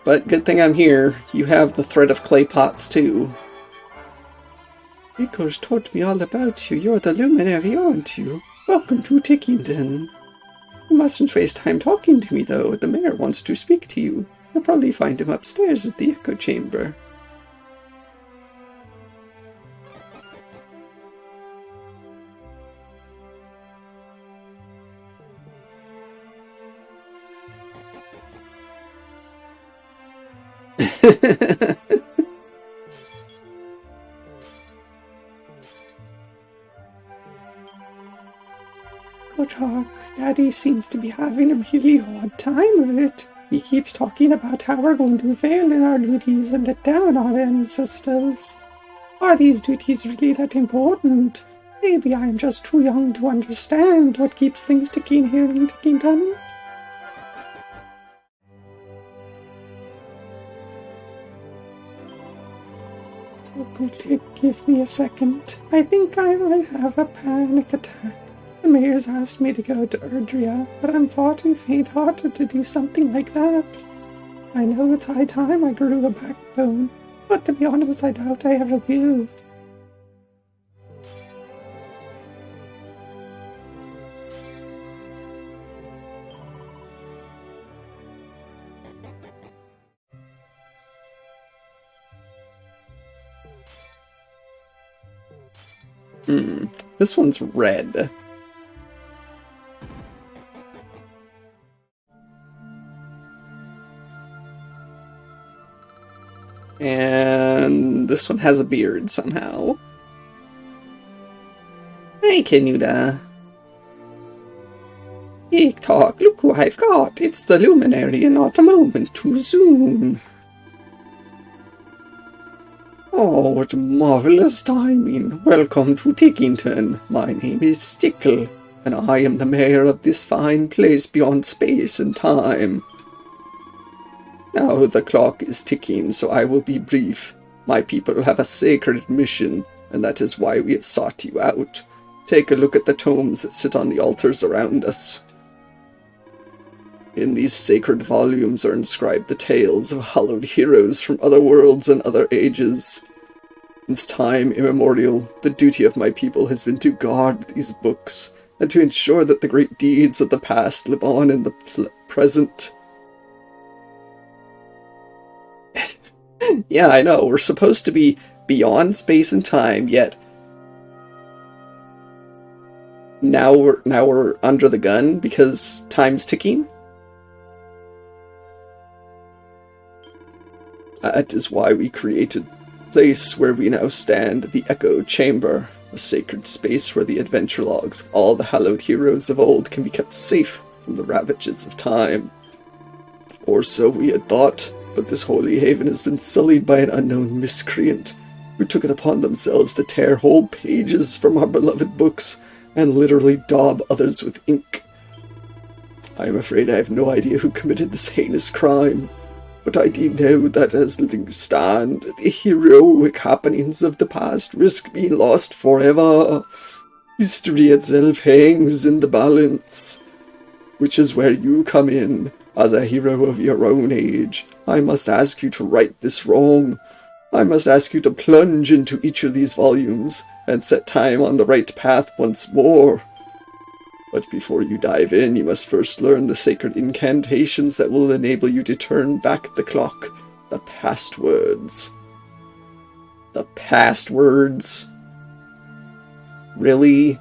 But good thing I'm here. You have the threat of clay pots, too. Echo's told me all about you. You're the luminary, aren't you? Welcome to Tickington. You mustn't waste time talking to me, though. The mayor wants to speak to you. You'll probably find him upstairs at the Echo Chamber. Go talk. Daddy seems to be having a really hard time of it. He keeps talking about how we're going to fail in our duties and let down our ancestors. Are these duties really that important? Maybe I'm just too young to understand what keeps things ticking here in Tickington. Give me a second. I think I might have a panic attack. The mayor's asked me to go to Erdria, but I'm far too faint-hearted to do something like that. I know it's high time I grew a backbone, but to be honest, I doubt I ever will. This one's red. And this one has a beard somehow. Hey, Kenuda. Talk, look who I've got. It's the luminary and not a moment too soon. Oh, what marvelous timing. Welcome to Tickington. My name is Stickle, and I am the mayor of this fine place beyond space and time. Now the clock is ticking, so I will be brief. My people have a sacred mission, and that is why we have sought you out. Take a look at the tomes that sit on the altars around us. In these sacred volumes are inscribed the tales of hallowed heroes from other worlds and other ages. Since time immemorial, the duty of my people has been to guard these books, and to ensure that the great deeds of the past live on in the present. Yeah, I know, we're supposed to be beyond space and time, yet now we're under the gun because time's ticking? That is why we created the place where we now stand, the Echo Chamber, a sacred space where the adventure logs of all the hallowed heroes of old can be kept safe from the ravages of time. Or so we had thought, but this holy haven has been sullied by an unknown miscreant, who took it upon themselves to tear whole pages from our beloved books and literally daub others with ink. I am afraid I have no idea who committed this heinous crime, but I do know that as things stand, the heroic happenings of the past risk being lost forever. History itself hangs in the balance, which is where you come in. As a hero of your own age, I must ask you to right this wrong. I must ask you to plunge into each of these volumes and set time on the right path once more. But before you dive in, you must first learn the sacred incantations that will enable you to turn back the clock. The passwords. The passwords? Really?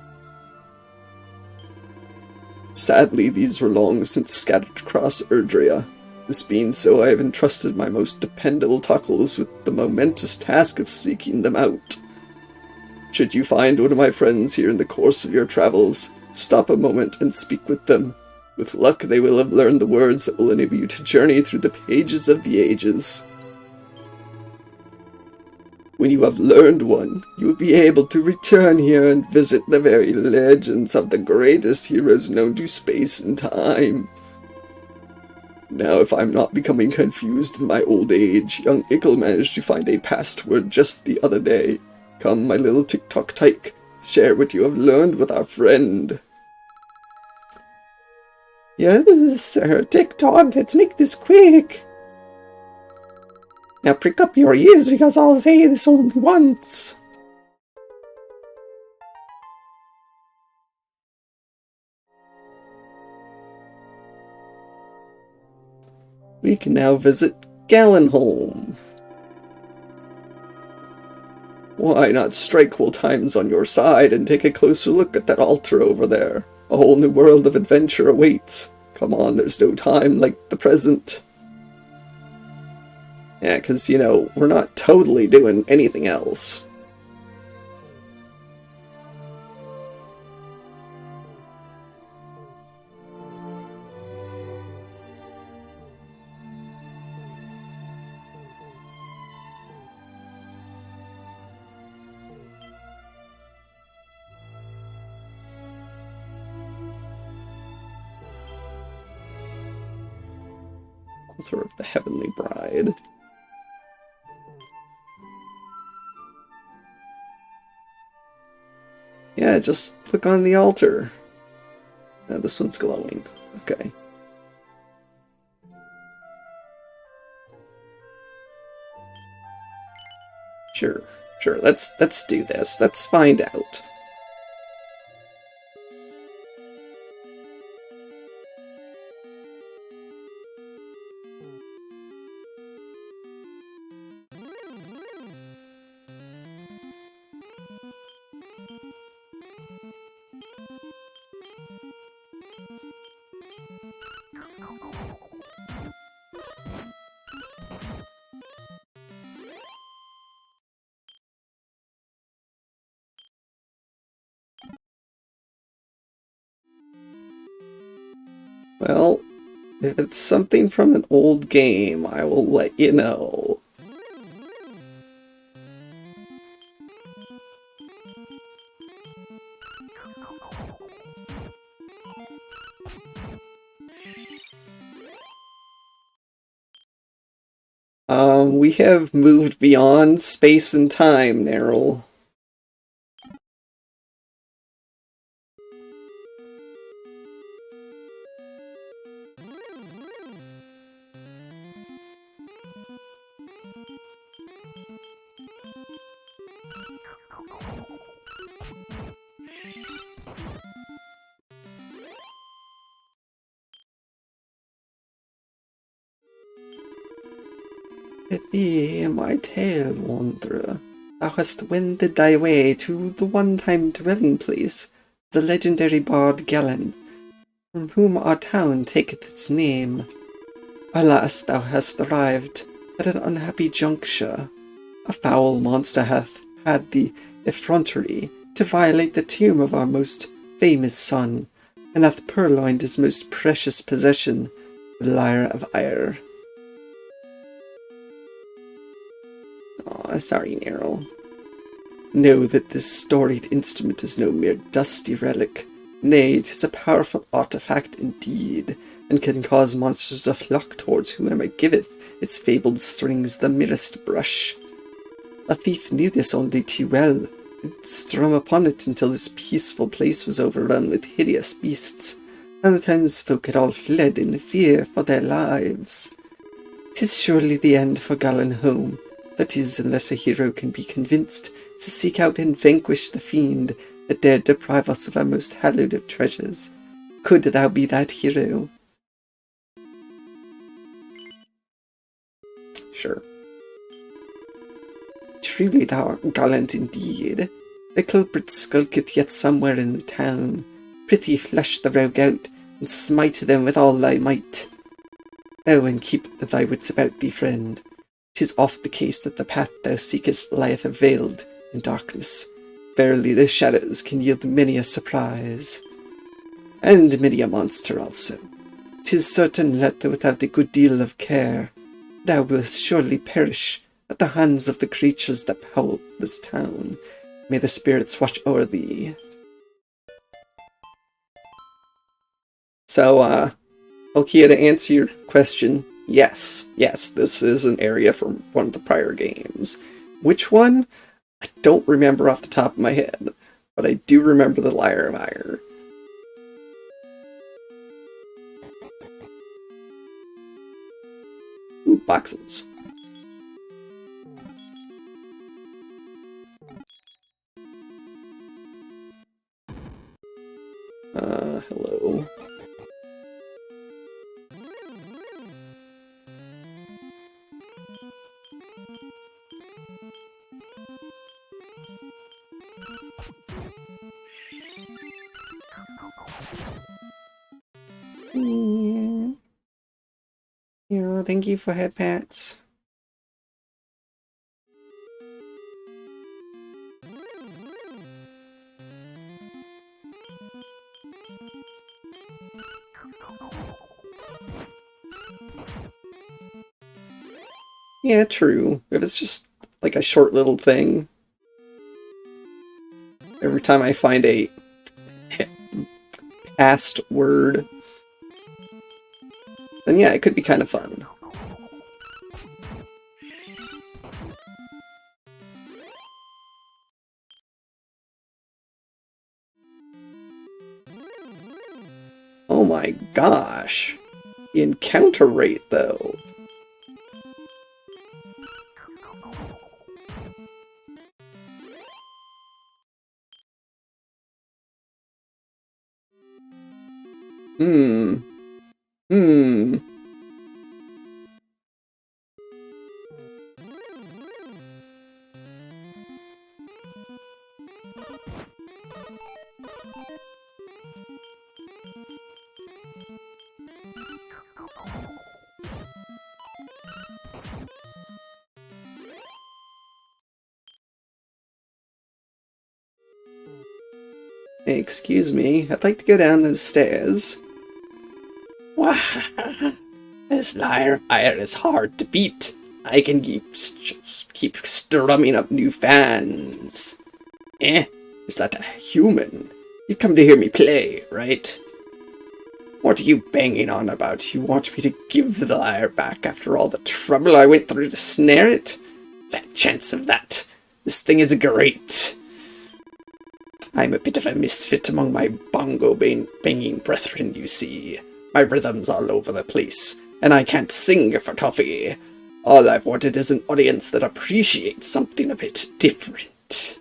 Sadly, these were long since scattered across Erdrea. This being so, I have entrusted my most dependable tuckles with the momentous task of seeking them out. Should you find one of my friends here in the course of your travels, stop a moment and speak with them. With luck, they will have learned the words that will enable you to journey through the pages of the ages. When you have learned one, you will be able to return here and visit the very legends of the greatest heroes known to space and time. Now, if I'm not becoming confused in my old age, young Ickle managed to find a password just the other day. Come, my little tick-tock tyke, share what you have learned with our friend. Yes, sir, tick-tock, let's make this quick. Now prick up your ears, because I'll say this only once. We can now visit Gallenholm. Why not strike while time's on your side and take a closer look at that altar over there? A whole new world of adventure awaits. Come on, there's no time like the present. Yeah, because, you know, we're not totally doing anything else. Altar of the Heavenly Bride. Yeah, just look on the altar. This one's glowing. Okay. Sure, sure. Let's do this. Let's find out. Well, if it's something from an old game, I will let you know. We have moved beyond space and time, Neryl. With thee, my tale, wanderer, thou hast wended thy way to the one-time dwelling place, the legendary bard Galen, from whom our town taketh its name. Alas, thou hast arrived at an unhappy juncture. A foul monster hath had the effrontery to violate the tomb of our most famous son, and hath purloined his most precious possession, the Lyre of Ire. Aw, sorry, Nero. Know that this storied instrument is no mere dusty relic. Nay, 'tis a powerful artifact indeed, and can cause monsters to flock towards whoever giveth its fabled strings the merest brush. A thief knew this only too well, and strum upon it until this peaceful place was overrun with hideous beasts, and the townsfolk had all fled in fear for their lives. 'Tis surely the end for Galen home, that is, unless a hero can be convinced to seek out and vanquish the fiend that dared deprive us of our most hallowed of treasures. Could thou be that hero? Sure. Truly thou art gallant indeed. The culprit skulketh yet somewhere in the town. Prithee flesh the rogue out, and smite them with all thy might. Oh, and keep thy wits about thee, friend. 'Tis oft the case that the path thou seekest lieth veiled in darkness. Verily the shadows can yield many a surprise. And many a monster also. 'Tis certain that without a good deal of care, thou wilt surely perish at the hands of the creatures that howl this town. May the spirits watch o'er thee. So, Alkia, to answer your question, yes, this is an area from one of the prior games. Which one? I don't remember off the top of my head, but I do remember the Lyre of Ire. Ooh, boxes. Hello. Yeah. Hero, thank you for head pats. Yeah, true. If it's just like a short little thing. Every time I find a past word, then yeah, it could be kind of fun. Oh my gosh. The encounter rate, though. Hmm. Hmm. Excuse me, I'd like to go down those stairs. Wah! This lyre is hard to beat. I can keep strumming up new fans. Eh? Is that a human? You've come to hear me play, right? What are you banging on about? You want me to give the lyre back after all the trouble I went through to snare it? That chance of that. This thing is great. I'm a bit of a misfit among my bongo banging brethren, you see. My rhythm's all over the place, and I can't sing for toffee. All I've wanted is an audience that appreciates something a bit different.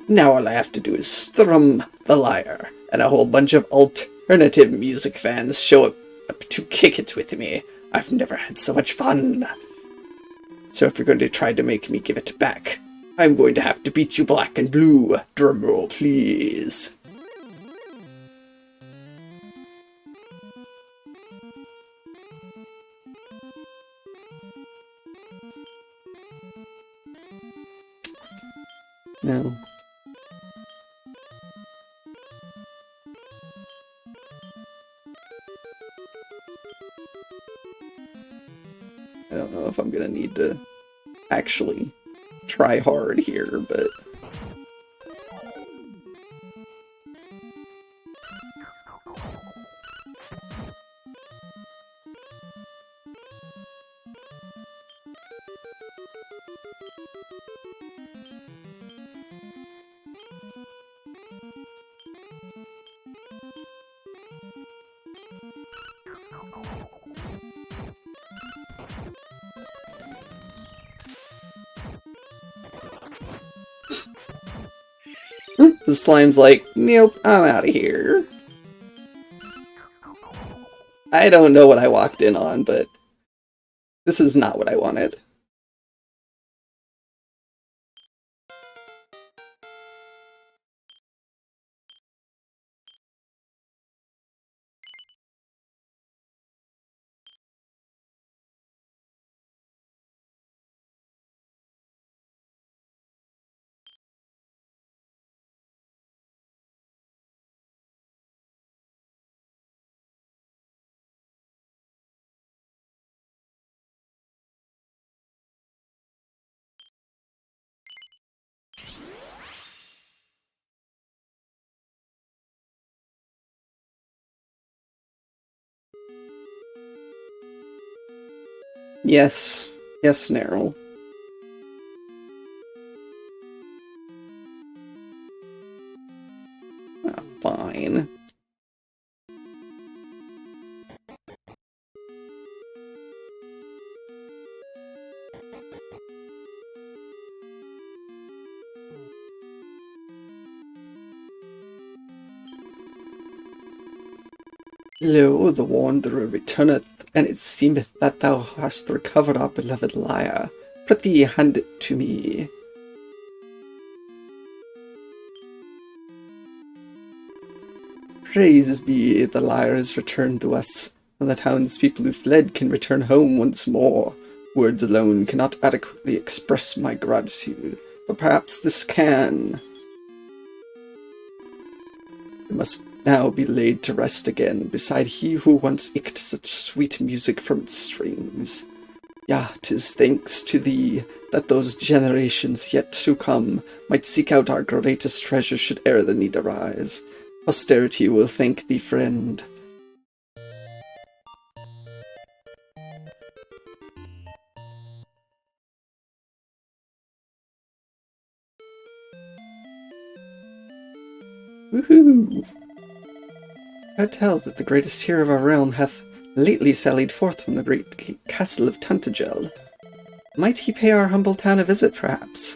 Now all I have to do is strum the lyre, and a whole bunch of alternative music fans show up to kick it with me. I've never had so much fun. So if you're going to try to make me give it back, I'm going to have to beat you black and blue. Drumroll, please. No. I don't know if I'm gonna need to actually try hard here, but... The slime's like, nope, I'm out of here. I don't know what I walked in on, but this is not what I wanted. Yes. Yes, Nerl. Oh, fine. Lo, the wanderer returneth, and it seemeth that thou hast recovered our beloved lyre. Prithee, hand it to me. Praises be, the lyre is returned to us, and the townspeople who fled can return home once more. Words alone cannot adequately express my gratitude, but perhaps this can. It must now be laid to rest again beside he who once icked such sweet music from its strings. Yea, 'tis thanks to thee that those generations yet to come might seek out our greatest treasure should e'er the need arise. Posterity will thank thee, friend. Woohoo! I tell that the greatest hero of our realm hath lately sallied forth from the great castle of Tantagel. Might he pay our humble town a visit, perhaps?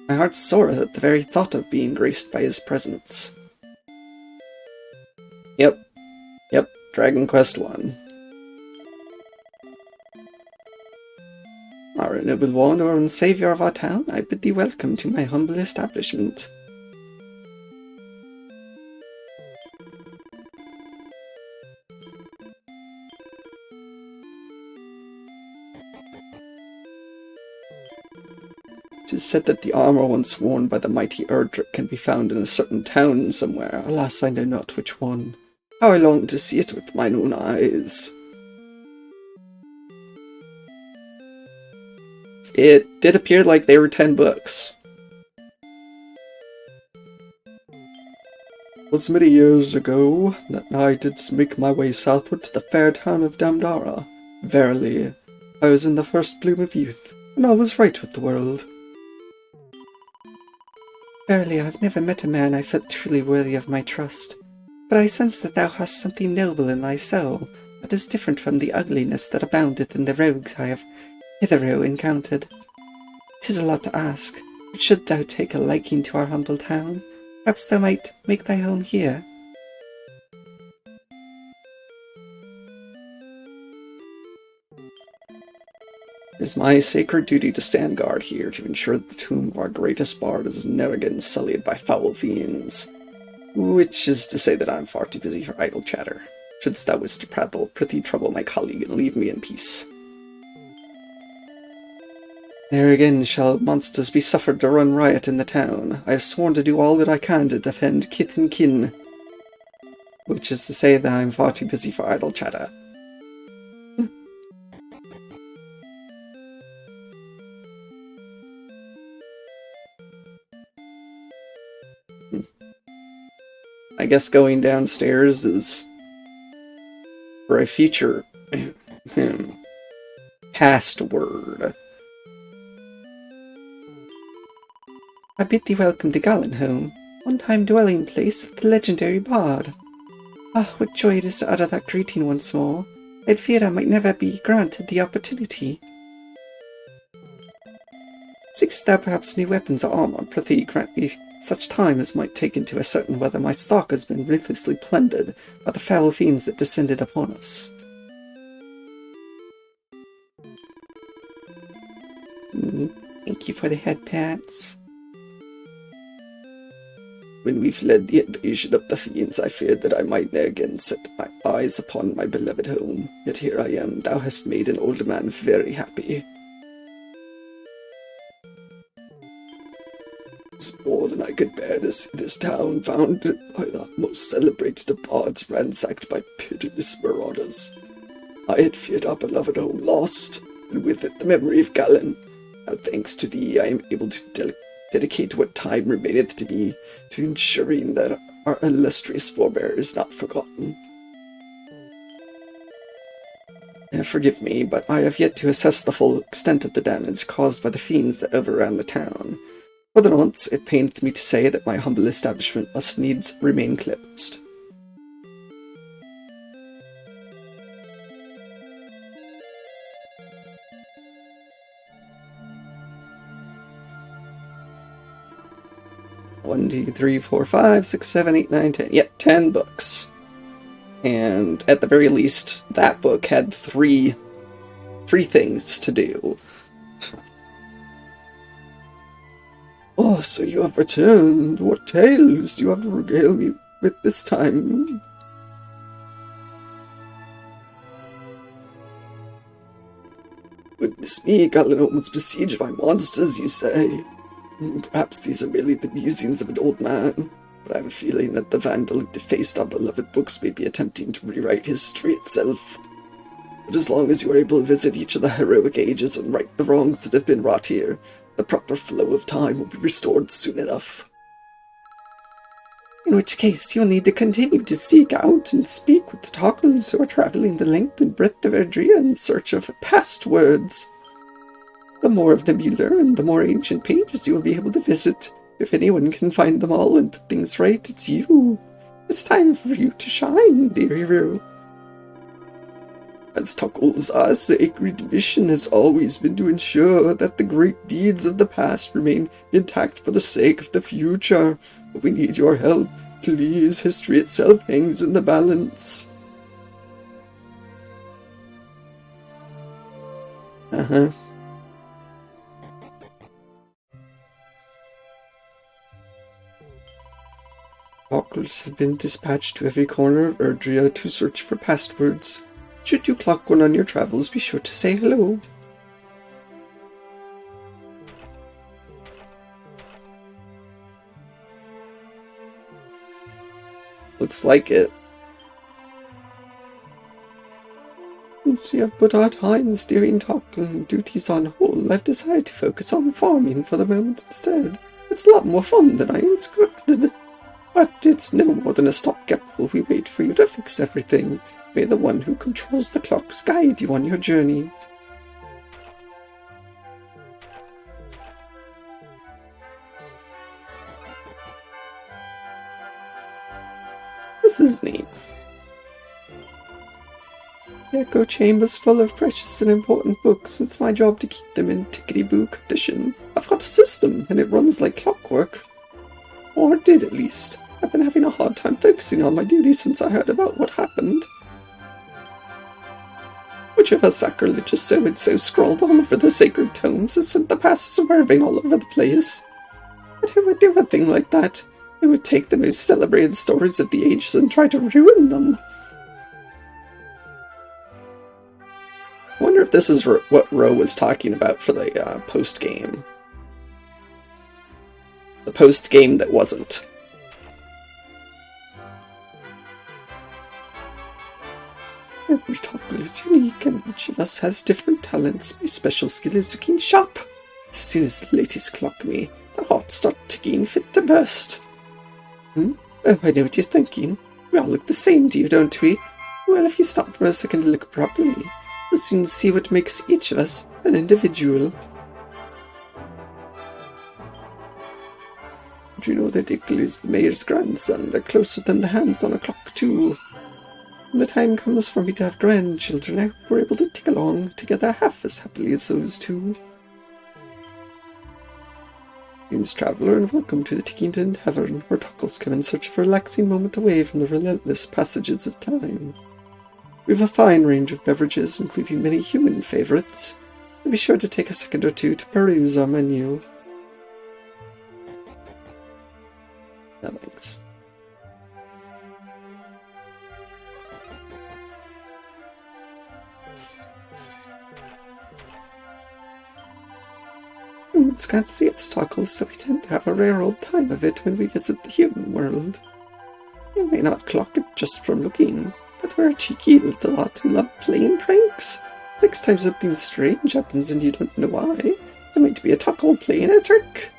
My heart soreth at the very thought of being graced by his presence. Yep. Dragon Quest 1. Our noble wanderer and saviour of our town, I bid thee welcome to my humble establishment. It is said that the armour once worn by the mighty Erdrick can be found in a certain town somewhere. Alas, I know not which one. How I long to see it with mine own eyes. It did appear like they were 10 books. It was many years ago that I did make my way southward to the fair town of Damdara. Verily, I was in the first bloom of youth, and all was right with the world. Verily, I've never met a man I felt truly worthy of my trust, but I sense that thou hast something noble in thy soul that is different from the ugliness that aboundeth in the rogues I have hitherto encountered. 'Tis a lot to ask, but should thou take a liking to our humble town, perhaps thou might make thy home here. It is my sacred duty to stand guard here to ensure that the tomb of our greatest bard is never again sullied by foul fiends. Which is to say that I am far too busy for idle chatter. Shouldst thou wish to prattle, prithee trouble my colleague and leave me in peace. There again shall monsters be suffered to run riot in the town. I have sworn to do all that I can to defend kith and kin. Which is to say that I am far too busy for idle chatter. I guess going downstairs is for a future password. I bid thee welcome to Gallenholm, one-time dwelling place of the legendary bard. Ah, what joy it is to utter that greeting once more. I'd feared I might never be granted the opportunity. Seekst thou perhaps new weapons or armour? Prithee grant me such time as might take into ascertain whether my stock has been ruthlessly plundered by the foul fiends that descended upon us. Thank you for the head pats. When we fled the invasion of the fiends, I feared that I might ne'er again set my eyes upon my beloved home. Yet here I am, thou hast made an old man very happy. It's more than I could bear to see this town founded by the most celebrated of bards ransacked by pitiless marauders. I had feared our beloved home lost, and with it the memory of Gallen. Now thanks to thee I am able to dedicate what time remaineth to me to ensuring that our illustrious forebear is not forgotten. Forgive me, but I have yet to assess the full extent of the damage caused by the fiends that overran the town. For the nonce, it paineth me to say that my humble establishment must needs remain closed. One, 2, 3, 4, 5, 6, 7, 8, 9, 10. Yep, 10 books. And at the very least, that book had three things to do. Oh, so you have returned. What tales do you have to regale me with this time? Goodness me, Gallenholm was besieged by monsters, you say? Perhaps these are merely the musings of an old man, but I have a feeling that the vandal who defaced our beloved books may be attempting to rewrite history itself. But as long as you are able to visit each of the heroic ages and right the wrongs that have been wrought here, the proper flow of time will be restored soon enough. In which case, you'll need to continue to seek out and speak with the talkers who are traveling the length and breadth of Erdrea in search of past words. The more of them you learn, the more ancient pages you will be able to visit. If anyone can find them all and put things right, it's you. It's time for you to shine, dear hero. As Tuckle's, our sacred mission has always been to ensure that the great deeds of the past remain intact for the sake of the future. But we need your help. Please, history itself hangs in the balance. Uh-huh. Walkers have been dispatched to every corner of Erdria to search for passwords. Should you clock one on your travels, be sure to say hello. Looks like it. Since we have put our time steering Talkland duties on hold, I've decided to focus on farming for the moment instead. It's a lot more fun than I expected. But it's no more than a stopgap while we wait for you to fix everything. May the one who controls the clocks guide you on your journey. This is neat. The echo chamber's full of precious and important books. It's my job to keep them in tickety-boo condition. I've got a system, and it runs like clockwork. Or it did, at least. I've been having a hard time focusing on my duties since I heard about what happened. Which of us sacrilegious so-and-so scrawled all over the sacred tomes has sent the past swerving all over the place? But who would do a thing like that? Who would take the most celebrated stories of the ages and try to ruin them? I wonder if this is what Ro was talking about for the post-game. The post-game that wasn't. Every Talkland is unique, and each of us has different talents. My special skill is looking sharp. As soon as the ladies clock me, the hearts start ticking fit to burst. Oh, I know what you're thinking. We all look the same to you, don't we? Well, if you stop for a second to look properly, you'll soon see what makes each of us an individual. Did you know that Ickle is the mayor's grandson? They're closer than the hands on a clock, too. When the time comes for me to have grandchildren, I hope we're able to tick along together half as happily as those two. Greetings, traveller, and welcome to the Tickington Tavern, where Tuckles come in search of a relaxing moment away from the relentless passages of time. We have a fine range of beverages, including many human favourites, and be sure to take a second or two to peruse our menu. No thanks. Humans can't see obstacles, so we tend to have a rare old time of it when we visit the human world. You may not clock it just from looking, but we're a cheeky little lot who love playing pranks. Next time something strange happens and you don't know why, there might be a Tuckle playing a trick.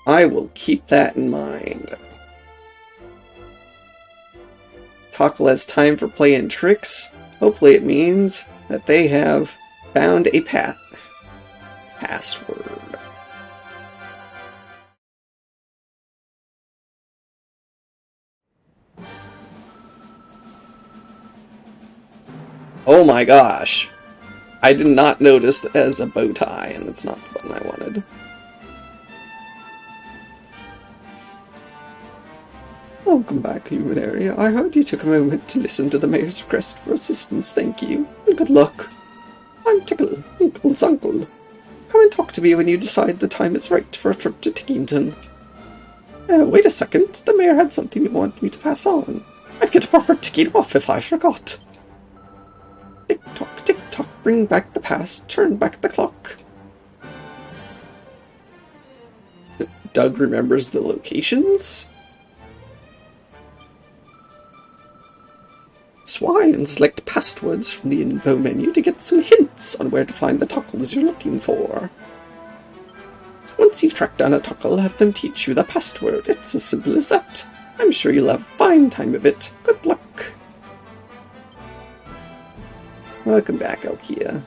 I will keep that in mind. Tuckle has time for playing tricks. Hopefully it means that they have found a password. Oh my gosh. I did not notice that as a bow tie, and it's not the one I wanted. Welcome back, Luminary. I heard you took a moment to listen to the mayor's request for assistance. Thank you, and good luck. I'm Tickle, Inkle's uncle. Come and talk to me when you decide the time is right for a trip to Tickington. Wait a second. The mayor had something he wanted me to pass on. I'd get a proper ticking off if I forgot. Tick-tock, tick-tock, bring back the past, turn back the clock. Doug remembers the locations? Swine and select passwords from the info menu to get some hints on where to find the Tuckles you're looking for. Once you've tracked down a Tuckle, have them teach you the password. It's as simple as that. I'm sure you'll have a fine time of it. Good luck. Welcome back, Alkia.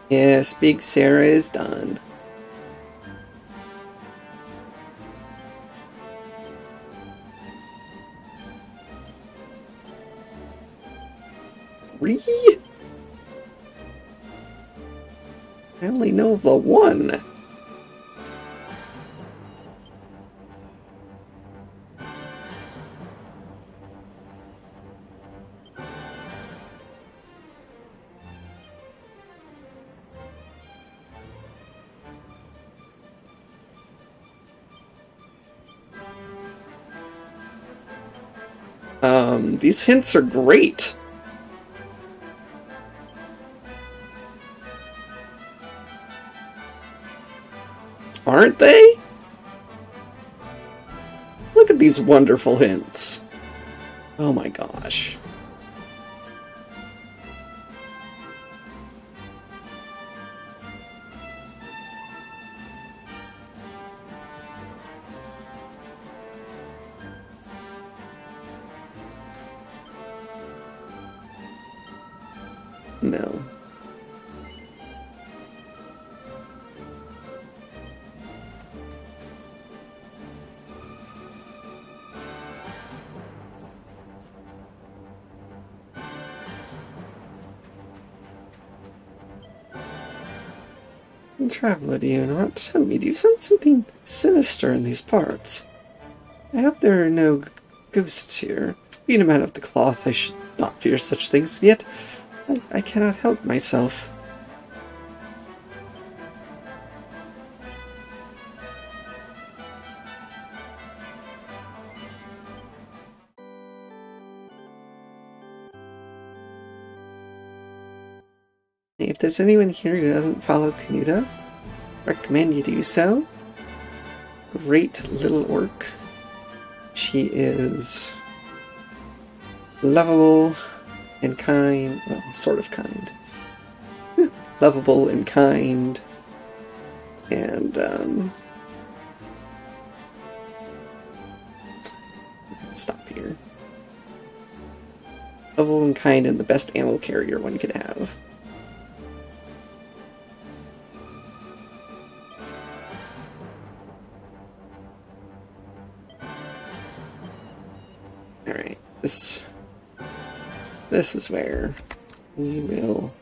Yes, Big Sarah is done. Three? I only know of the one. These hints are great. Aren't they? Look at these wonderful hints. Oh my gosh. No. Traveler, do you not? Tell me, do you sense something sinister in these parts? I hope there are no ghosts here. Being a man of the cloth, I should not fear such things, yet I cannot help myself. If there's anyone here who doesn't follow Canuta, recommend you do so. Great little orc. She is lovable and kind. Well, sort of kind. Lovable and kind. And, stop here. Lovable and kind and the best ammo carrier one could have. Alright, this is where we will